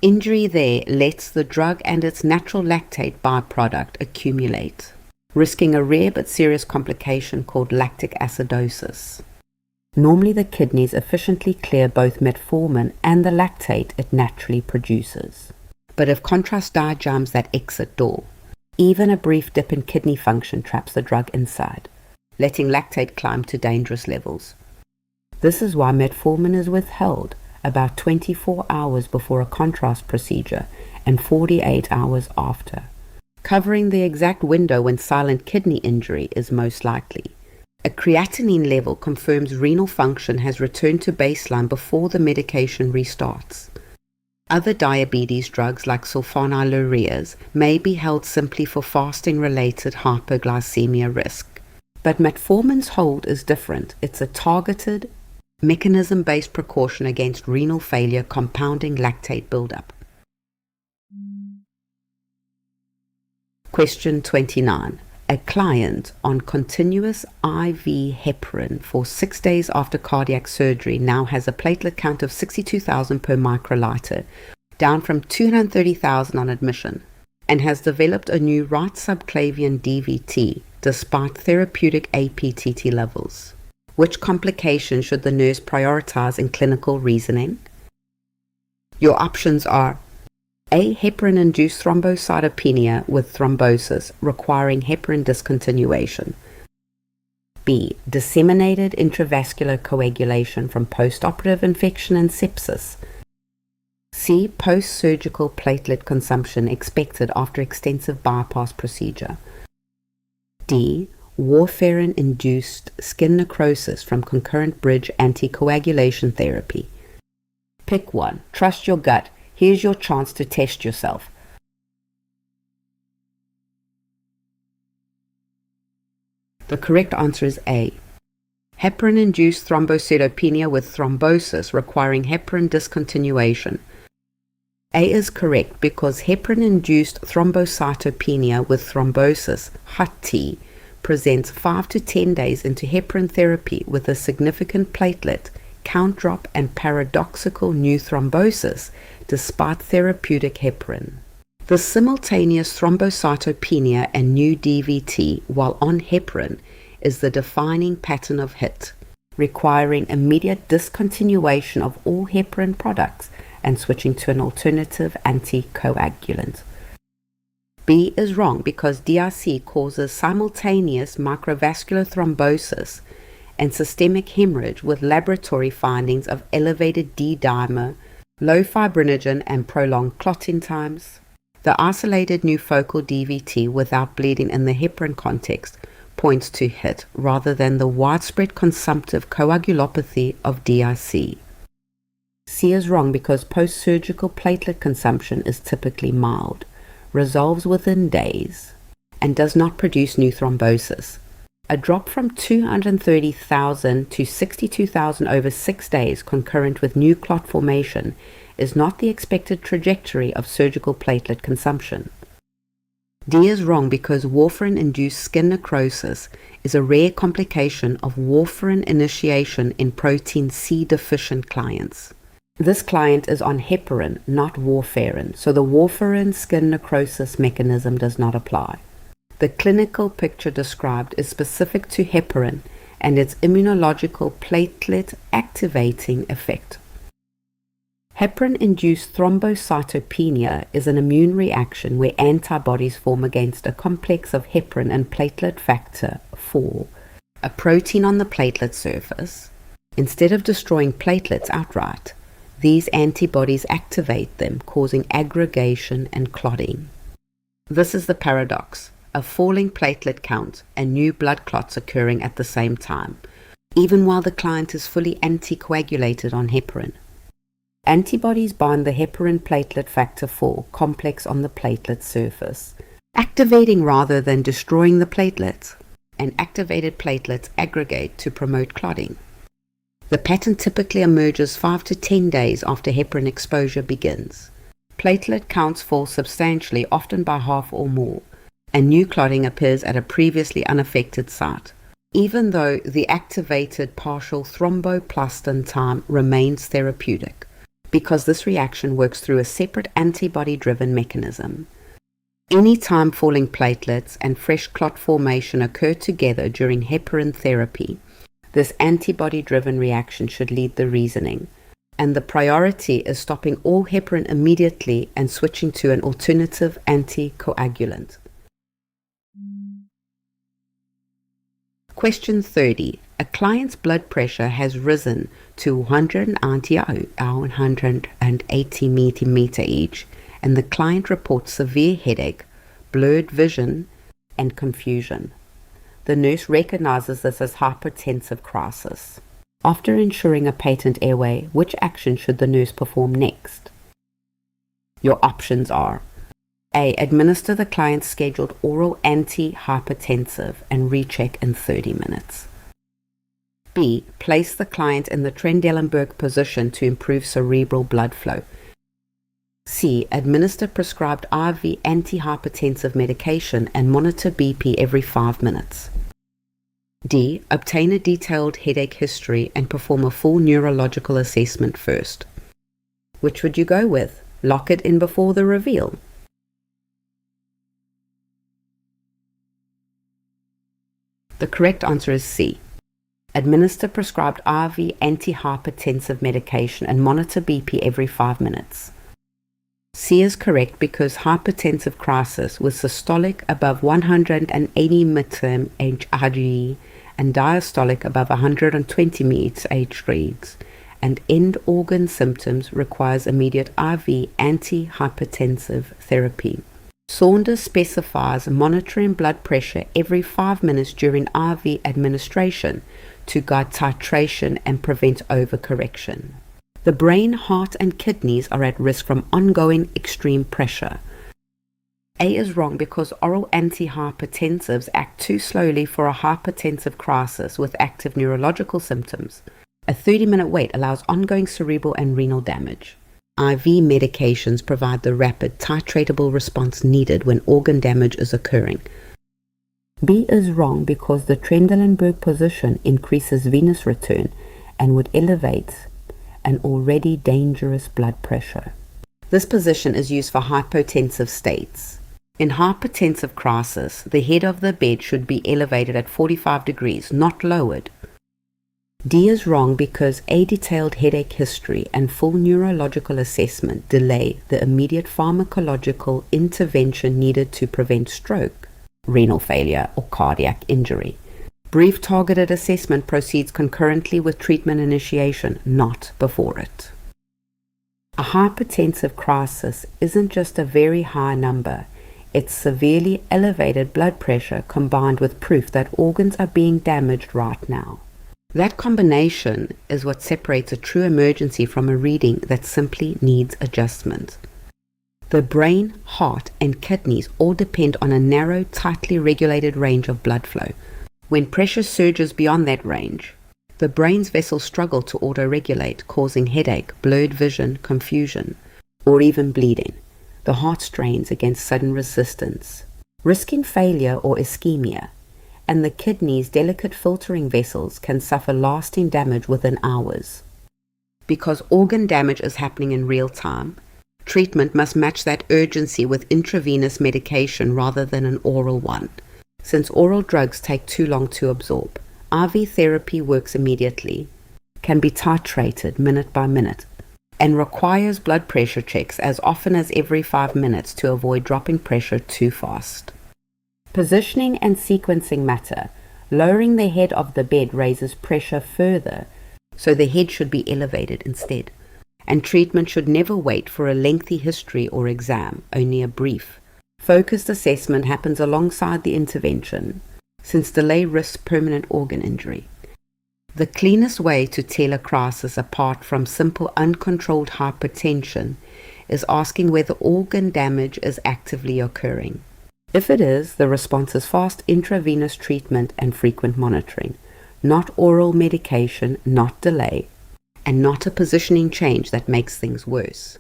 injury there lets the drug and its natural lactate byproduct accumulate, risking a rare but serious complication called lactic acidosis. Normally the kidneys efficiently clear both metformin and the lactate it naturally produces. But if contrast dye jams that exit door, even a brief dip in kidney function traps the drug inside, letting lactate climb to dangerous levels. This is why metformin is withheld about 24 hours before a contrast procedure and 48 hours after, covering the exact window when silent kidney injury is most likely. A creatinine level confirms renal function has returned to baseline before the medication restarts. Other diabetes drugs like sulfonylureas may be held simply for fasting-related hypoglycemia risk. But metformin's hold is different. It's a targeted, mechanism-based precaution against renal failure compounding lactate buildup. Question 29. A client on continuous IV heparin for 6 days after cardiac surgery now has a platelet count of 62,000 per microliter, down from 230,000 on admission, and has developed a new right subclavian DVT despite therapeutic APTT levels. Which complication should the nurse prioritize in clinical reasoning? Your options are A. Heparin-induced thrombocytopenia with thrombosis requiring heparin discontinuation. B. Disseminated intravascular coagulation from postoperative infection and sepsis. C. Post-surgical platelet consumption expected after extensive bypass procedure. D. Warfarin-induced skin necrosis from concurrent bridge anticoagulation therapy. Pick one. Trust your gut. Here's your chance to test yourself. The correct answer is A. Heparin-induced thrombocytopenia with thrombosis requiring heparin discontinuation. A is correct because heparin-induced thrombocytopenia with thrombosis, HUT, presents 5 to 10 days into heparin therapy with a significant platelet count drop and paradoxical new thrombosis despite therapeutic heparin. The simultaneous thrombocytopenia and new DVT while on heparin is the defining pattern of HIT, requiring immediate discontinuation of all heparin products and switching to an alternative anticoagulant. B is wrong because DIC causes simultaneous microvascular thrombosis and systemic hemorrhage with laboratory findings of elevated D-dimer, low fibrinogen and prolonged clotting times. The isolated new focal DVT without bleeding in the heparin context points to HIT rather than the widespread consumptive coagulopathy of DIC. C is wrong because post-surgical platelet consumption is typically mild, resolves within days, and does not produce new thrombosis. A drop from 230,000 to 62,000 over 6 days concurrent with new clot formation is not the expected trajectory of surgical platelet consumption. D is wrong because warfarin-induced skin necrosis is a rare complication of warfarin initiation in protein C deficient clients. This client is on heparin, not warfarin, so the warfarin skin necrosis mechanism does not apply. The clinical picture described is specific to heparin and its immunological platelet activating effect. Heparin-induced thrombocytopenia is an immune reaction where antibodies form against a complex of heparin and platelet factor IV, a protein on the platelet surface. Instead of destroying platelets outright, these antibodies activate them, causing aggregation and clotting. This is the paradox: a falling platelet count and new blood clots occurring at the same time, even while the client is fully anticoagulated on heparin. Antibodies bind the heparin platelet factor IV complex on the platelet surface, activating rather than destroying the platelets, and activated platelets aggregate to promote clotting. The pattern typically emerges 5 to 10 days after heparin exposure begins. Platelet counts fall substantially, often by half or more, and new clotting appears at a previously unaffected site, even though the activated partial thromboplastin time remains therapeutic, because this reaction works through a separate antibody-driven mechanism. Any time falling platelets and fresh clot formation occur together during heparin therapy, this antibody-driven reaction should lead the reasoning, and the priority is stopping all heparin immediately and switching to an alternative anticoagulant. Question 30. A client's blood pressure has risen to 190 or 180 millimeter each, and the client reports severe headache, blurred vision, and confusion. The nurse recognizes this as hypertensive crisis. After ensuring a patent airway, which action should the nurse perform next? Your options are: A. Administer the client's scheduled oral antihypertensive and recheck in 30 minutes. B. Place the client in the Trendelenburg position to improve cerebral blood flow. C. Administer prescribed IV antihypertensive medication and monitor BP every 5 minutes. D. Obtain a detailed headache history and perform a full neurological assessment first. Which would you go with? Lock it in before the reveal. The correct answer is C. Administer prescribed IV antihypertensive medication and monitor BP every 5 minutes. C is correct because hypertensive crisis with systolic above 180 midterm HIG and diastolic above 120 meets H reads, and end organ symptoms requires immediate IV antihypertensive therapy. Saunders specifies monitoring blood pressure every 5 minutes during IV administration to guide titration and prevent overcorrection. The brain, heart, and kidneys are at risk from ongoing extreme pressure. A is wrong because oral antihypertensives act too slowly for a hypertensive crisis with active neurological symptoms. A 30-minute wait allows ongoing cerebral and renal damage. IV medications provide the rapid, titratable response needed when organ damage is occurring. B is wrong because the Trendelenburg position increases venous return and would elevate an already dangerous blood pressure. This position is used for hypotensive states. In hypertensive crisis, the head of the bed should be elevated at 45 degrees, not lowered. D is wrong because a detailed headache history and full neurological assessment delay the immediate pharmacological intervention needed to prevent stroke, renal failure, or cardiac injury. Brief targeted assessment proceeds concurrently with treatment initiation, not before it. A hypertensive crisis isn't just a very high number, it's severely elevated blood pressure combined with proof that organs are being damaged right now. That combination is what separates a true emergency from a reading that simply needs adjustment. The brain, heart, and kidneys all depend on a narrow, tightly regulated range of blood flow. When pressure surges beyond that range, the brain's vessels struggle to auto-regulate, causing headache, blurred vision, confusion, or even bleeding. The heart strains against sudden resistance, risking failure or ischemia, and the kidney's delicate filtering vessels can suffer lasting damage within hours. Because organ damage is happening in real time, treatment must match that urgency with intravenous medication rather than an oral one. Since oral drugs take too long to absorb, IV therapy works immediately, can be titrated minute by minute, and requires blood pressure checks as often as every 5 minutes to avoid dropping pressure too fast. Positioning and sequencing matter. Lowering the head of the bed raises pressure further, so the head should be elevated instead. And treatment should never wait for a lengthy history or exam, only a brief. Focused assessment happens alongside the intervention, since delay risks permanent organ injury. The cleanest way to tell a crisis apart from simple uncontrolled hypertension is asking whether organ damage is actively occurring. If it is, the response is fast intravenous treatment and frequent monitoring, not oral medication, not delay, and not a positioning change that makes things worse.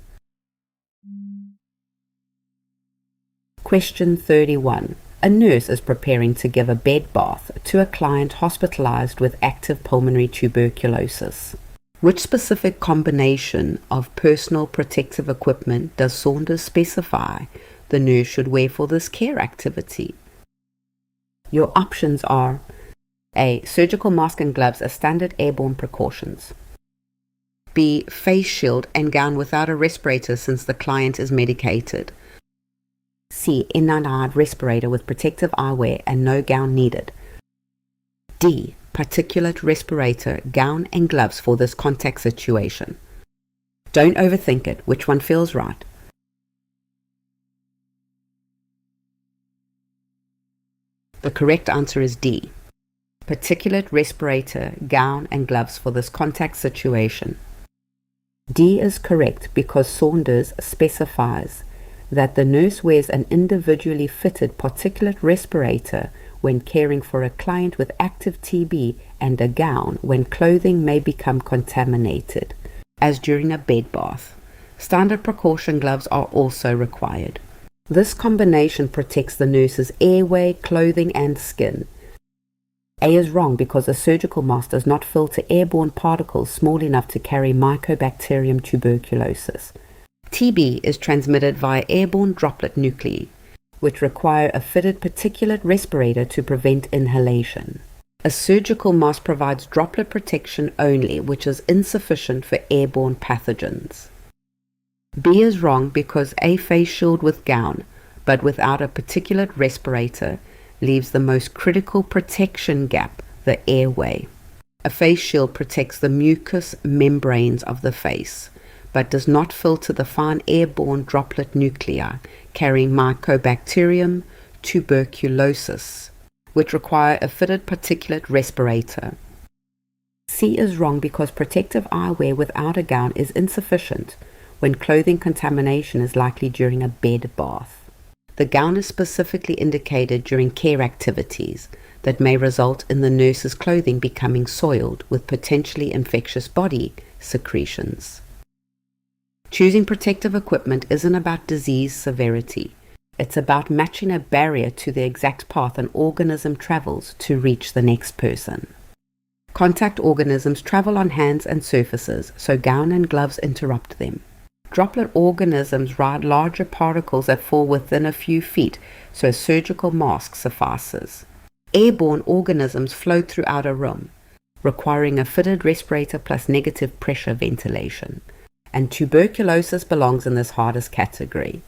Question 31. A nurse is preparing to give a bed bath to a client hospitalized with active pulmonary tuberculosis. Which specific combination of personal protective equipment does Saunders specify the nurse should wear for this care activity? Your options are A. Surgical mask and gloves as standard airborne precautions. B. Face shield and gown without a respirator since the client is medicated. C. N95 respirator with protective eyewear and no gown needed. D. Particulate respirator, gown and gloves for this contact situation. Don't overthink it. Which one feels right? The correct answer is D. Particulate respirator, gown and gloves for this contact situation. D is correct because Saunders specifies that the nurse wears an individually fitted particulate respirator when caring for a client with active TB and a gown when clothing may become contaminated, as during a bed bath. Standard precaution gloves are also required. This combination protects the nurse's airway, clothing, and skin. A is wrong because a surgical mask does not filter airborne particles small enough to carry Mycobacterium tuberculosis. TB is transmitted via airborne droplet nuclei, which require a fitted particulate respirator to prevent inhalation. A surgical mask provides droplet protection only, which is insufficient for airborne pathogens. B is wrong because a face shield with gown, but without a particulate respirator, leaves the most critical protection gap, the airway. A face shield protects the mucous membranes of the face, but does not filter the fine airborne droplet nuclei carrying Mycobacterium tuberculosis, which require a fitted particulate respirator. C is wrong because protective eyewear without a gown is insufficient when clothing contamination is likely during a bed bath. The gown is specifically indicated during care activities that may result in the nurse's clothing becoming soiled with potentially infectious body secretions. Choosing protective equipment isn't about disease severity. It's about matching a barrier to the exact path an organism travels to reach the next person. Contact organisms travel on hands and surfaces, so gown and gloves interrupt them. Droplet organisms ride larger particles that fall within a few feet, so a surgical mask suffices. Airborne organisms float throughout a room, requiring a fitted respirator plus negative pressure ventilation. And tuberculosis belongs in this hardest category.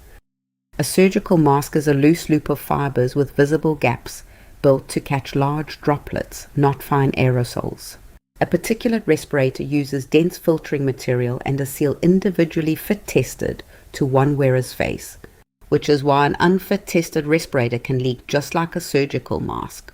A surgical mask is a loose loop of fibers with visible gaps built to catch large droplets, not fine aerosols. A particulate respirator uses dense filtering material and a seal individually fit tested to one wearer's face, which is why an unfit tested respirator can leak just like a surgical mask.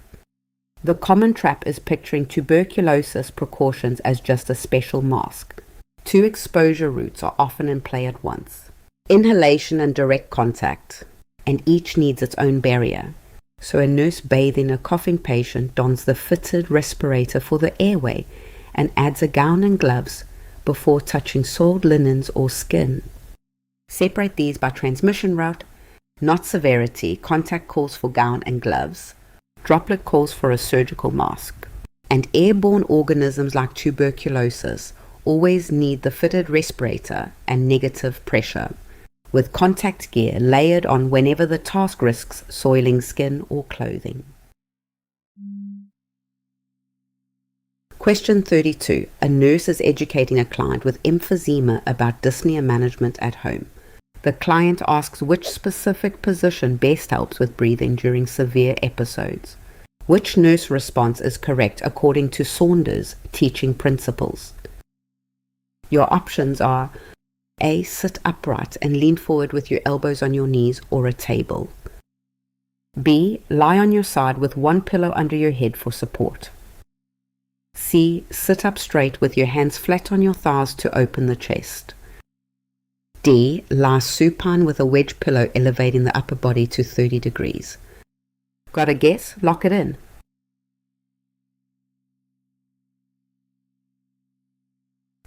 The common trap is picturing tuberculosis precautions as just a special mask. Two exposure routes are often in play at once: inhalation and direct contact, and each needs its own barrier. So a nurse bathing a coughing patient dons the fitted respirator for the airway and adds a gown and gloves before touching soiled linens or skin. Separate these by transmission route, not severity. Contact calls for gown and gloves. Droplet calls for a surgical mask. And airborne organisms like tuberculosis always need the fitted respirator and negative pressure, with contact gear layered on whenever the task risks soiling skin or clothing. Question 32. A nurse is educating a client with emphysema about dyspnea management at home. The client asks which specific position best helps with breathing during severe episodes. Which nurse response is correct according to Saunders' teaching principles? Your options are A. Sit upright and lean forward with your elbows on your knees or a table. B. Lie on your side with one pillow under your head for support. C. Sit up straight with your hands flat on your thighs to open the chest. D. Lie supine with a wedge pillow elevating the upper body to 30 degrees. Got a guess? Lock it in.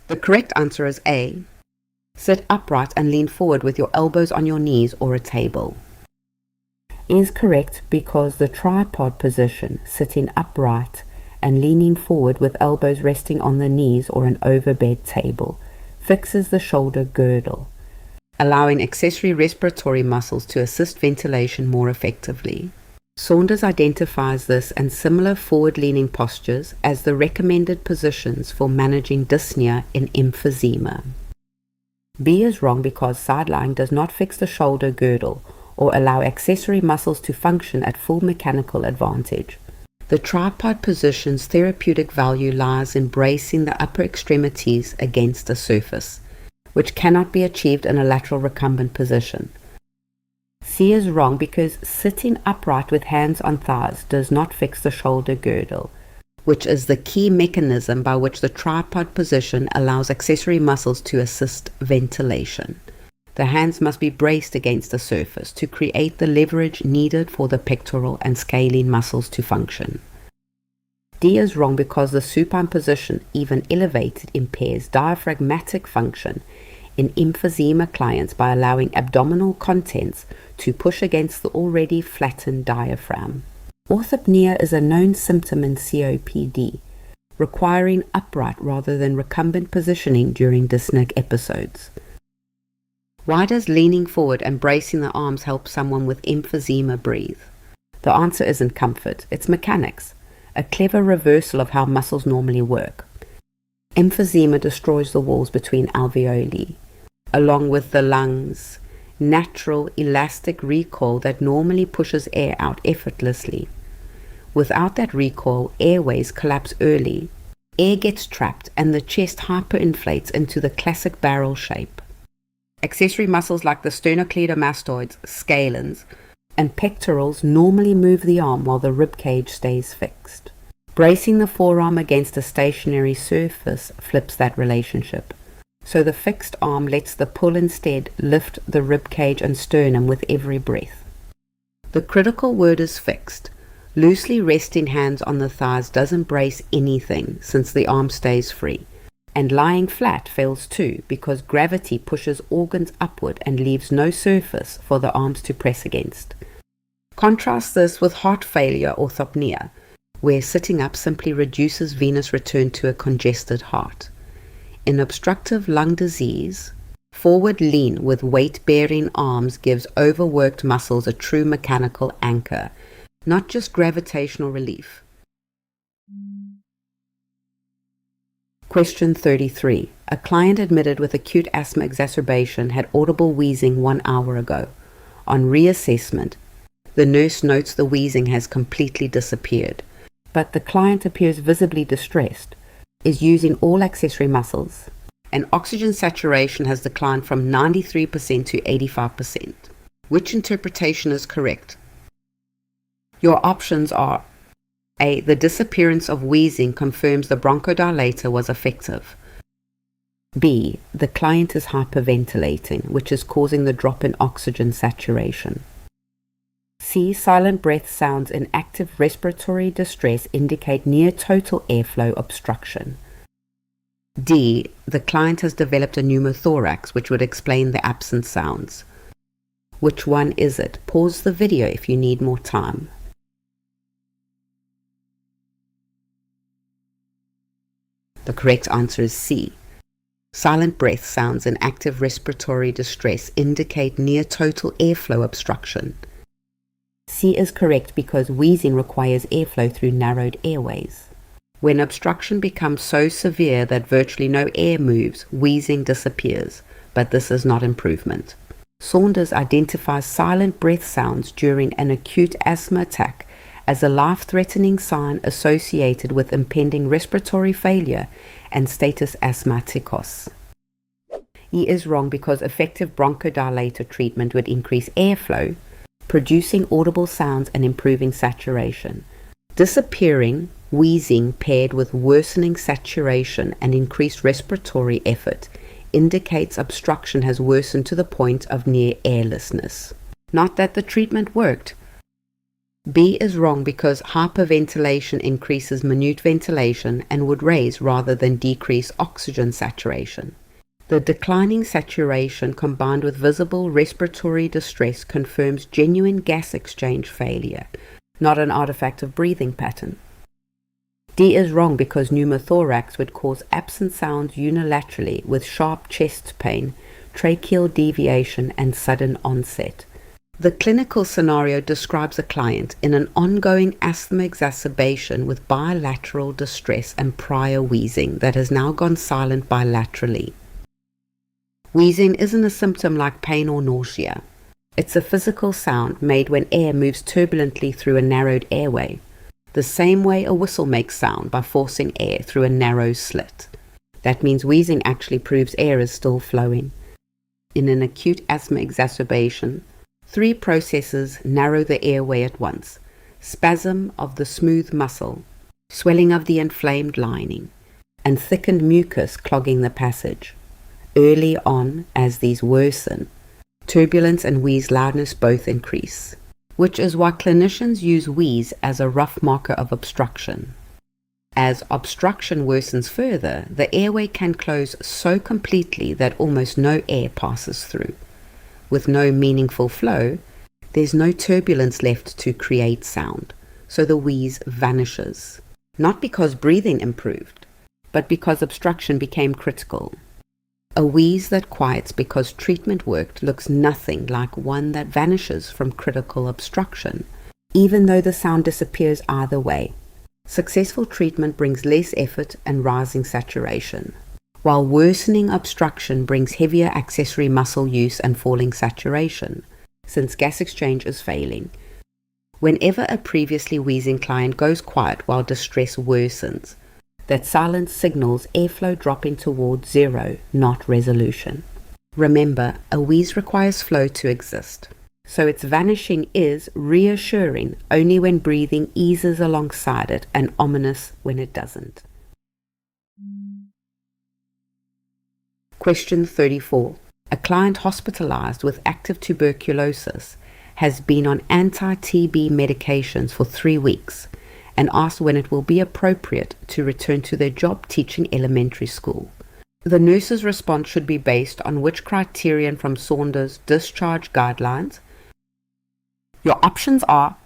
The correct answer is A. Sit upright and lean forward with your elbows on your knees or a table. Is correct because the tripod position, sitting upright and leaning forward with elbows resting on the knees or an overbed table, fixes the shoulder girdle, allowing accessory respiratory muscles to assist ventilation more effectively. Saunders identifies this and similar forward-leaning postures as the recommended positions for managing dyspnea in emphysema. B is wrong because side-lying does not fix the shoulder girdle or allow accessory muscles to function at full mechanical advantage. The tripod position's therapeutic value lies in bracing the upper extremities against a surface, which cannot be achieved in a lateral recumbent position. C is wrong because sitting upright with hands on thighs does not fix the shoulder girdle, which is the key mechanism by which the tripod position allows accessory muscles to assist ventilation. The hands must be braced against the surface to create the leverage needed for the pectoral and scalene muscles to function. D is wrong because the supine position, even elevated, impairs diaphragmatic function in emphysema clients by allowing abdominal contents to push against the already flattened diaphragm. Orthopnea is a known symptom in COPD, requiring upright rather than recumbent positioning during dyspneic episodes. Why does leaning forward and bracing the arms help someone with emphysema breathe? The answer isn't comfort, it's mechanics, a clever reversal of how muscles normally work. Emphysema destroys the walls between alveoli, along with the lungs' natural elastic recoil that normally pushes air out effortlessly. Without that recoil, airways collapse early. Air gets trapped and the chest hyperinflates into the classic barrel shape. Accessory muscles like the sternocleidomastoids, scalens, and pectorals normally move the arm while the rib cage stays fixed. Bracing the forearm against a stationary surface flips that relationship. So the fixed arm lets the pull instead lift the rib cage and sternum with every breath. The critical word is fixed. Loosely resting hands on the thighs doesn't brace anything since the arm stays free. And lying flat fails too, because gravity pushes organs upward and leaves no surface for the arms to press against. Contrast this with heart failure or orthopnea, where sitting up simply reduces venous return to a congested heart. In obstructive lung disease, forward lean with weight-bearing arms gives overworked muscles a true mechanical anchor, not just gravitational relief. Question 33. A client admitted with acute asthma exacerbation had audible wheezing 1 hour ago. On reassessment, the nurse notes the wheezing has completely disappeared, but the client appears visibly distressed, is using all accessory muscles, and oxygen saturation has declined from 93% to 85%. Which interpretation is correct? Your options are: A. The disappearance of wheezing confirms the bronchodilator was effective. B. The client is hyperventilating, which is causing the drop in oxygen saturation. C. Silent breath sounds in active respiratory distress indicate near total airflow obstruction. D. The client has developed a pneumothorax, which would explain the absent sounds. Which one is it? Pause the video if you need more time. The correct answer is C. Silent breath sounds in active respiratory distress indicate near total airflow obstruction. C is correct because wheezing requires airflow through narrowed airways. When obstruction becomes so severe that virtually no air moves, wheezing disappears, but this is not improvement. Saunders identifies silent breath sounds during an acute asthma attack as a life-threatening sign associated with impending respiratory failure and status asthmaticus. He is wrong because effective bronchodilator treatment would increase airflow, producing audible sounds and improving saturation. Disappearing wheezing paired with worsening saturation and increased respiratory effort indicates obstruction has worsened to the point of near airlessness. Not that the treatment worked. B is wrong because hyperventilation increases minute ventilation and would raise rather than decrease oxygen saturation. The declining saturation combined with visible respiratory distress confirms genuine gas exchange failure, not an artifact of breathing pattern. D is wrong because pneumothorax would cause absent sounds unilaterally with sharp chest pain, tracheal deviation, and sudden onset. The clinical scenario describes a client in an ongoing asthma exacerbation with bilateral distress and prior wheezing that has now gone silent bilaterally. Wheezing isn't a symptom like pain or nausea. It's a physical sound made when air moves turbulently through a narrowed airway, the same way a whistle makes sound by forcing air through a narrow slit. That means wheezing actually proves air is still flowing. In an acute asthma exacerbation, 3 processes narrow the airway at once: spasm of the smooth muscle, swelling of the inflamed lining, and thickened mucus clogging the passage. Early on, as these worsen, turbulence and wheeze loudness both increase, which is why clinicians use wheeze as a rough marker of obstruction. As obstruction worsens further, the airway can close so completely that almost no air passes through. With no meaningful flow, there's no turbulence left to create sound, so the wheeze vanishes. Not because breathing improved, but because obstruction became critical. A wheeze that quiets because treatment worked looks nothing like one that vanishes from critical obstruction, even though the sound disappears either way. Successful treatment brings less effort and rising saturation, while worsening obstruction brings heavier accessory muscle use and falling saturation, since gas exchange is failing. Whenever a previously wheezing client goes quiet while distress worsens, that silence signals airflow dropping towards zero, not resolution. Remember, a wheeze requires flow to exist, so its vanishing is reassuring only when breathing eases alongside it and ominous when it doesn't. Question 34. A client hospitalized with active tuberculosis has been on anti-TB medications for 3 weeks and asked when it will be appropriate to return to their job teaching elementary school. The nurse's response should be based on which criterion from Saunders' discharge guidelines. Your options are: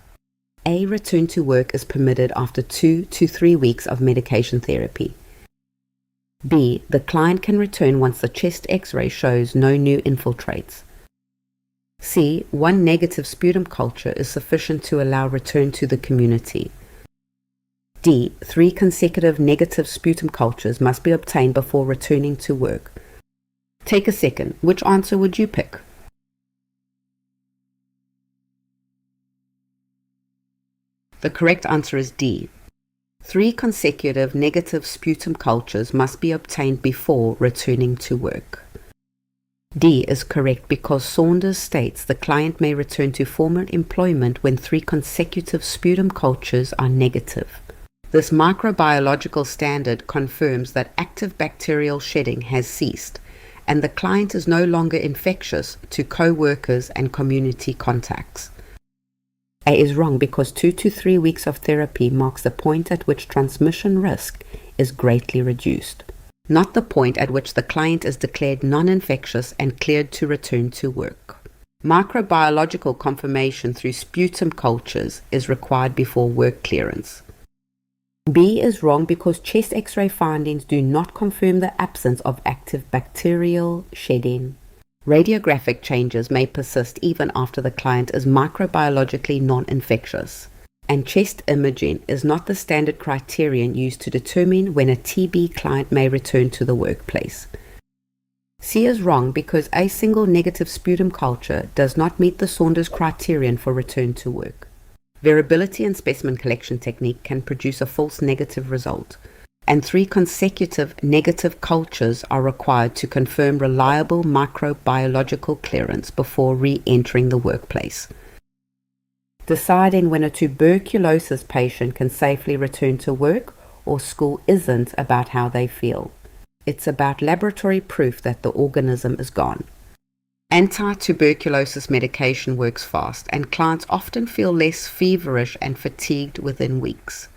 A. Return to work is permitted after 2 to 3 weeks of medication therapy. B. The client can return once the chest X-ray shows no new infiltrates. C. 1 negative sputum culture is sufficient to allow return to the community. D. 3 consecutive negative sputum cultures must be obtained before returning to work. Take a second. Which answer would you pick? The correct answer is D. 3 consecutive negative sputum cultures must be obtained before returning to work. D is correct because Saunders states the client may return to former employment when 3 consecutive sputum cultures are negative. This microbiological standard confirms that active bacterial shedding has ceased, and the client is no longer infectious to co-workers and community contacts. A is wrong because 2 to 3 weeks of therapy marks the point at which transmission risk is greatly reduced, not the point at which the client is declared non-infectious and cleared to return to work. Microbiological confirmation through sputum cultures is required before work clearance. B is wrong because chest X-ray findings do not confirm the absence of active bacterial shedding. Radiographic changes may persist even after the client is microbiologically non-infectious, and chest imaging is not the standard criterion used to determine when a TB client may return to the workplace. C is wrong because a single negative sputum culture does not meet the Saunders criterion for return to work. Variability in specimen collection technique can produce a false negative result, and 3 consecutive negative cultures are required to confirm reliable microbiological clearance before re-entering the workplace. Deciding when a tuberculosis patient can safely return to work or school isn't about how they feel. It's about laboratory proof that the organism is gone. Anti-tuberculosis medication works fast, and clients often feel less feverish and fatigued within weeks.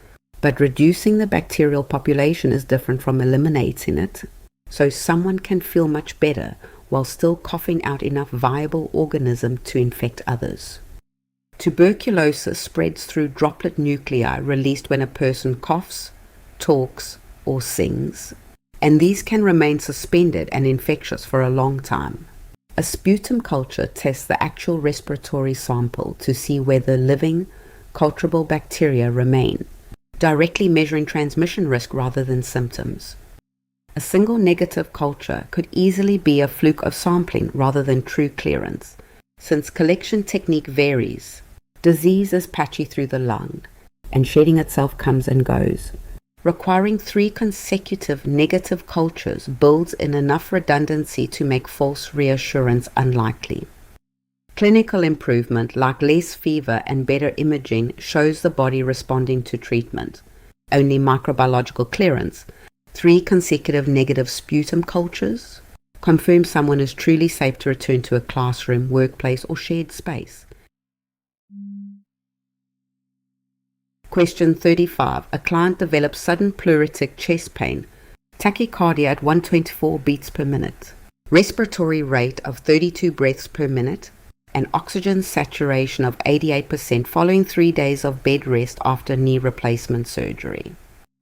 But reducing the bacterial population is different from eliminating it, so someone can feel much better while still coughing out enough viable organism to infect others. Tuberculosis spreads through droplet nuclei released when a person coughs, talks, or sings, and these can remain suspended and infectious for a long time. A sputum culture tests the actual respiratory sample to see whether living, culturable bacteria remain, directly measuring transmission risk rather than symptoms. A single negative culture could easily be a fluke of sampling rather than true clearance. Since collection technique varies, disease is patchy through the lung, and shedding itself comes and goes. Requiring 3 consecutive negative cultures builds in enough redundancy to make false reassurance unlikely. Clinical improvement, like less fever and better imaging, shows the body responding to treatment. Only microbiological clearance, 3 consecutive negative sputum cultures, confirms someone is truly safe to return to a classroom, workplace, or shared space. Question 35. A client develops sudden pleuritic chest pain, tachycardia at 124 beats per minute, respiratory rate of 32 breaths per minute, and oxygen saturation of 88% following 3 days of bed rest after knee replacement surgery.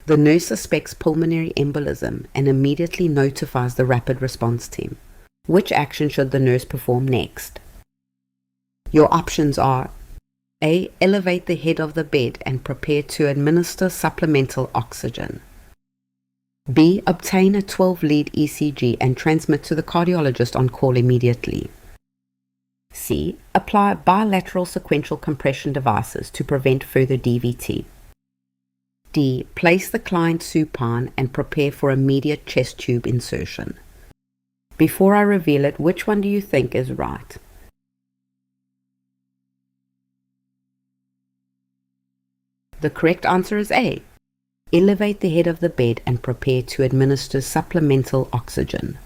The nurse suspects pulmonary embolism and immediately notifies the rapid response team. Which action should the nurse perform next? Your options are: A. Elevate the head of the bed and prepare to administer supplemental oxygen. B. Obtain a 12-lead ECG and transmit to the cardiologist on call immediately. C. Apply bilateral sequential compression devices to prevent further DVT. D. Place the client supine and prepare for immediate chest tube insertion. Before I reveal it, which one do you think is right? The correct answer is A. Elevate the head of the bed and prepare to administer supplemental oxygen.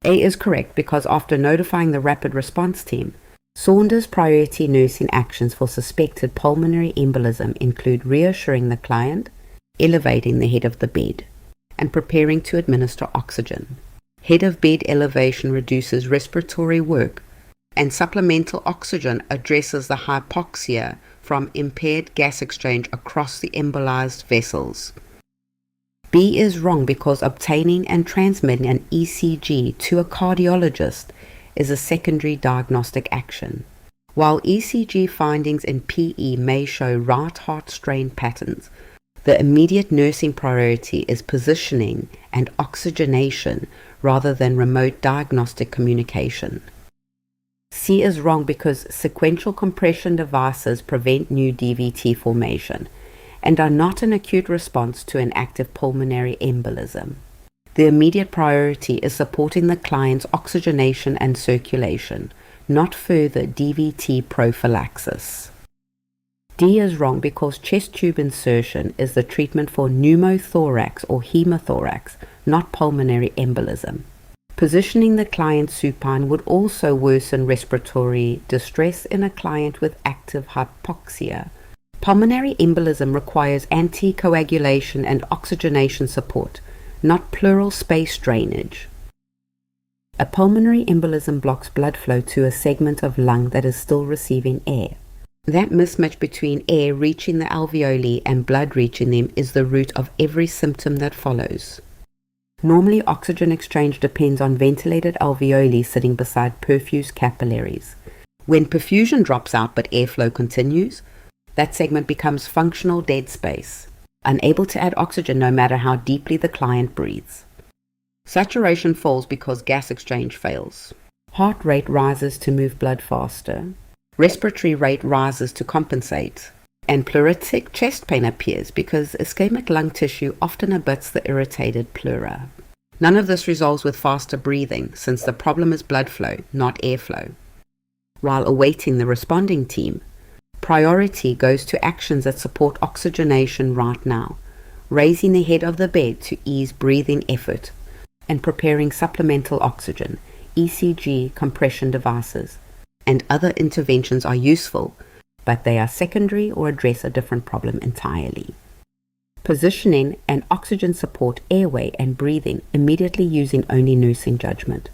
A is correct because after notifying the rapid response team, Saunders' priority nursing actions for suspected pulmonary embolism include reassuring the client, elevating the head of the bed, and preparing to administer oxygen. Head of bed elevation reduces respiratory work, and supplemental oxygen addresses the hypoxia from impaired gas exchange across the embolized vessels. B is wrong because obtaining and transmitting an ECG to a cardiologist is a secondary diagnostic action. While ECG findings in PE may show right heart strain patterns, the immediate nursing priority is positioning and oxygenation rather than remote diagnostic communication. C is wrong because sequential compression devices prevent new DVT formation and are not an acute response to an active pulmonary embolism. The immediate priority is supporting the client's oxygenation and circulation, not further DVT prophylaxis. D is wrong because chest tube insertion is the treatment for pneumothorax or hemothorax, not pulmonary embolism. Positioning the client supine would also worsen respiratory distress in a client with active hypoxia. Pulmonary embolism requires anticoagulation and oxygenation support, not pleural space drainage. A pulmonary embolism blocks blood flow to a segment of lung that is still receiving air. That mismatch between air reaching the alveoli and blood reaching them is the root of every symptom that follows. Normally, oxygen exchange depends on ventilated alveoli sitting beside perfused capillaries. When perfusion drops out but airflow continues, that segment becomes functional dead space, unable to add oxygen no matter how deeply the client breathes. Saturation falls because gas exchange fails. Heart rate rises to move blood faster. Respiratory rate rises to compensate. And pleuritic chest pain appears because ischemic lung tissue often abuts the irritated pleura. None of this resolves with faster breathing, since the problem is blood flow, not airflow. While awaiting the responding team, priority goes to actions that support oxygenation right now, raising the head of the bed to ease breathing effort, and preparing supplemental oxygen, ECG compression devices, and other interventions are useful, but they are secondary or address a different problem entirely. Positioning and oxygen support airway and breathing immediately using only nursing judgment.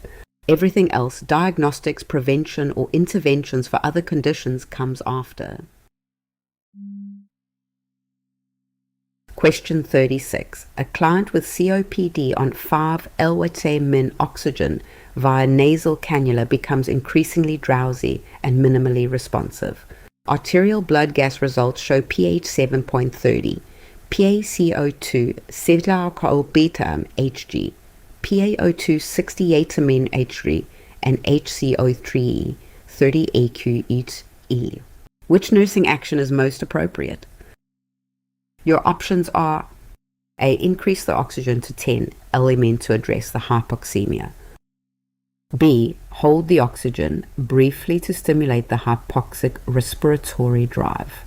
Everything else, diagnostics, prevention, or interventions for other conditions, comes after. Question 36. A client with COPD on 5-LWT-min oxygen via nasal cannula becomes increasingly drowsy and minimally responsive. Arterial blood gas results show pH 7.30, PaCO2 7-alcohol-beta Hg, PaO2 68-amine Hg, and HCO3 30 AQE. Which nursing action is most appropriate? Your options are A. Increase the oxygen to 10 LMN to address the hypoxemia. B. Hold the oxygen briefly to stimulate the hypoxic respiratory drive.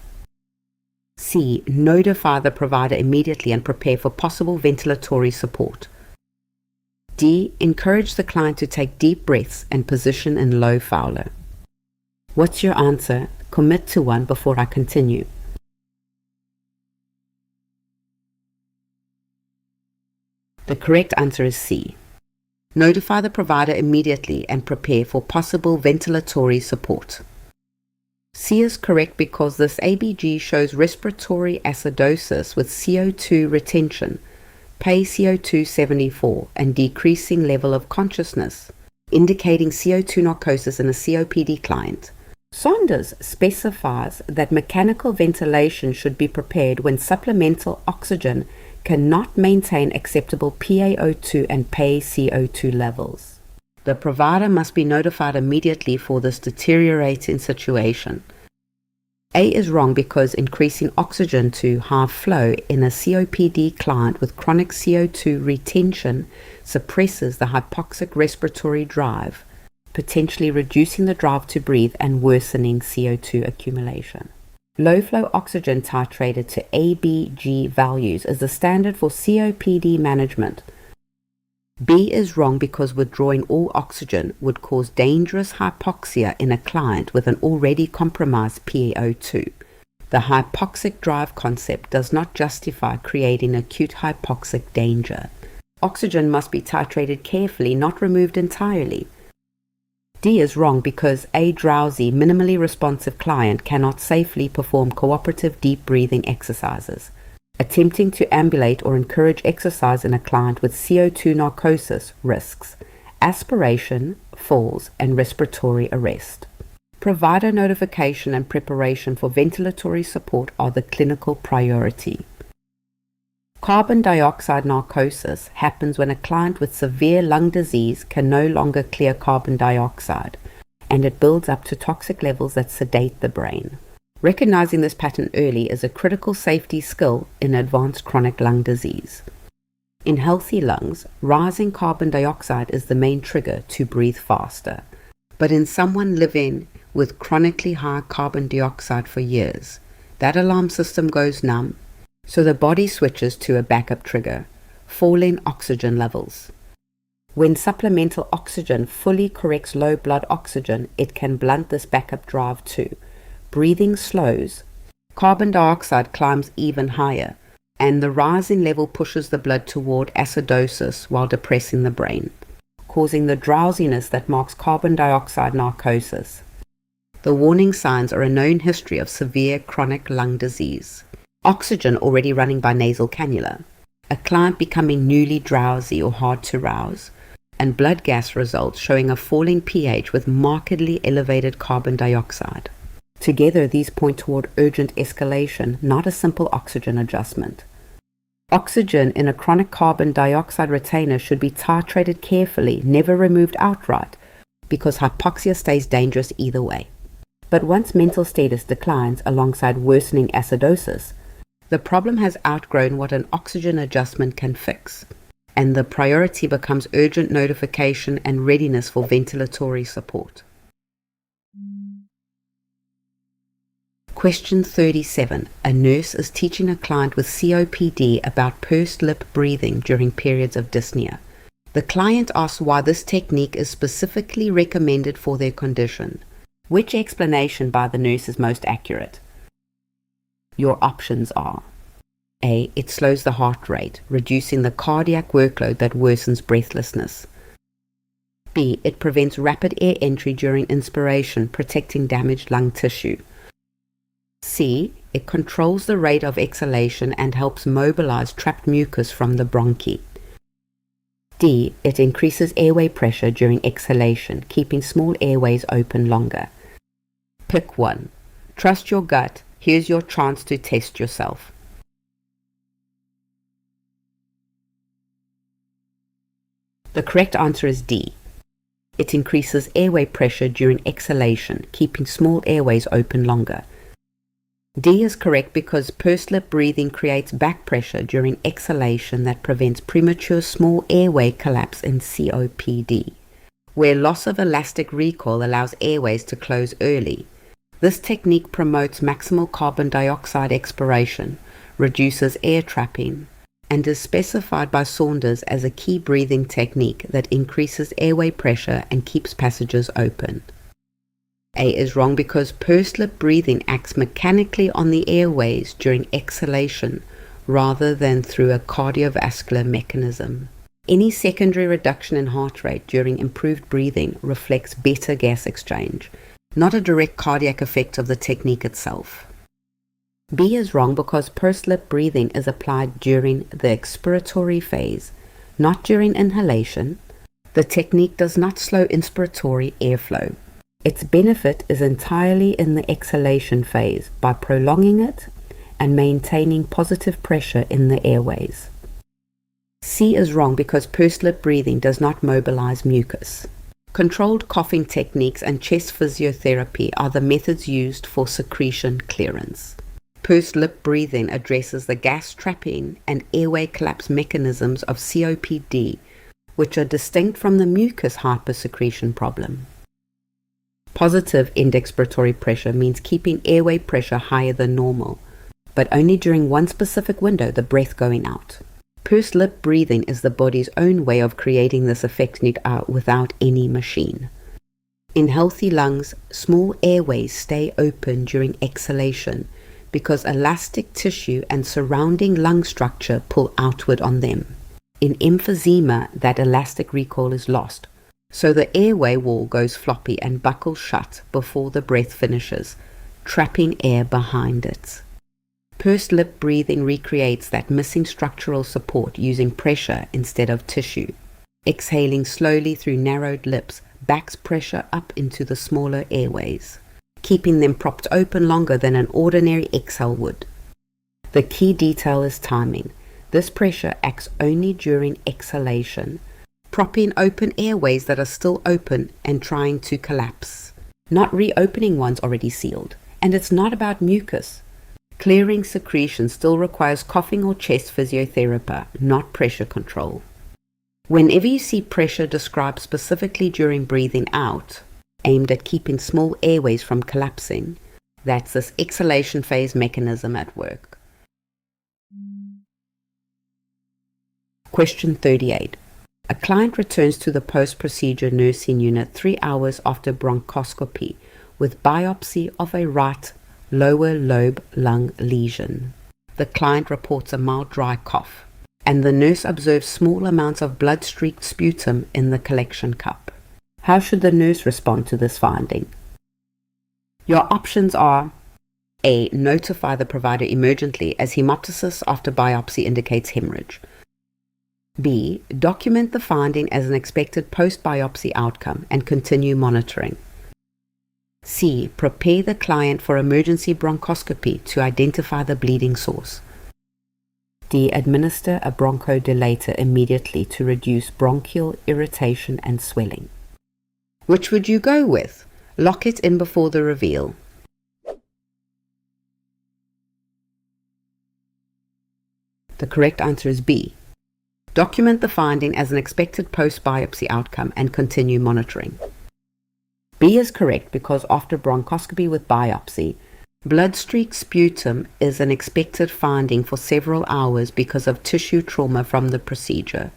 C. Notify the provider immediately and prepare for possible ventilatory support. D. Encourage the client to take deep breaths and position in low Fowler. What's your answer? Commit to one before I continue. The correct answer is C. Notify the provider immediately and prepare for possible ventilatory support. C is correct because this ABG shows respiratory acidosis with CO2 retention, PaCO2 74, and decreasing level of consciousness, indicating CO2 narcosis in a COPD client. Saunders specifies that mechanical ventilation should be prepared when supplemental oxygen cannot maintain acceptable PaO2 and PaCO2 levels. The provider must be notified immediately for this deteriorating situation. A is wrong because increasing oxygen to high flow in a COPD client with chronic CO2 retention suppresses the hypoxic respiratory drive, potentially reducing the drive to breathe and worsening CO2 accumulation. Low-flow oxygen titrated to ABG values is the standard for COPD management. B is wrong because withdrawing all oxygen would cause dangerous hypoxia in a client with an already compromised PaO2. The hypoxic drive concept does not justify creating acute hypoxic danger. Oxygen must be titrated carefully, not removed entirely. D is wrong because a drowsy, minimally responsive client cannot safely perform cooperative deep breathing exercises. Attempting to ambulate or encourage exercise in a client with CO2 narcosis risks aspiration, falls, and respiratory arrest. Provider notification and preparation for ventilatory support are the clinical priority. Carbon dioxide narcosis happens when a client with severe lung disease can no longer clear carbon dioxide, and it builds up to toxic levels that sedate the brain. Recognizing this pattern early is a critical safety skill in advanced chronic lung disease. In healthy lungs, rising carbon dioxide is the main trigger to breathe faster. But in someone living with chronically high carbon dioxide for years, that alarm system goes numb, so the body switches to a backup trigger, falling oxygen levels. When supplemental oxygen fully corrects low blood oxygen, it can blunt this backup drive too. Breathing slows, carbon dioxide climbs even higher, and the rising level pushes the blood toward acidosis while depressing the brain, causing the drowsiness that marks carbon dioxide narcosis. The warning signs are a known history of severe chronic lung disease. Oxygen already running by nasal cannula, a client becoming newly drowsy or hard to rouse, and blood gas results showing a falling pH with markedly elevated carbon dioxide. Together, these point toward urgent escalation, not a simple oxygen adjustment. Oxygen in a chronic carbon dioxide retainer should be titrated carefully, never removed outright, because hypoxia stays dangerous either way. But once mental status declines alongside worsening acidosis, the problem has outgrown what an oxygen adjustment can fix, and the priority becomes urgent notification and readiness for ventilatory support. Question 37. A nurse is teaching a client with COPD about pursed lip breathing during periods of dyspnea. The client asks why this technique is specifically recommended for their condition. Which explanation by the nurse is most accurate? Your options are: A. It slows the heart rate, reducing the cardiac workload that worsens breathlessness. B. It prevents rapid air entry during inspiration, protecting damaged lung tissue. C. It controls the rate of exhalation and helps mobilize trapped mucus from the bronchi. D. It increases airway pressure during exhalation, keeping small airways open longer. Pick one. Trust your gut. Here's your chance to test yourself. The correct answer is D. It increases airway pressure during exhalation, keeping small airways open longer. D is correct because pursed lip breathing creates back pressure during exhalation that prevents premature small airway collapse in COPD, where loss of elastic recoil allows airways to close early. This technique promotes maximal carbon dioxide expiration, reduces air trapping, and is specified by Saunders as a key breathing technique that increases airway pressure and keeps passages open. A is wrong because pursed lip breathing acts mechanically on the airways during exhalation rather than through a cardiovascular mechanism. Any secondary reduction in heart rate during improved breathing reflects better gas exchange, not a direct cardiac effect of the technique itself. B is wrong because pursed lip breathing is applied during the expiratory phase, not during inhalation. The technique does not slow inspiratory airflow. Its benefit is entirely in the exhalation phase by prolonging it and maintaining positive pressure in the airways. C is wrong because pursed lip breathing does not mobilize mucus. Controlled coughing techniques and chest physiotherapy are the methods used for secretion clearance. Pursed lip breathing addresses the gas trapping and airway collapse mechanisms of COPD, which are distinct from the mucus hypersecretion problem. Positive end expiratory pressure means keeping airway pressure higher than normal, but only during one specific window, the breath going out. Pursed lip breathing is the body's own way of creating this effect without any machine. In healthy lungs, small airways stay open during exhalation because elastic tissue and surrounding lung structure pull outward on them. In emphysema, that elastic recall is lost, so the airway wall goes floppy and buckles shut before the breath finishes, trapping air behind it. Pursed lip breathing recreates that missing structural support using pressure instead of tissue. Exhaling slowly through narrowed lips backs pressure up into the smaller airways, keeping them propped open longer than an ordinary exhale would. The key detail is timing. This pressure acts only during exhalation, propping open airways that are still open and trying to collapse, not reopening ones already sealed. And it's not about mucus. Clearing secretion still requires coughing or chest physiotherapy, not pressure control. Whenever you see pressure described specifically during breathing out, aimed at keeping small airways from collapsing, that's this exhalation phase mechanism at work. Question 38. A client returns to the post-procedure nursing unit 3 hours after bronchoscopy with biopsy of a right lower lobe lung lesion. The client reports a mild dry cough, and the nurse observes small amounts of blood-streaked sputum in the collection cup. How should the nurse respond to this finding? Your options are: A. Notify the provider emergently, as hemoptysis after biopsy indicates hemorrhage. B. Document the finding as an expected post-biopsy outcome and continue monitoring. C. Prepare the client for emergency bronchoscopy to identify the bleeding source. D. Administer a bronchodilator immediately to reduce bronchial irritation and swelling. Which would you go with? Lock it in before the reveal. The correct answer is B. Document the finding as an expected post-biopsy outcome and continue monitoring. B is correct because after bronchoscopy with biopsy, blood-streaked sputum is an expected finding for several hours because of tissue trauma from the procedure.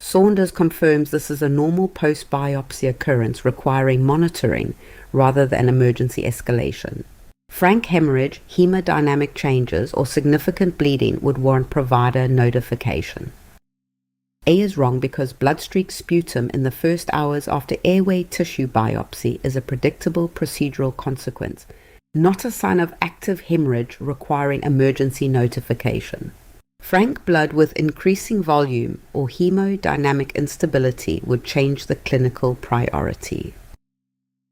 Saunders confirms this is a normal post-biopsy occurrence requiring monitoring rather than emergency escalation. Frank hemorrhage, hemodynamic changes, or significant bleeding would warrant provider notification. A is wrong because blood-streaked sputum in the first hours after airway tissue biopsy is a predictable procedural consequence, not a sign of active hemorrhage requiring emergency notification. Frank blood with increasing volume or hemodynamic instability would change the clinical priority.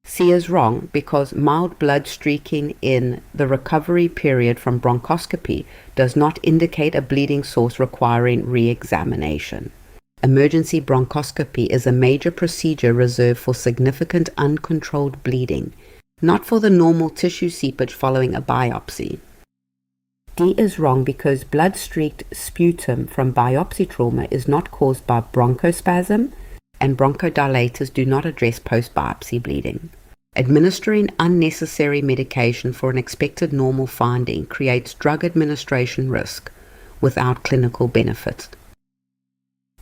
C is wrong because mild blood streaking in the recovery period from bronchoscopy does not indicate a bleeding source requiring re-examination. Emergency bronchoscopy is a major procedure reserved for significant uncontrolled bleeding, not for the normal tissue seepage following a biopsy. D is wrong because blood-streaked sputum from biopsy trauma is not caused by bronchospasm, and bronchodilators do not address post-biopsy bleeding. Administering unnecessary medication for an expected normal finding creates drug administration risk without clinical benefit.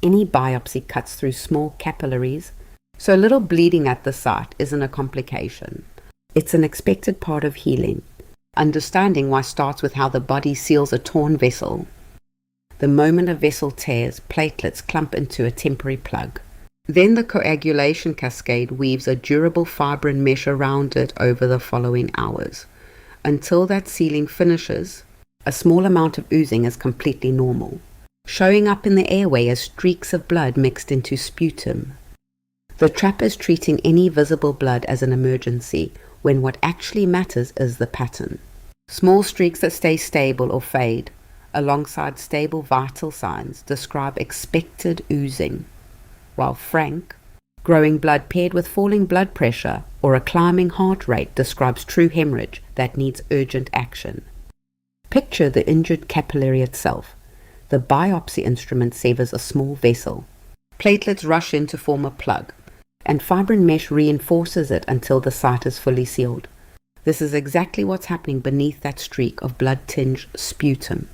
Any biopsy cuts through small capillaries, so little bleeding at the site isn't a complication. It's an expected part of healing. Understanding why starts with how the body seals a torn vessel. The moment a vessel tears, platelets clump into a temporary plug. Then the coagulation cascade weaves a durable fibrin mesh around it over the following hours. Until that sealing finishes, a small amount of oozing is completely normal, showing up in the airway as streaks of blood mixed into sputum. The trap is treating any visible blood as an emergency, when what actually matters is the pattern. Small streaks that stay stable or fade, alongside stable vital signs, describe expected oozing, while frank, growing blood paired with falling blood pressure or a climbing heart rate describes true hemorrhage that needs urgent action. Picture the injured capillary itself. The biopsy instrument severs a small vessel. Platelets rush in to form a plug, and fibrin mesh reinforces it until the site is fully sealed. This is exactly what's happening beneath that streak of blood-tinged sputum.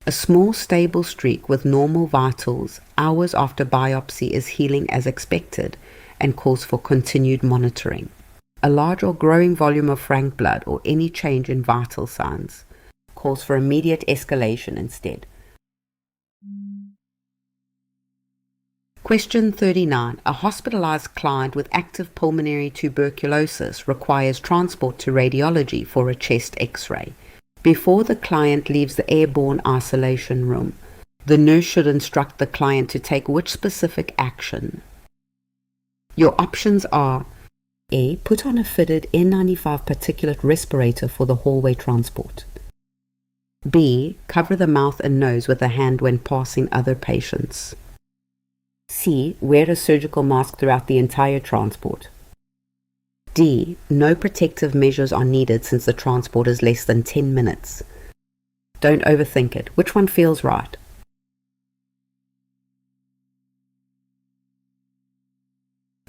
A small stable streak with normal vitals hours after biopsy is healing as expected and calls for continued monitoring. A large or growing volume of frank blood or any change in vital signs calls for immediate escalation instead. Question 39. A hospitalized client with active pulmonary tuberculosis requires transport to radiology for a chest X-ray. Before the client leaves the airborne isolation room, the nurse should instruct the client to take which specific action? Your options are: A. Put on a fitted N95 particulate respirator for the hallway transport. B. Cover the mouth and nose with a hand when passing other patients. C. Wear a surgical mask throughout the entire transport. D. No protective measures are needed since the transport is less than 10 minutes. Don't overthink it. Which one feels right?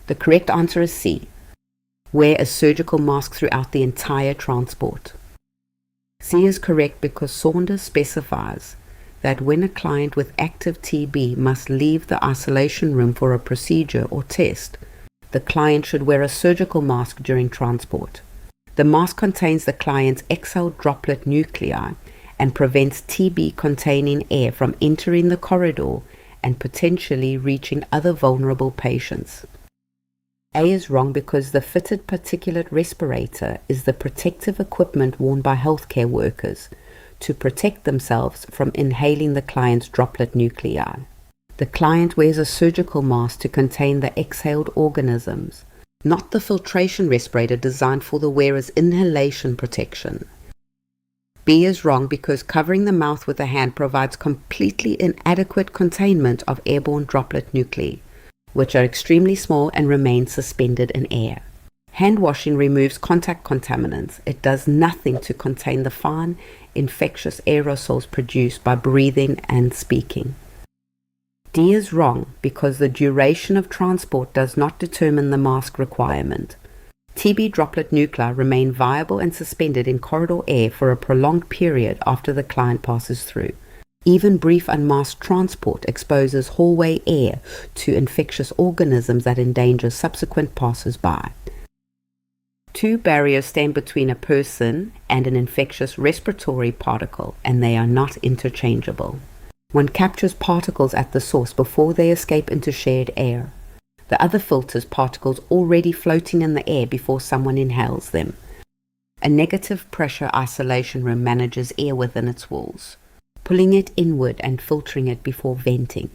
The correct answer is C. Wear a surgical mask throughout the entire transport. C is correct because Saunders specifies that when a client with active TB must leave the isolation room for a procedure or test, the client should wear a surgical mask during transport. The mask contains the client's exhaled droplet nuclei and prevents TB-containing air from entering the corridor and potentially reaching other vulnerable patients. A is wrong because the fitted particulate respirator is the protective equipment worn by healthcare workers to protect themselves from inhaling the client's droplet nuclei. The client wears a surgical mask to contain the exhaled organisms, not the filtration respirator designed for the wearer's inhalation protection. B is wrong because covering the mouth with a hand provides completely inadequate containment of airborne droplet nuclei, which are extremely small and remain suspended in air. Hand washing removes contact contaminants. It does nothing to contain the fine, infectious aerosols produced by breathing and speaking. D is wrong because the duration of transport does not determine the mask requirement. TB droplet nuclei remain viable and suspended in corridor air for a prolonged period after the client passes through. Even brief unmasked transport exposes hallway air to infectious organisms that endanger subsequent passers-by. Two barriers stand between a person and an infectious respiratory particle, and they are not interchangeable. One captures particles at the source before they escape into shared air. The other filters particles already floating in the air before someone inhales them. A negative pressure isolation room manages air within its walls, pulling it inward and filtering it before venting.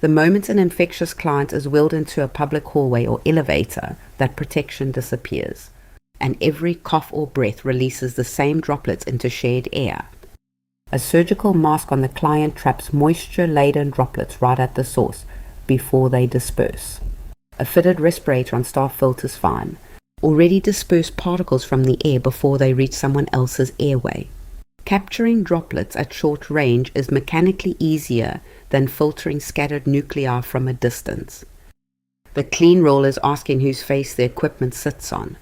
The moment an infectious client is wheeled into a public hallway or elevator, that protection disappears, and every cough or breath releases the same droplets into shared air. A surgical mask on the client traps moisture-laden droplets right at the source before they disperse. A fitted respirator on staff filters fine, already dispersed particles from the air before they reach someone else's airway. Capturing droplets at short range is mechanically easier than filtering scattered nuclei from a distance. The clean rule is asking whose face the equipment sits on.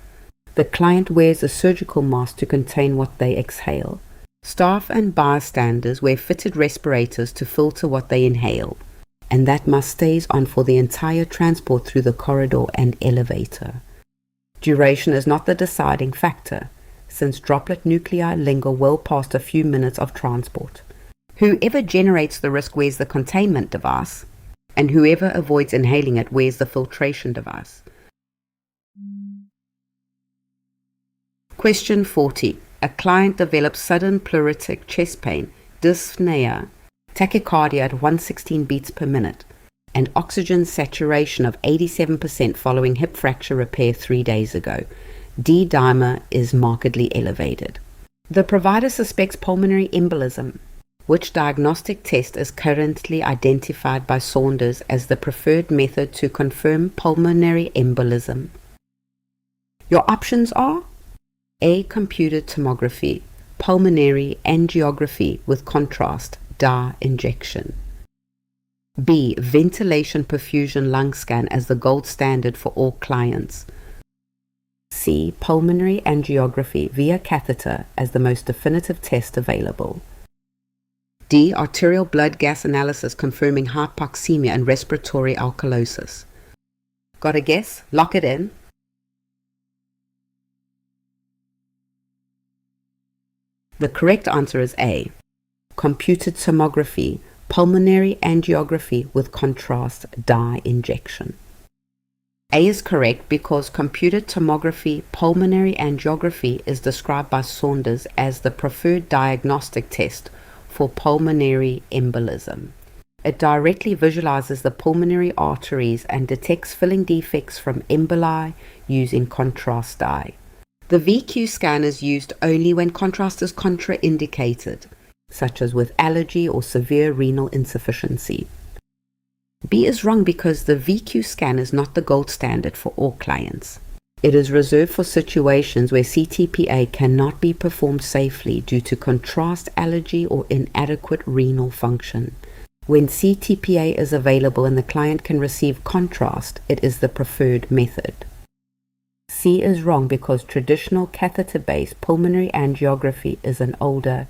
The client wears a surgical mask to contain what they exhale. Staff and bystanders wear fitted respirators to filter what they inhale, and that mask stays on for the entire transport through the corridor and elevator. Duration is not the deciding factor, since droplet nuclei linger well past a few minutes of transport. Whoever generates the risk wears the containment device, and whoever avoids inhaling it wears the filtration device. Question 40. A client develops sudden pleuritic chest pain, dyspnea, tachycardia at 116 beats per minute, and oxygen saturation of 87% following hip fracture repair 3 days ago. D-dimer is markedly elevated. The provider suspects pulmonary embolism. Which diagnostic test is currently identified by Saunders as the preferred method to confirm pulmonary embolism? Your options are: A. Computed tomography, pulmonary angiography with contrast, dye injection. B. Ventilation perfusion lung scan as the gold standard for all clients. C. Pulmonary angiography via catheter as the most definitive test available. D. Arterial blood gas analysis confirming hypoxemia and respiratory alkalosis. Got a guess? Lock it in. The correct answer is A. Computed tomography, pulmonary angiography with contrast dye injection. A is correct because computed tomography, pulmonary angiography is described by Saunders as the preferred diagnostic test for pulmonary embolism. It directly visualizes the pulmonary arteries and detects filling defects from emboli using contrast dye. The VQ scan is used only when contrast is contraindicated, such as with allergy or severe renal insufficiency. B is wrong because the VQ scan is not the gold standard for all clients. It is reserved for situations where CTPA cannot be performed safely due to contrast allergy or inadequate renal function. When CTPA is available and the client can receive contrast, it is the preferred method. C is wrong because traditional catheter-based pulmonary angiography is an older,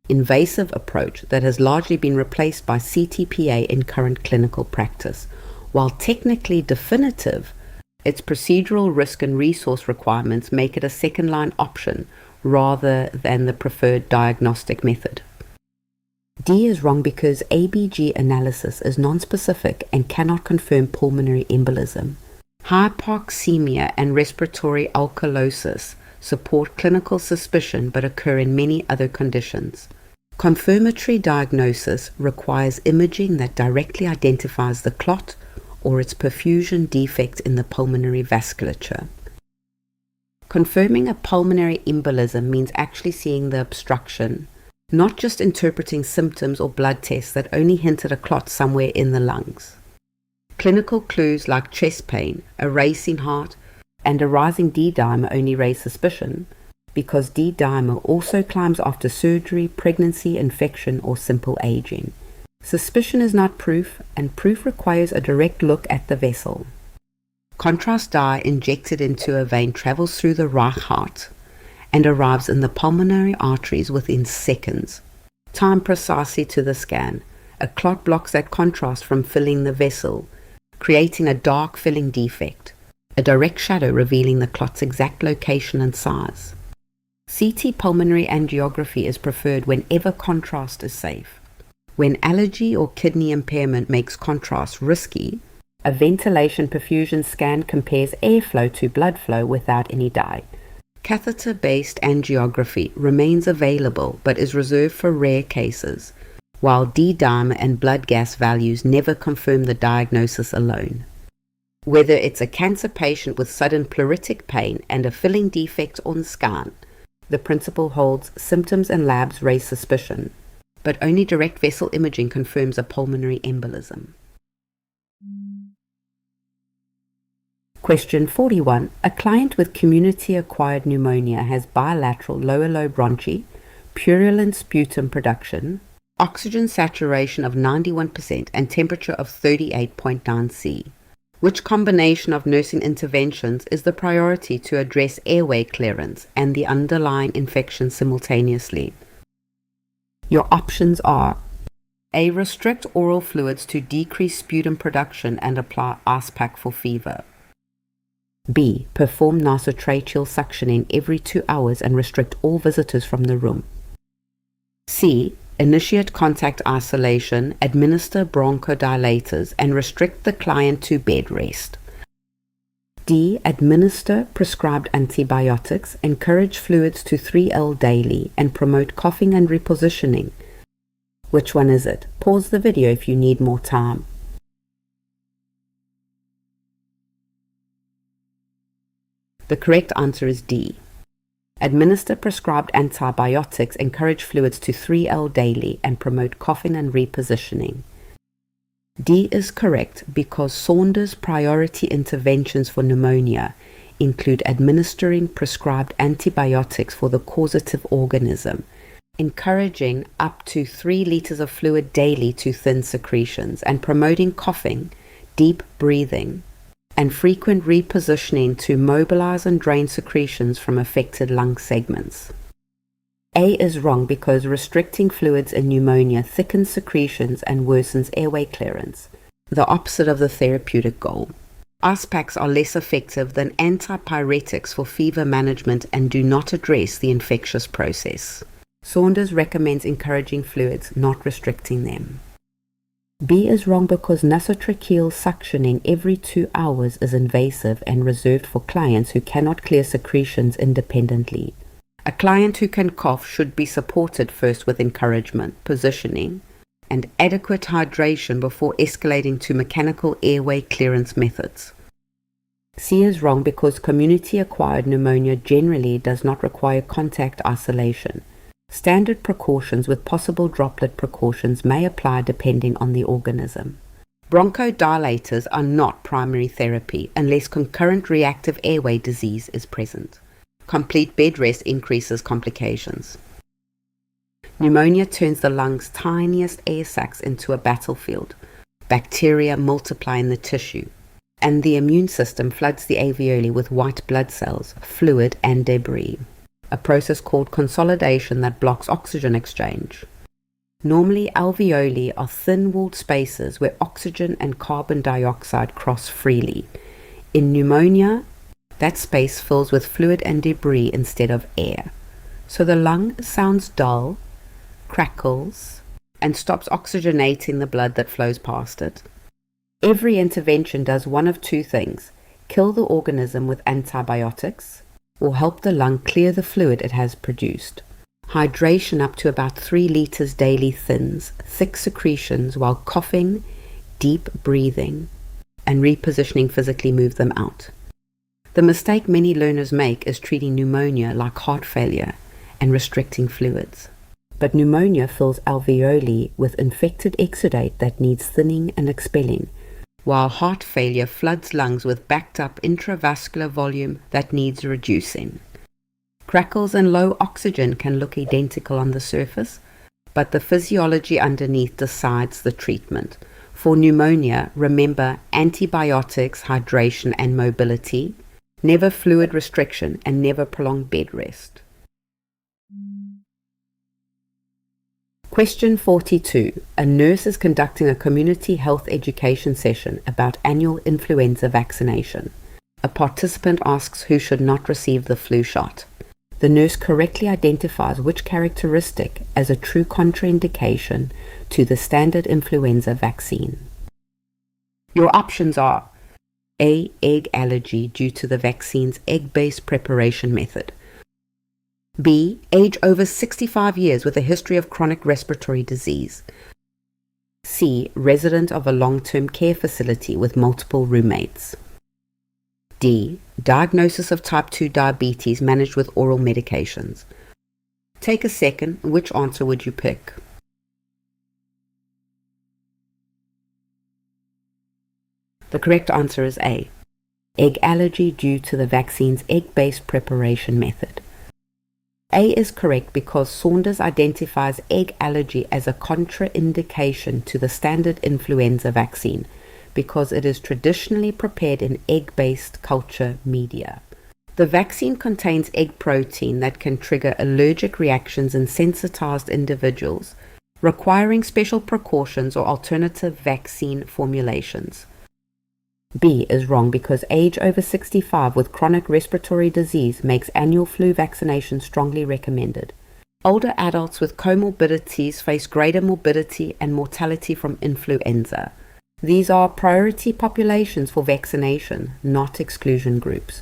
invasive approach that has largely been replaced by CTPA in current clinical practice. While technically definitive, its procedural risk and resource requirements make it a second-line option rather than the preferred diagnostic method. D is wrong because ABG analysis is nonspecific and cannot confirm pulmonary embolism. Hypoxemia and respiratory alkalosis support clinical suspicion but occur in many other conditions. Confirmatory diagnosis requires imaging that directly identifies the clot or its perfusion defect in the pulmonary vasculature. Confirming a pulmonary embolism means actually seeing the obstruction, not just interpreting symptoms or blood tests that only hint at a clot somewhere in the lungs. Clinical clues like chest pain, a racing heart, and a rising D-dimer only raise suspicion because D-dimer also climbs after surgery, pregnancy, infection, or simple aging. Suspicion is not proof, and proof requires a direct look at the vessel. Contrast dye injected into a vein travels through the right heart and arrives in the pulmonary arteries within seconds, timed precisely to the scan. A clot blocks that contrast from filling the vessel, creating a dark filling defect, a direct shadow revealing the clot's exact location and size. CT pulmonary angiography is preferred whenever contrast is safe. When allergy or kidney impairment makes contrast risky, a ventilation perfusion scan compares airflow to blood flow without any dye. Catheter-based angiography remains available but is reserved for rare cases, while D-dimer and blood gas values never confirm the diagnosis alone. Whether it's a cancer patient with sudden pleuritic pain and a filling defect on scan, the principle holds symptoms and labs raise suspicion, but only direct vessel imaging confirms a pulmonary embolism. Question 41. A client with community-acquired pneumonia has bilateral lower lobe bronchi, purulent sputum production, oxygen saturation of 91% and temperature of 38.9 C. Which combination of nursing interventions is the priority to address airway clearance and the underlying infection simultaneously? Your options are: A. Restrict oral fluids to decrease sputum production and apply ice pack for fever. B. Perform nasotracheal suctioning every 2 hours and restrict all visitors from the room. C. Initiate contact isolation, administer bronchodilators, and restrict the client to bed rest. D. Administer prescribed antibiotics, encourage fluids to 3L daily, and promote coughing and repositioning. Which one is it? Pause the video if you need more time. The correct answer is D. Administer prescribed antibiotics, encourage fluids to 3L daily, and promote coughing and repositioning. D is correct because Saunders' priority interventions for pneumonia include administering prescribed antibiotics for the causative organism, encouraging up to 3 liters of fluid daily to thin secretions, and promoting coughing, deep breathing, and frequent repositioning to mobilize and drain secretions from affected lung segments. A is wrong because restricting fluids in pneumonia thickens secretions and worsens airway clearance, the opposite of the therapeutic goal. Ice packs are less effective than antipyretics for fever management and do not address the infectious process. Saunders recommends encouraging fluids, not restricting them. B is wrong because nasotracheal suctioning every 2 hours is invasive and reserved for clients who cannot clear secretions independently. A client who can cough should be supported first with encouragement, positioning, and adequate hydration before escalating to mechanical airway clearance methods. C is wrong because community-acquired pneumonia generally does not require contact isolation. Standard precautions with possible droplet precautions may apply depending on the organism. Bronchodilators are not primary therapy unless concurrent reactive airway disease is present. Complete bed rest increases complications. Pneumonia turns the lungs' tiniest air sacs into a battlefield. Bacteria multiply in the tissue, and the immune system floods the alveoli with white blood cells, fluid, and debris, a process called consolidation that blocks oxygen exchange. Normally, alveoli are thin-walled spaces where oxygen and carbon dioxide cross freely. In pneumonia, that space fills with fluid and debris instead of air. So the lung sounds dull, crackles, and stops oxygenating the blood that flows past it. Every intervention does one of two things: kill the organism with antibiotics, or help the lung clear the fluid it has produced. Hydration up to about 3 liters daily thins thick secretions, while coughing, deep breathing, and repositioning physically move them out. The mistake many learners make is treating pneumonia like heart failure and restricting fluids. But pneumonia fills alveoli with infected exudate that needs thinning and expelling, while heart failure floods lungs with backed up intravascular volume that needs reducing. Crackles and low oxygen can look identical on the surface, but the physiology underneath decides the treatment. For pneumonia, remember antibiotics, hydration, and mobility, never fluid restriction, and never prolonged bed rest. Question 42. A nurse is conducting a community health education session about annual influenza vaccination. A participant asks who should not receive the flu shot. The nurse correctly identifies which characteristic as a true contraindication to the standard influenza vaccine. Your options are A. Egg allergy due to the vaccine's egg-based preparation method. B. Age over 65 years with a history of chronic respiratory disease. C. Resident of a long-term care facility with multiple roommates. D. Diagnosis of type 2 diabetes managed with oral medications. Take a second. Which answer would you pick? The correct answer is A. Egg allergy due to the vaccine's egg-based preparation method. A is correct because Saunders identifies egg allergy as a contraindication to the standard influenza vaccine because it is traditionally prepared in egg-based culture media. The vaccine contains egg protein that can trigger allergic reactions in sensitized individuals, requiring special precautions or alternative vaccine formulations. B is wrong because age over 65 with chronic respiratory disease makes annual flu vaccination strongly recommended. Older adults with comorbidities face greater morbidity and mortality from influenza. These are priority populations for vaccination, not exclusion groups.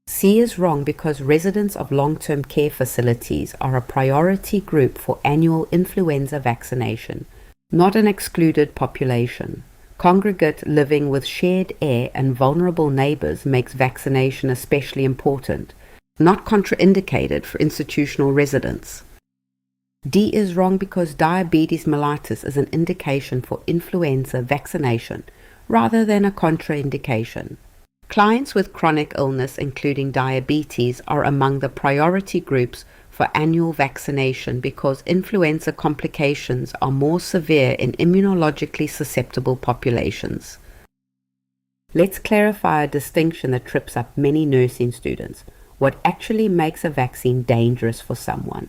C is wrong because residents of long-term care facilities are a priority group for annual influenza vaccination, not an excluded population. Congregate living with shared air and vulnerable neighbors makes vaccination especially important, not contraindicated for institutional residents. D is wrong because diabetes mellitus is an indication for influenza vaccination rather than a contraindication. Clients with chronic illness, including diabetes, are among the priority groups for annual vaccination because influenza complications are more severe in immunologically susceptible populations. Let's clarify a distinction that trips up many nursing students. what actually makes a vaccine dangerous for someone,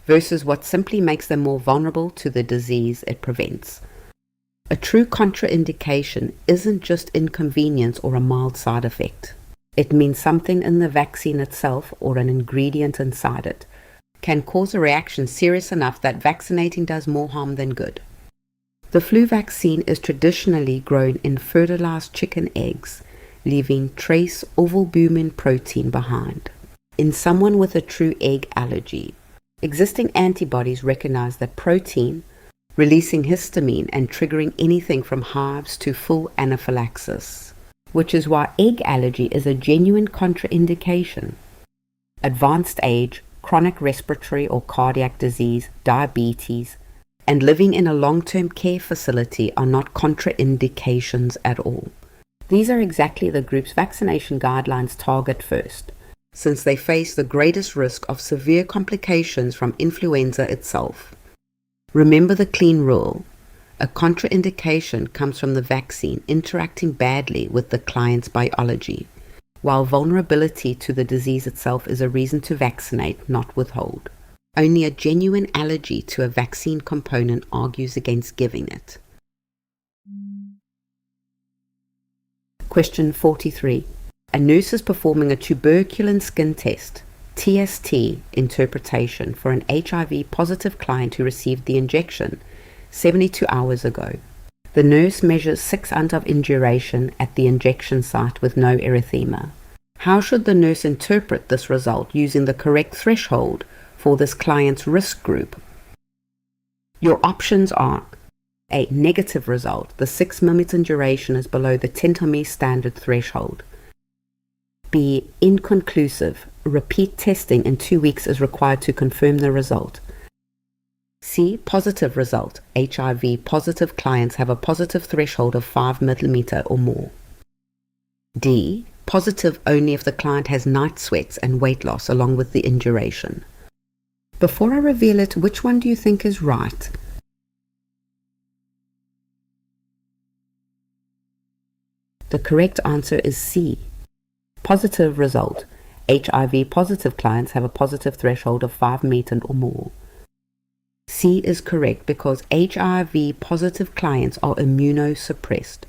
versus what simply makes them more vulnerable to the disease it prevents. A true contraindication isn't just inconvenience or a mild side effect. It means something in the vaccine itself or an ingredient inside it can cause a reaction serious enough that vaccinating does more harm than good. The flu vaccine is traditionally grown in fertilized chicken eggs, leaving trace ovalbumin protein behind. In someone with a true egg allergy, existing antibodies recognize that protein, releasing histamine and triggering anything from hives to full anaphylaxis, which is why egg allergy is a genuine contraindication. Advanced age, chronic respiratory or cardiac disease, diabetes, and living in a long-term care facility are not contraindications at all. These are exactly the groups vaccination guidelines target first, since they face the greatest risk of severe complications from influenza itself. Remember the clean rule. A contraindication comes from the vaccine interacting badly with the client's biology, while vulnerability to the disease itself is a reason to vaccinate, not withhold. Only a genuine allergy to a vaccine component argues against giving it. Question 43. A nurse is performing a tuberculin skin test, TST, interpretation for an HIV-positive client who received the injection 72 hours ago. The nurse measures 6 hours of induration at the injection site with no erythema. How should the nurse interpret this result using the correct threshold for this client's risk group? Your options are: A. Negative result. The 6 minutes in duration is below the 10 ms standard threshold. B. Inconclusive. Repeat testing in 2 weeks is required to confirm the result. C. Positive result. HIV positive clients have a positive threshold of 5 mm or more. D. Positive only if the client has night sweats and weight loss along with the induration. Before I reveal it, which one do you think is right? The correct answer is C. Positive result. HIV positive clients have a positive threshold of 5 meters or more. C is correct because HIV positive clients are immunosuppressed,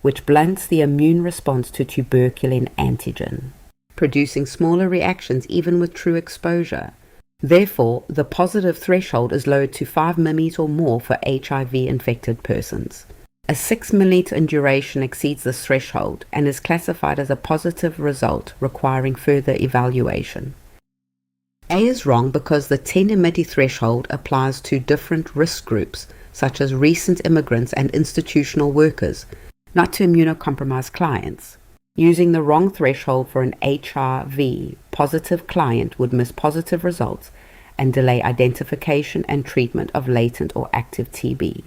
which blunts the immune response to tuberculin antigen, producing smaller reactions even with true exposure. Therefore, the positive threshold is lowered to 5 ml or more for HIV-infected persons. A 6 ml in duration exceeds this threshold and is classified as a positive result requiring further evaluation. A is wrong because the 10 ml threshold applies to different risk groups, such as recent immigrants and institutional workers, not to immunocompromised clients. Using the wrong threshold for an HIV positive client would miss positive results and delay identification and treatment of latent or active TB.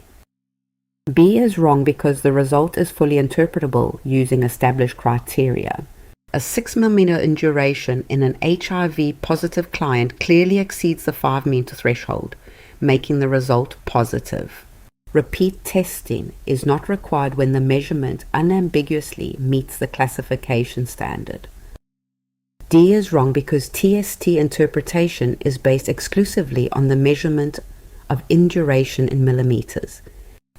B is wrong because the result is fully interpretable using established criteria. A 6 mm in duration in an HIV positive client clearly exceeds the 5 meter threshold, making the result positive. Repeat testing is not required when the measurement unambiguously meets the classification standard. D is wrong because TST interpretation is based exclusively on the measurement of induration in millimeters,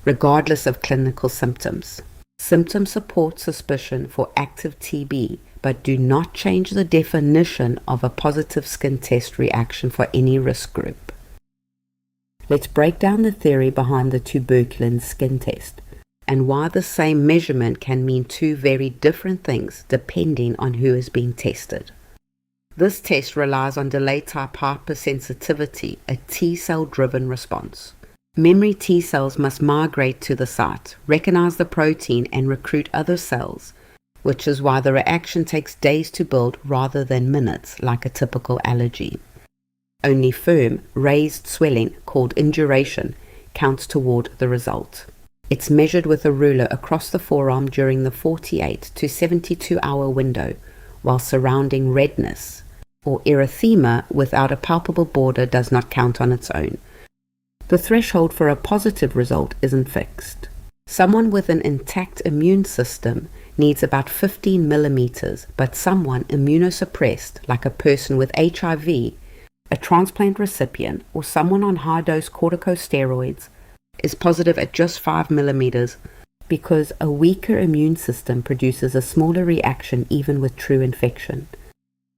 regardless of clinical symptoms. Symptoms support suspicion for active TB, but do not change the definition of a positive skin test reaction for any risk group. Let's break down the theory behind the tuberculin skin test and why the same measurement can mean two very different things depending on who is being tested. This test relies on delayed type hypersensitivity, a T-cell driven response. Memory T cells must migrate to the site, recognize the protein, and recruit other cells, which is why the reaction takes days to build rather than minutes, like a typical allergy. Only firm, raised swelling, called induration, counts toward the result. It's measured with a ruler across the forearm during the 48 to 72-hour window, while surrounding redness or erythema without a palpable border does not count on its own. The threshold for a positive result isn't fixed. Someone with an intact immune system needs about 15 millimeters, but someone immunosuppressed, like a person with HIV, a transplant recipient, or someone on high-dose corticosteroids, is positive at just 5 millimeters because a weaker immune system produces a smaller reaction even with true infection.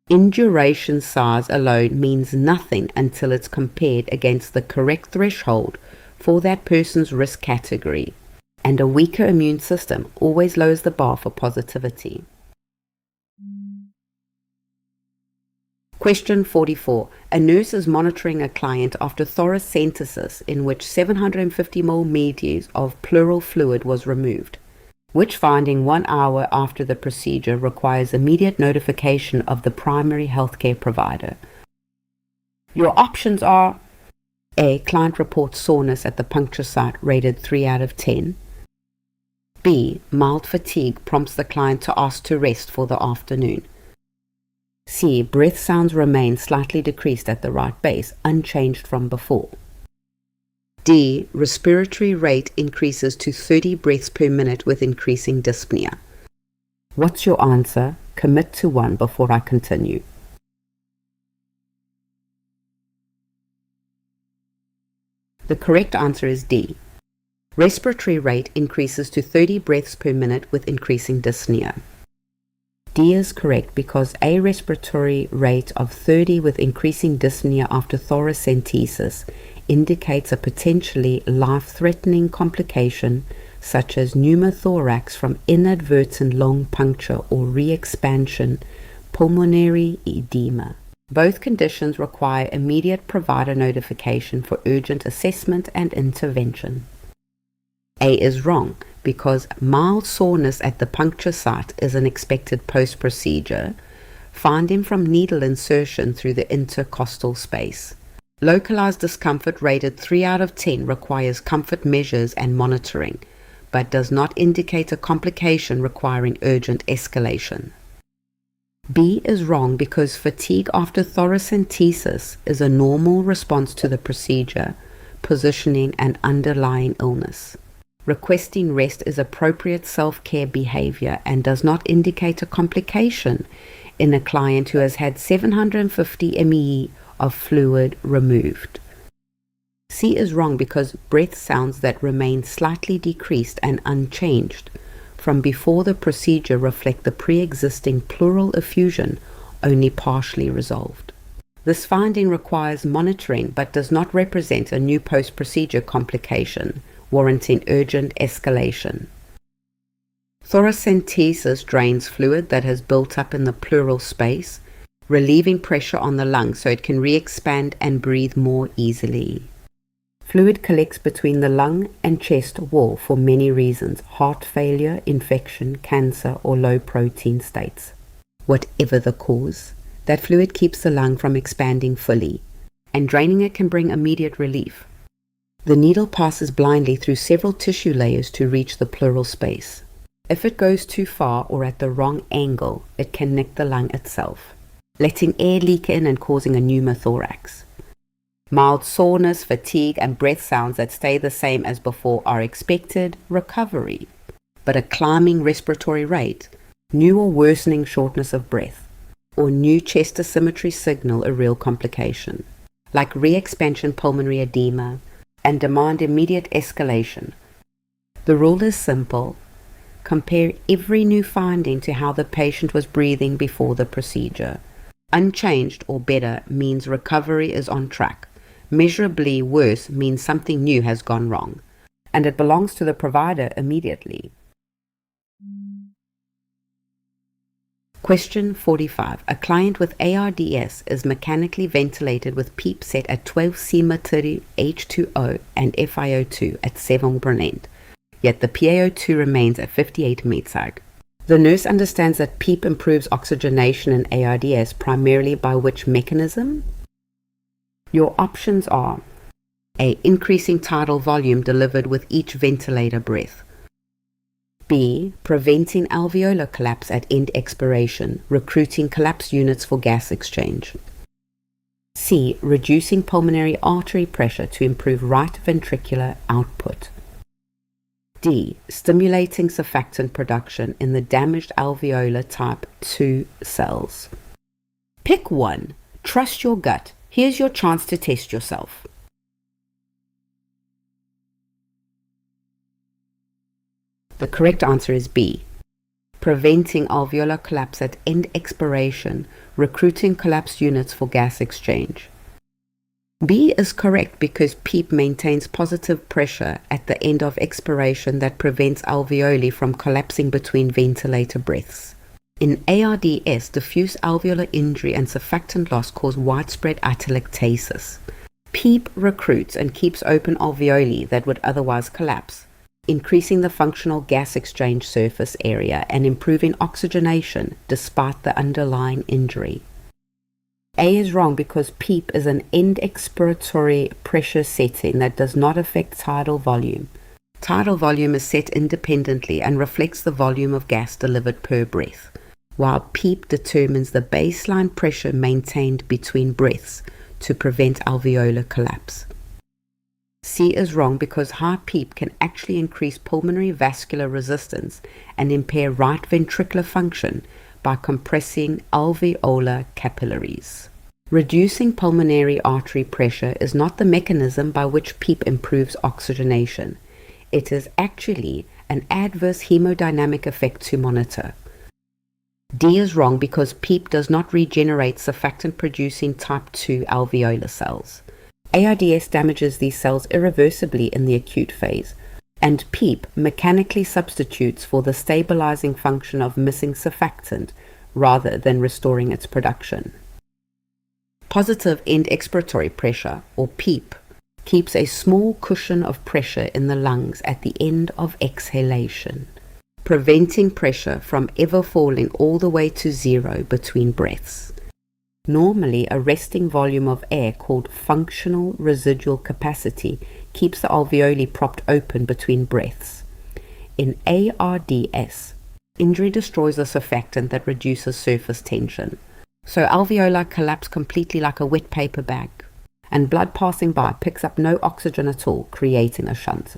Induration size alone means nothing until it's compared against the correct threshold for that person's risk category, and a weaker immune system always lowers the bar for positivity. Question 44. A nurse is monitoring a client after thoracentesis in which 750 milliliters of pleural fluid was removed. Which finding 1 hour after the procedure requires immediate notification of the primary healthcare provider? Your options are: A. Client reports soreness at the puncture site rated 3 out of 10. B. Mild fatigue prompts the client to ask to rest for the afternoon. C. Breath sounds remain slightly decreased at the right base, unchanged from before. D. Respiratory rate increases to 30 breaths per minute with increasing dyspnea. What's your answer? Commit to one before I continue. The correct answer is D. Respiratory rate increases to 30 breaths per minute with increasing dyspnea. D is correct because a respiratory rate of 30 with increasing dyspnea after thoracentesis indicates a potentially life-threatening complication such as pneumothorax from inadvertent lung puncture or re-expansion, pulmonary edema. Both conditions require immediate provider notification for urgent assessment and intervention. A is wrong because mild soreness at the puncture site is an expected post-procedure, finding from needle insertion through the intercostal space. Localized discomfort rated 3 out of 10 requires comfort measures and monitoring, but does not indicate a complication requiring urgent escalation. B is wrong because fatigue after thoracentesis is a normal response to the procedure, positioning an underlying illness. Requesting rest is appropriate self-care behavior and does not indicate a complication in a client who has had 750 ml of fluid removed. C is wrong because breath sounds that remain slightly decreased and unchanged from before the procedure reflect the pre-existing pleural effusion only partially resolved. This finding requires monitoring but does not represent a new post-procedure complication, warranting urgent escalation. Thoracentesis drains fluid that has built up in the pleural space, relieving pressure on the lung so it can re-expand and breathe more easily. Fluid collects between the lung and chest wall for many reasons: heart failure, infection, cancer, or low protein states. Whatever the cause, that fluid keeps the lung from expanding fully, and draining it can bring immediate relief. The needle passes blindly through several tissue layers to reach the pleural space. If it goes too far or at the wrong angle, it can nick the lung itself, letting air leak in and causing a pneumothorax. Mild soreness, fatigue, and breath sounds that stay the same as before are expected recovery, but a climbing respiratory rate, new or worsening shortness of breath, or new chest asymmetry signal a real complication, like re-expansion pulmonary edema, and demand immediate escalation. The rule is simple. Compare every new finding to how the patient was breathing before the procedure. Unchanged or better means recovery is on track. Measurably worse means something new has gone wrong, and it belongs to the provider immediately. Question 45. A client with ARDS is mechanically ventilated with PEEP set at 12 cm H2O and FiO2 at 7%, yet the PaO2 remains at 58 msag. The nurse understands that PEEP improves oxygenation in ARDS primarily by which mechanism? Your options are: A. Increasing tidal volume delivered with each ventilator breath. B. Preventing alveolar collapse at end expiration, recruiting collapse units for gas exchange. C. Reducing pulmonary artery pressure to improve right ventricular output. D. Stimulating surfactant production in the damaged alveolar type 2 cells. Pick one. Trust your gut. Here's your chance to test yourself. The correct answer is B. Preventing alveolar collapse at end expiration, recruiting collapsed units for gas exchange. B is correct because PEEP maintains positive pressure at the end of expiration that prevents alveoli from collapsing between ventilator breaths. In ARDS, diffuse alveolar injury and surfactant loss cause widespread atelectasis. PEEP recruits and keeps open alveoli that would otherwise collapse, increasing the functional gas exchange surface area and improving oxygenation despite the underlying injury. A is wrong because PEEP is an end expiratory pressure setting that does not affect tidal volume. Tidal volume is set independently and reflects the volume of gas delivered per breath, while PEEP determines the baseline pressure maintained between breaths to prevent alveolar collapse. C is wrong because high PEEP can actually increase pulmonary vascular resistance and impair right ventricular function by compressing alveolar capillaries. Reducing pulmonary artery pressure is not the mechanism by which PEEP improves oxygenation. It is actually an adverse hemodynamic effect to monitor. D is wrong because PEEP does not regenerate surfactant-producing type 2 alveolar cells. ARDS damages these cells irreversibly in the acute phase, and PEEP mechanically substitutes for the stabilizing function of missing surfactant rather than restoring its production. Positive end expiratory pressure, or PEEP, keeps a small cushion of pressure in the lungs at the end of exhalation, preventing pressure from ever falling all the way to zero between breaths. Normally, a resting volume of air called functional residual capacity keeps the alveoli propped open between breaths. In ARDS, injury destroys a surfactant that reduces surface tension, so alveoli collapse completely like a wet paper bag, and blood passing by picks up no oxygen at all, creating a shunt.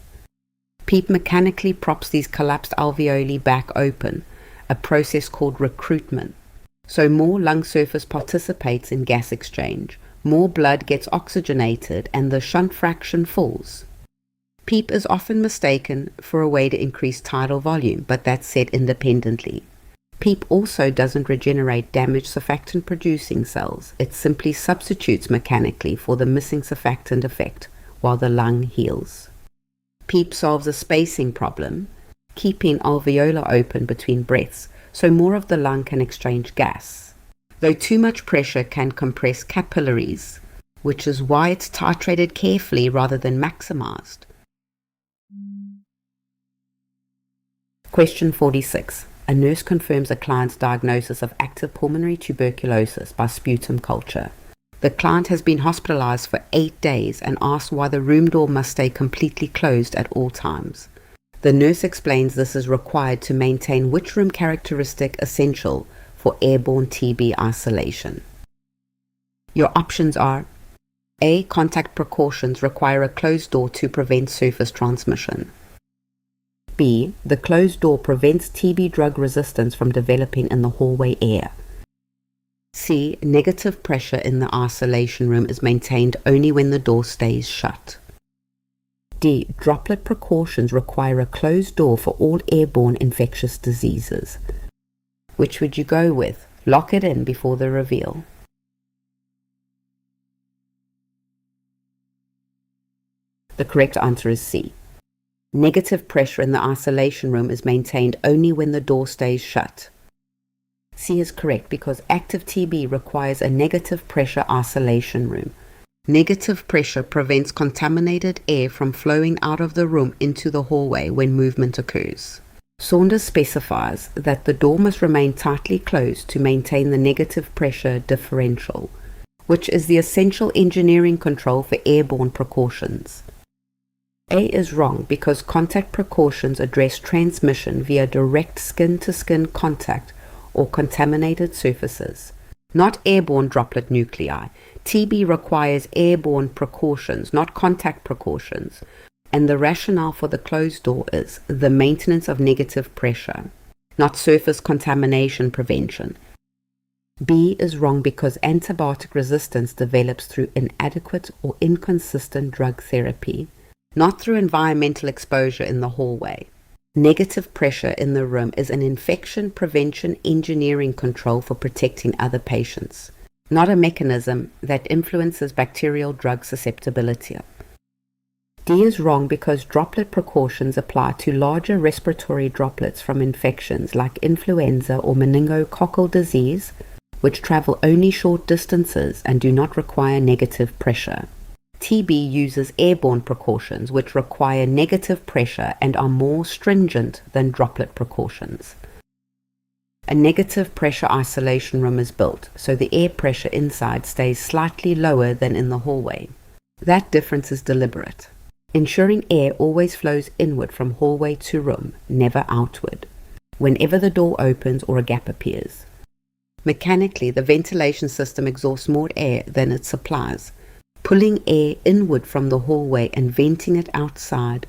PEEP mechanically props these collapsed alveoli back open, a process called recruitment. So more lung surface participates in gas exchange, more blood gets oxygenated, and the shunt fraction falls. PEEP is often mistaken for a way to increase tidal volume, but that's said independently. PEEP also doesn't regenerate damaged surfactant-producing cells. It simply substitutes mechanically for the missing surfactant effect while the lung heals. PEEP solves a spacing problem, keeping alveolar open between breaths, so more of the lung can exchange gas, though too much pressure can compress capillaries, which is why it's titrated carefully rather than maximized. Question 46. A nurse confirms a client's diagnosis of active pulmonary tuberculosis by sputum culture. The client has been hospitalized for 8 days and asks why the room door must stay completely closed at all times. The nurse explains this is required to maintain which room characteristic essential for airborne TB isolation. Your options are: A. Contact precautions require a closed door to prevent surface transmission. B. The closed door prevents TB drug resistance from developing in the hallway air. C. Negative pressure in the isolation room is maintained only when the door stays shut. D. Droplet precautions require a closed door for all airborne infectious diseases. Which would you go with? Lock it in before the reveal. The correct answer is C. Negative pressure in the isolation room is maintained only when the door stays shut. C is correct because active TB requires a negative pressure isolation room. Negative pressure prevents contaminated air from flowing out of the room into the hallway when movement occurs. Saunders specifies that the door must remain tightly closed to maintain the negative pressure differential, which is the essential engineering control for airborne precautions. A is wrong because contact precautions address transmission via direct skin-to-skin contact or contaminated surfaces, not airborne droplet nuclei. TB requires airborne precautions, not contact precautions. and the rationale for the closed door is the maintenance of negative pressure, not surface contamination prevention. B is wrong because antibiotic resistance develops through inadequate or inconsistent drug therapy, not through environmental exposure in the hallway. Negative pressure in the room is an infection prevention engineering control for protecting other patients, not a mechanism that influences bacterial drug susceptibility. D is wrong because droplet precautions apply to larger respiratory droplets from infections like influenza or meningococcal disease, which travel only short distances and do not require negative pressure. TB uses airborne precautions which require negative pressure and are more stringent than droplet precautions. A negative pressure isolation room is built so the air pressure inside stays slightly lower than in the hallway. That difference is deliberate, ensuring air always flows inward from hallway to room, never outward, whenever the door opens or a gap appears. Mechanically, the ventilation system exhausts more air than it supplies, pulling air inward from the hallway and venting it outside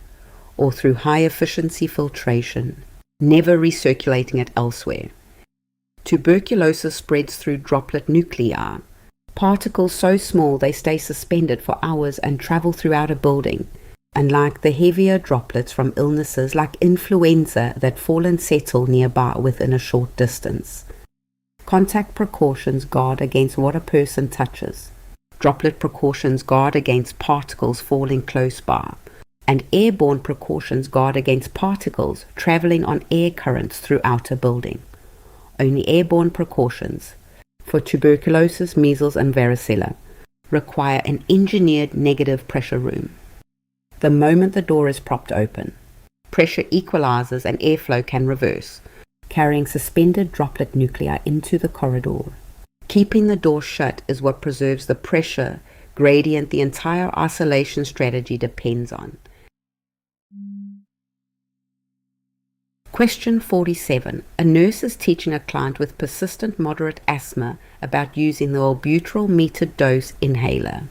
or through high-efficiency filtration, never recirculating it elsewhere. Tuberculosis spreads through droplet nuclei, particles so small they stay suspended for hours and travel throughout a building, unlike the heavier droplets from illnesses like influenza that fall and settle nearby within a short distance. Contact precautions guard against what a person touches. Droplet precautions guard against particles falling close by, and airborne precautions guard against particles traveling on air currents throughout a building. Only airborne precautions, for tuberculosis, measles, and varicella, require an engineered negative pressure room. The moment the door is propped open, pressure equalizes and airflow can reverse, carrying suspended droplet nuclei into the corridor. Keeping the door shut is what preserves the pressure gradient the entire isolation strategy depends on. Question 47. A nurse is teaching a client with persistent moderate asthma about using the albuterol metered dose inhaler.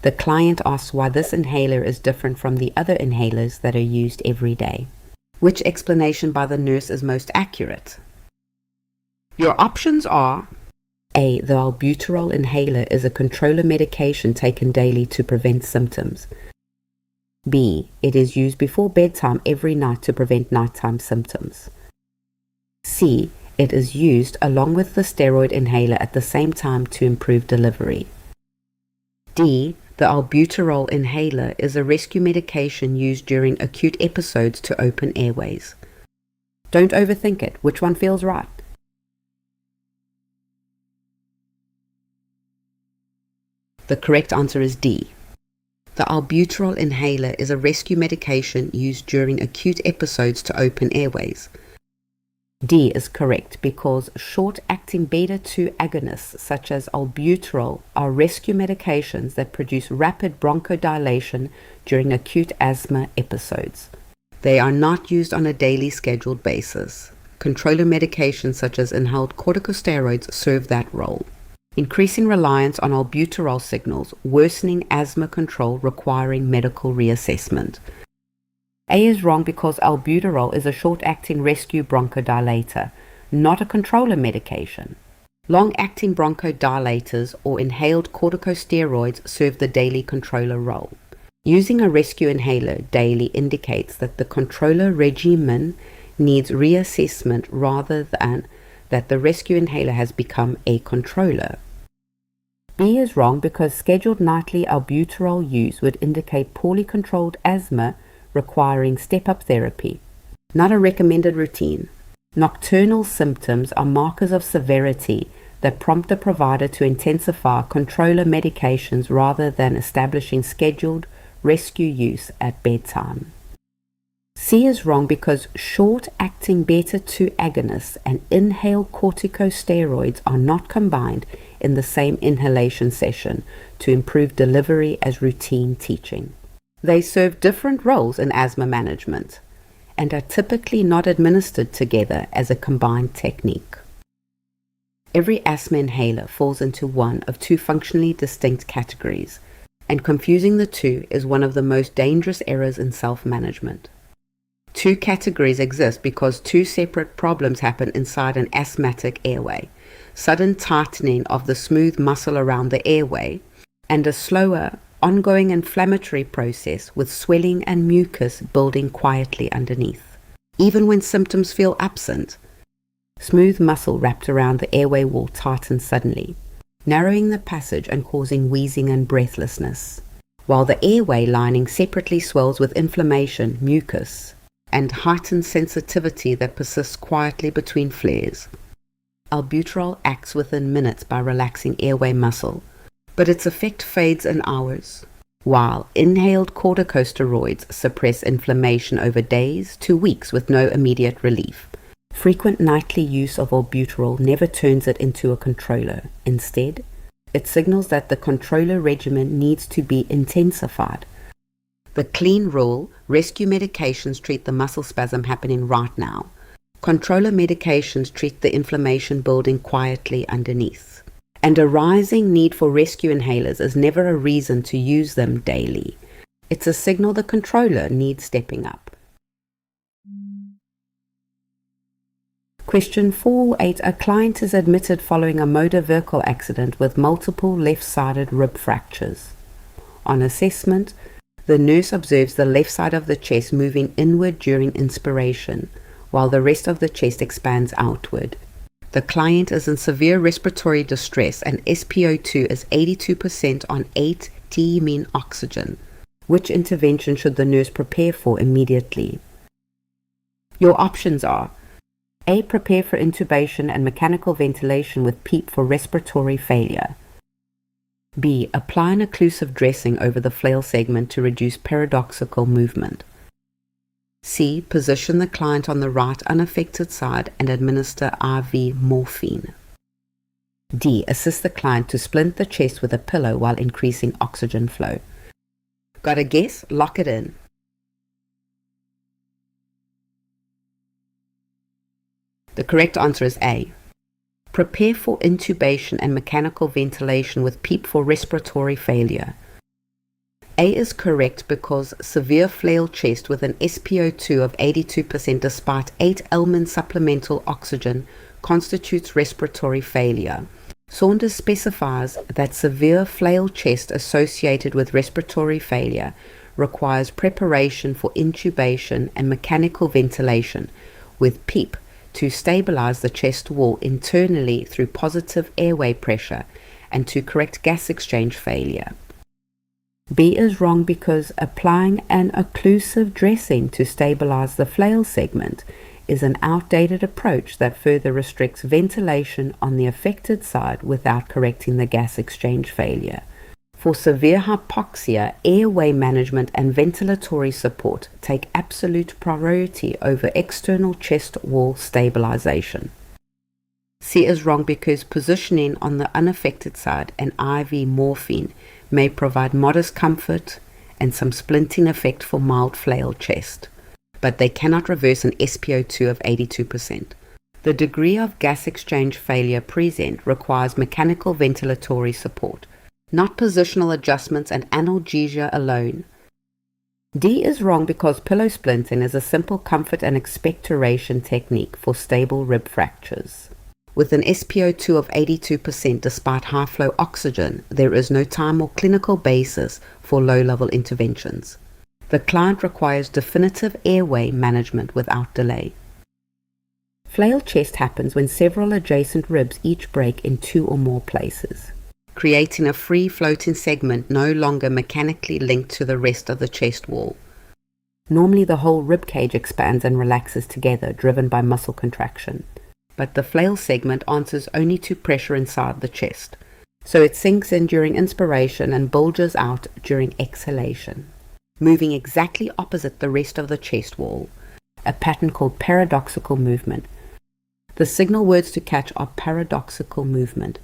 The client asks why this inhaler is different from the other inhalers that are used every day. Which explanation by the nurse is most accurate? Your options are: A. The albuterol inhaler is a controller medication taken daily to prevent symptoms. B. It is used before bedtime every night to prevent nighttime symptoms. C. It is used along with the steroid inhaler at the same time to improve delivery. D. The albuterol inhaler is a rescue medication used during acute episodes to open airways. Don't overthink it. Which one feels right? The correct answer is D. The albuterol inhaler is a rescue medication used during acute episodes to open airways. D is correct because short-acting beta-2 agonists such as albuterol are rescue medications that produce rapid bronchodilation during acute asthma episodes. They are not used on a daily scheduled basis. Controller medications such as inhaled corticosteroids serve that role. Increasing reliance on albuterol signals, worsening asthma control requiring medical reassessment. A is wrong because albuterol is a short-acting rescue bronchodilator, not a controller medication. Long-acting bronchodilators or inhaled corticosteroids serve the daily controller role. Using a rescue inhaler daily indicates that the controller regimen needs reassessment rather than that the rescue inhaler has become a controller. B is wrong because scheduled nightly albuterol use would indicate poorly controlled asthma requiring step-up therapy, not a recommended routine. Nocturnal symptoms are markers of severity that prompt the provider to intensify controller medications rather than establishing scheduled rescue use at bedtime. C is wrong because short-acting beta-2 agonists and inhaled corticosteroids are not combined in the same inhalation session to improve delivery as routine teaching. They serve different roles in asthma management and are typically not administered together as a combined technique. Every asthma inhaler falls into one of two functionally distinct categories: and confusing the two is one of the most dangerous errors in self-management. Two categories exist because two separate problems happen inside an asthmatic airway: sudden tightening of the smooth muscle around the airway, and a slower, ongoing inflammatory process with swelling and mucus building quietly underneath. Even when symptoms feel absent, smooth muscle wrapped around the airway wall tightens suddenly, narrowing the passage and causing wheezing and breathlessness, while the airway lining separately swells with inflammation, mucus, and heightened sensitivity that persists quietly between flares. Albuterol acts within minutes by relaxing airway muscle, but its effect fades in hours, while inhaled corticosteroids suppress inflammation over days to weeks with no immediate relief. Frequent nightly use of albuterol never turns it into a controller. Instead, it signals that the controller regimen needs to be intensified. The clean rule: rescue medications treat the muscle spasm happening right now. Controller medications treat the inflammation building quietly underneath. And a rising need for rescue inhalers is never a reason to use them daily. It's a signal the controller needs stepping up. Question 408. A client is admitted following a motor vehicle accident with multiple left-sided rib fractures. On assessment, the nurse observes the left side of the chest moving inward during inspiration, while the rest of the chest expands outward. The client is in severe respiratory distress and SpO2 is 82% on 8-diamine oxygen. Which intervention should the nurse prepare for immediately? Your options are: A. Prepare for intubation and mechanical ventilation with PEEP for respiratory failure. B. Apply an occlusive dressing over the flail segment to reduce paradoxical movement. C. Position the client on the right unaffected side and administer IV morphine. D. Assist the client to splint the chest with a pillow while increasing oxygen flow. Got a guess? Lock it in. The correct answer is A. Prepare for intubation and mechanical ventilation with PEEP for respiratory failure. A is correct because severe flail chest with an SpO2 of 82% despite 8 Elman supplemental oxygen constitutes respiratory failure. Saunders specifies that severe flail chest associated with respiratory failure requires preparation for intubation and mechanical ventilation with PEEP to stabilize the chest wall internally through positive airway pressure and to correct gas exchange failure. B is wrong because applying an occlusive dressing to stabilize the flail segment is an outdated approach that further restricts ventilation on the affected side without correcting the gas exchange failure. For severe hypoxia, airway management and ventilatory support take absolute priority over external chest wall stabilization. C is wrong because positioning on the unaffected side and IV morphine may provide modest comfort and some splinting effect for mild flail chest, but they cannot reverse an SpO2 of 82%. The degree of gas exchange failure present requires mechanical ventilatory support, not positional adjustments and analgesia alone. D is wrong because pillow splinting is a simple comfort and expectoration technique for stable rib fractures. With an SpO2 of 82% despite high flow oxygen, there is no time or clinical basis for low-level interventions. The client requires definitive airway management without delay. Flail chest happens when several adjacent ribs each break in 2 or more places, creating a free floating segment no longer mechanically linked to the rest of the chest wall. Normally the whole rib cage expands and relaxes together, driven by muscle contraction. But the flail segment answers only to pressure inside the chest, so it sinks in during inspiration and bulges out during exhalation, moving exactly opposite the rest of the chest wall, a pattern called paradoxical movement. The signal words to catch are paradoxical movement,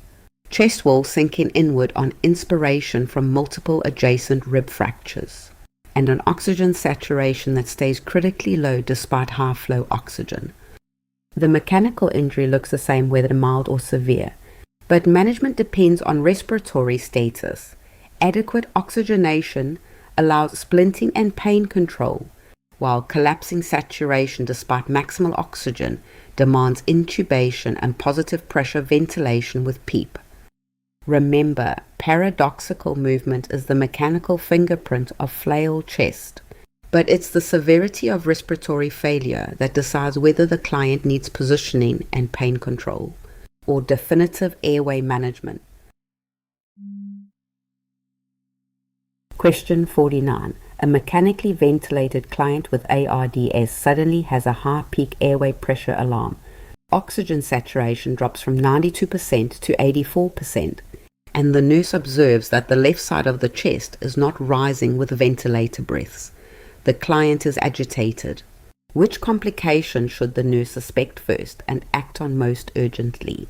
chest wall sinking inward on inspiration from multiple adjacent rib fractures, and an oxygen saturation that stays critically low despite high flow oxygen. The mechanical injury looks the same whether mild or severe, but management depends on respiratory status, Adequate oxygenation allows splinting and pain control, while collapsing saturation despite maximal oxygen demands intubation and positive pressure ventilation with PEEP. Remember, paradoxical movement is the mechanical fingerprint of flail chest, but it's the severity of respiratory failure that decides whether the client needs positioning and pain control, or definitive airway management. Question 49. A mechanically ventilated client with ARDS suddenly has a high peak airway pressure alarm. Oxygen saturation drops from 92% to 84%, and the nurse observes that the left side of the chest is not rising with ventilator breaths. The client is agitated. Which complication should the nurse suspect first and act on most urgently?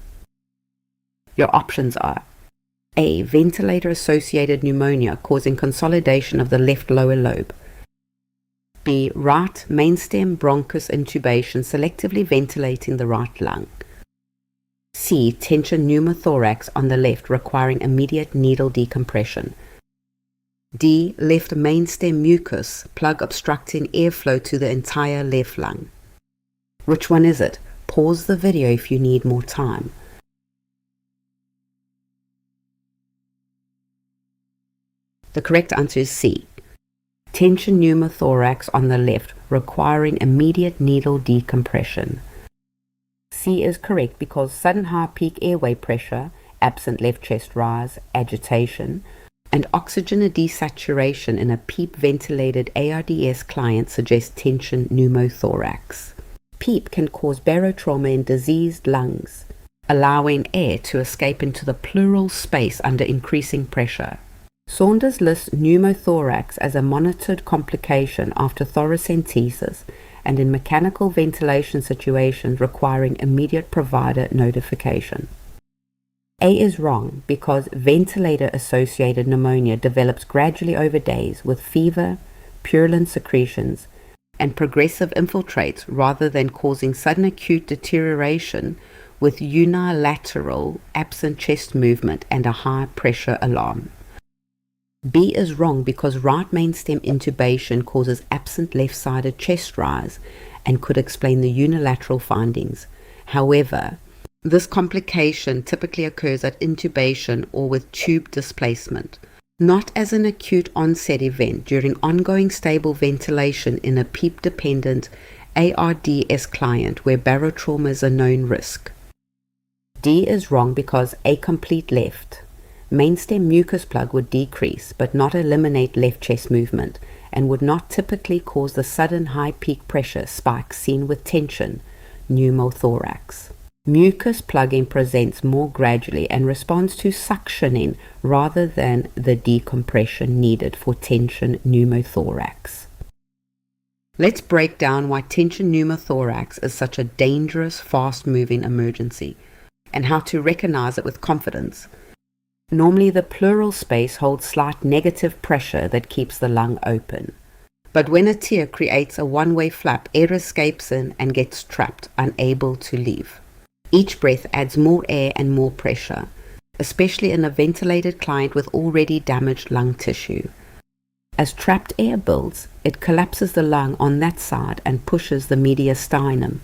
Your options are: A. Ventilator-associated pneumonia causing consolidation of the left lower lobe. B. Right mainstem bronchus intubation selectively ventilating the right lung. C. Tension pneumothorax on the left requiring immediate needle decompression. D. Left mainstem mucus plug obstructing airflow to the entire left lung. Which one is it? Pause the video if you need more time. The correct answer is C. Tension pneumothorax on the left requiring immediate needle decompression. C is correct because sudden high peak airway pressure, absent left chest rise, agitation, and oxygen desaturation in a PEEP ventilated ARDS client suggests tension pneumothorax. PEEP can cause barotrauma in diseased lungs, allowing air to escape into the pleural space under increasing pressure. Saunders lists pneumothorax as a monitored complication after thoracentesis and in mechanical ventilation situations requiring immediate provider notification. A is wrong because ventilator-associated pneumonia develops gradually over days with fever, purulent secretions, and progressive infiltrates rather than causing sudden acute deterioration with unilateral absent chest movement and a high pressure alarm. B is wrong because right mainstem intubation causes absent left-sided chest rise and could explain the unilateral findings. However, this complication typically occurs at intubation or with tube displacement, not as an acute onset event during ongoing stable ventilation in a PEEP-dependent ARDS client where barotrauma is a known risk. D is wrong because a complete left mainstem mucus plug would decrease but not eliminate left chest movement and would not typically cause the sudden high peak pressure spike seen with tension pneumothorax. Mucus plugging presents more gradually and responds to suctioning rather than the decompression needed for tension pneumothorax. Let's break down why tension pneumothorax is such a dangerous, fast-moving emergency and how to recognize it with confidence. Normally, the pleural space holds slight negative pressure that keeps the lung open. But when a tear creates a one-way flap, air escapes in and gets trapped, unable to leave. Each breath adds more air and more pressure, especially in a ventilated client with already damaged lung tissue. As trapped air builds, it collapses the lung on that side and pushes the mediastinum,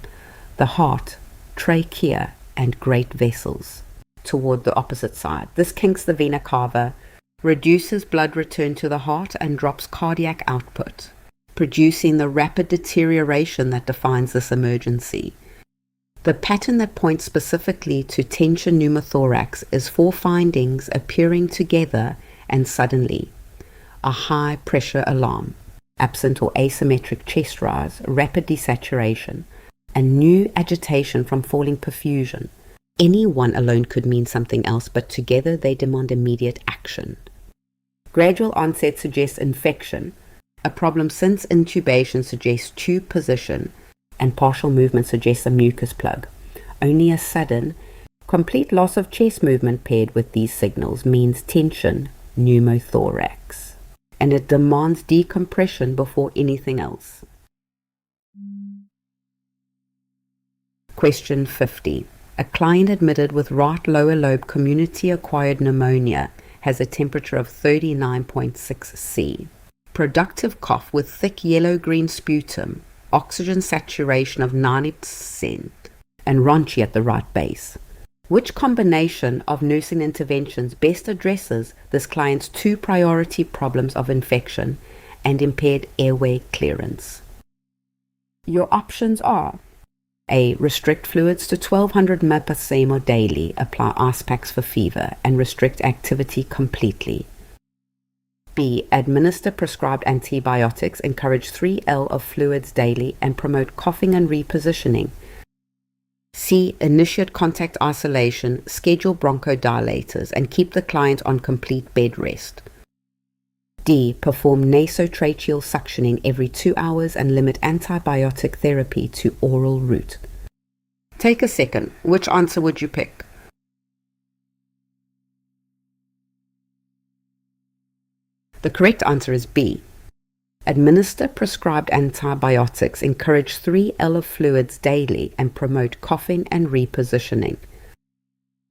the heart, trachea, and great vessels toward the opposite side. This kinks the vena cava, reduces blood return to the heart, and drops cardiac output, producing the rapid deterioration that defines this emergency. The pattern that points specifically to tension pneumothorax is 4 findings appearing together and suddenly: a high pressure alarm, absent or asymmetric chest rise, rapid desaturation, and new agitation from falling perfusion. Any one alone could mean something else, but together they demand immediate action. Gradual onset suggests infection. A problem since intubation suggests tube position, and partial movement suggests a mucus plug. Only a sudden, complete loss of chest movement paired with these signals means tension pneumothorax, and it demands decompression before anything else. Question 50. A client admitted with right lower lobe community-acquired pneumonia has a temperature of 39.6 C. Productive cough with thick yellow-green sputum, oxygen saturation of 90%, and raunchy at the right base. Which combination of nursing interventions best addresses this client's two priority problems of infection and impaired airway clearance? Your options are: A. Restrict fluids to 1200 ml per cm or daily, apply ice packs for fever, and restrict activity completely. B. Administer prescribed antibiotics, encourage 3 L of fluids daily, and promote coughing and repositioning. C. Initiate contact isolation, schedule bronchodilators, and keep the client on complete bed rest. D. Perform nasotracheal suctioning every 2 hours and limit antibiotic therapy to oral route. Take a second. Which answer would you pick? The correct answer is B. Administer prescribed antibiotics, encourage 3 L of fluids daily, and promote coughing and repositioning.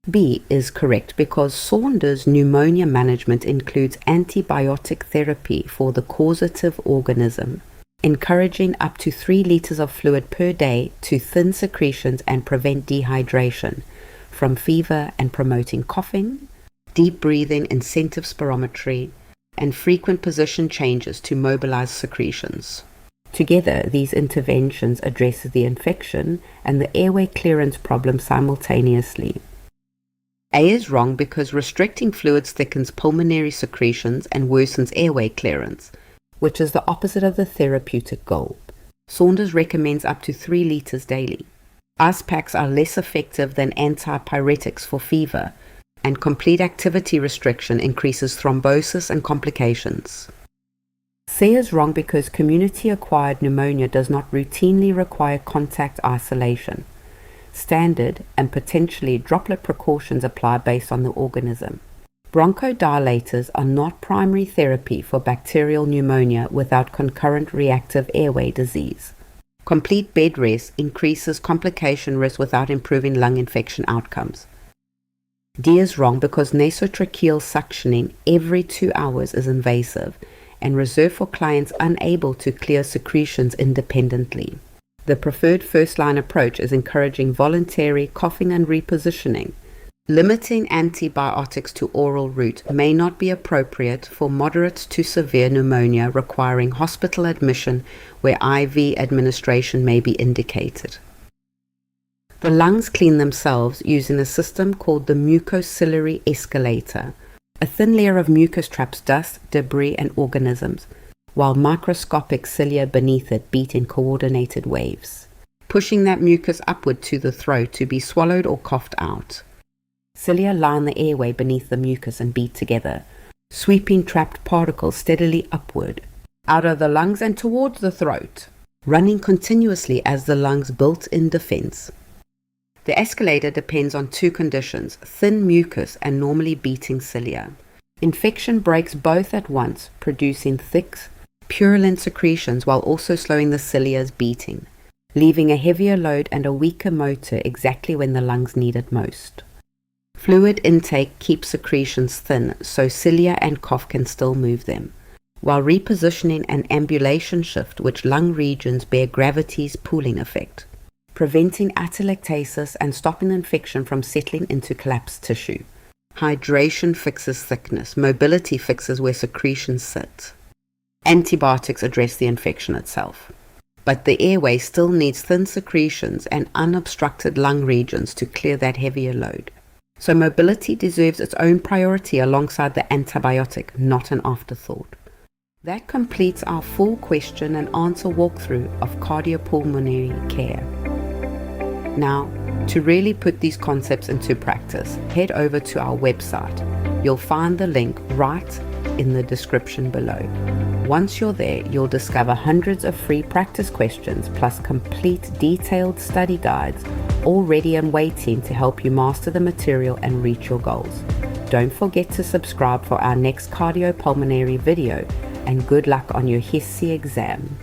B is correct because Saunders' pneumonia management includes antibiotic therapy for the causative organism, encouraging up to 3 liters of fluid per day to thin secretions and prevent dehydration, from fever and promoting coughing, deep breathing, incentive spirometry, and frequent position changes to mobilize secretions. Together, these interventions address the infection and the airway clearance problem simultaneously. A is wrong because restricting fluids thickens pulmonary secretions and worsens airway clearance, which is the opposite of the therapeutic goal. Saunders recommends up to 3 liters daily. Ice packs are less effective than antipyretics for fever, and complete activity restriction increases thrombosis and complications. C is wrong because community-acquired pneumonia does not routinely require contact isolation. Standard and potentially droplet precautions apply based on the organism. Bronchodilators are not primary therapy for bacterial pneumonia without concurrent reactive airway disease. Complete bed rest increases complication risk without improving lung infection outcomes. D is wrong because nasotracheal suctioning every 2 hours is invasive and reserved for clients unable to clear secretions independently. The preferred first-line approach is encouraging voluntary coughing and repositioning. Limiting antibiotics to oral route may not be appropriate for moderate to severe pneumonia requiring hospital admission where IV administration may be indicated. The lungs clean themselves using a system called the mucociliary escalator. A thin layer of mucus traps dust, debris, and organisms, while microscopic cilia beneath it beat in coordinated waves, pushing that mucus upward to the throat to be swallowed or coughed out. Cilia line the airway beneath the mucus and beat together, sweeping trapped particles steadily upward, out of the lungs and towards the throat, running continuously as the lungs' built-in defense. The escalator depends on 2 conditions: thin mucus and normally beating cilia. Infection breaks both at once, producing thick, purulent secretions while also slowing the cilia's beating, leaving a heavier load and a weaker motor exactly when the lungs need it most. Fluid intake keeps secretions thin so cilia and cough can still move them, while repositioning and ambulation shift which lung regions bear gravity's pooling effect, preventing atelectasis and stopping infection from settling into collapsed tissue. Hydration fixes thickness, mobility fixes where secretions sit. Antibiotics address the infection itself, but the airway still needs thin secretions and unobstructed lung regions to clear that heavier load. So mobility deserves its own priority alongside the antibiotic, not an afterthought. That completes our full question and answer walkthrough of cardiopulmonary care. Now, to really put these concepts into practice, head over to our website. You'll find the link right in the description below. Once you're there, you'll discover hundreds of free practice questions plus complete detailed study guides all ready and waiting to help you master the material and reach your goals. Don't forget to subscribe for our next cardiopulmonary video, and good luck on your HESI exam.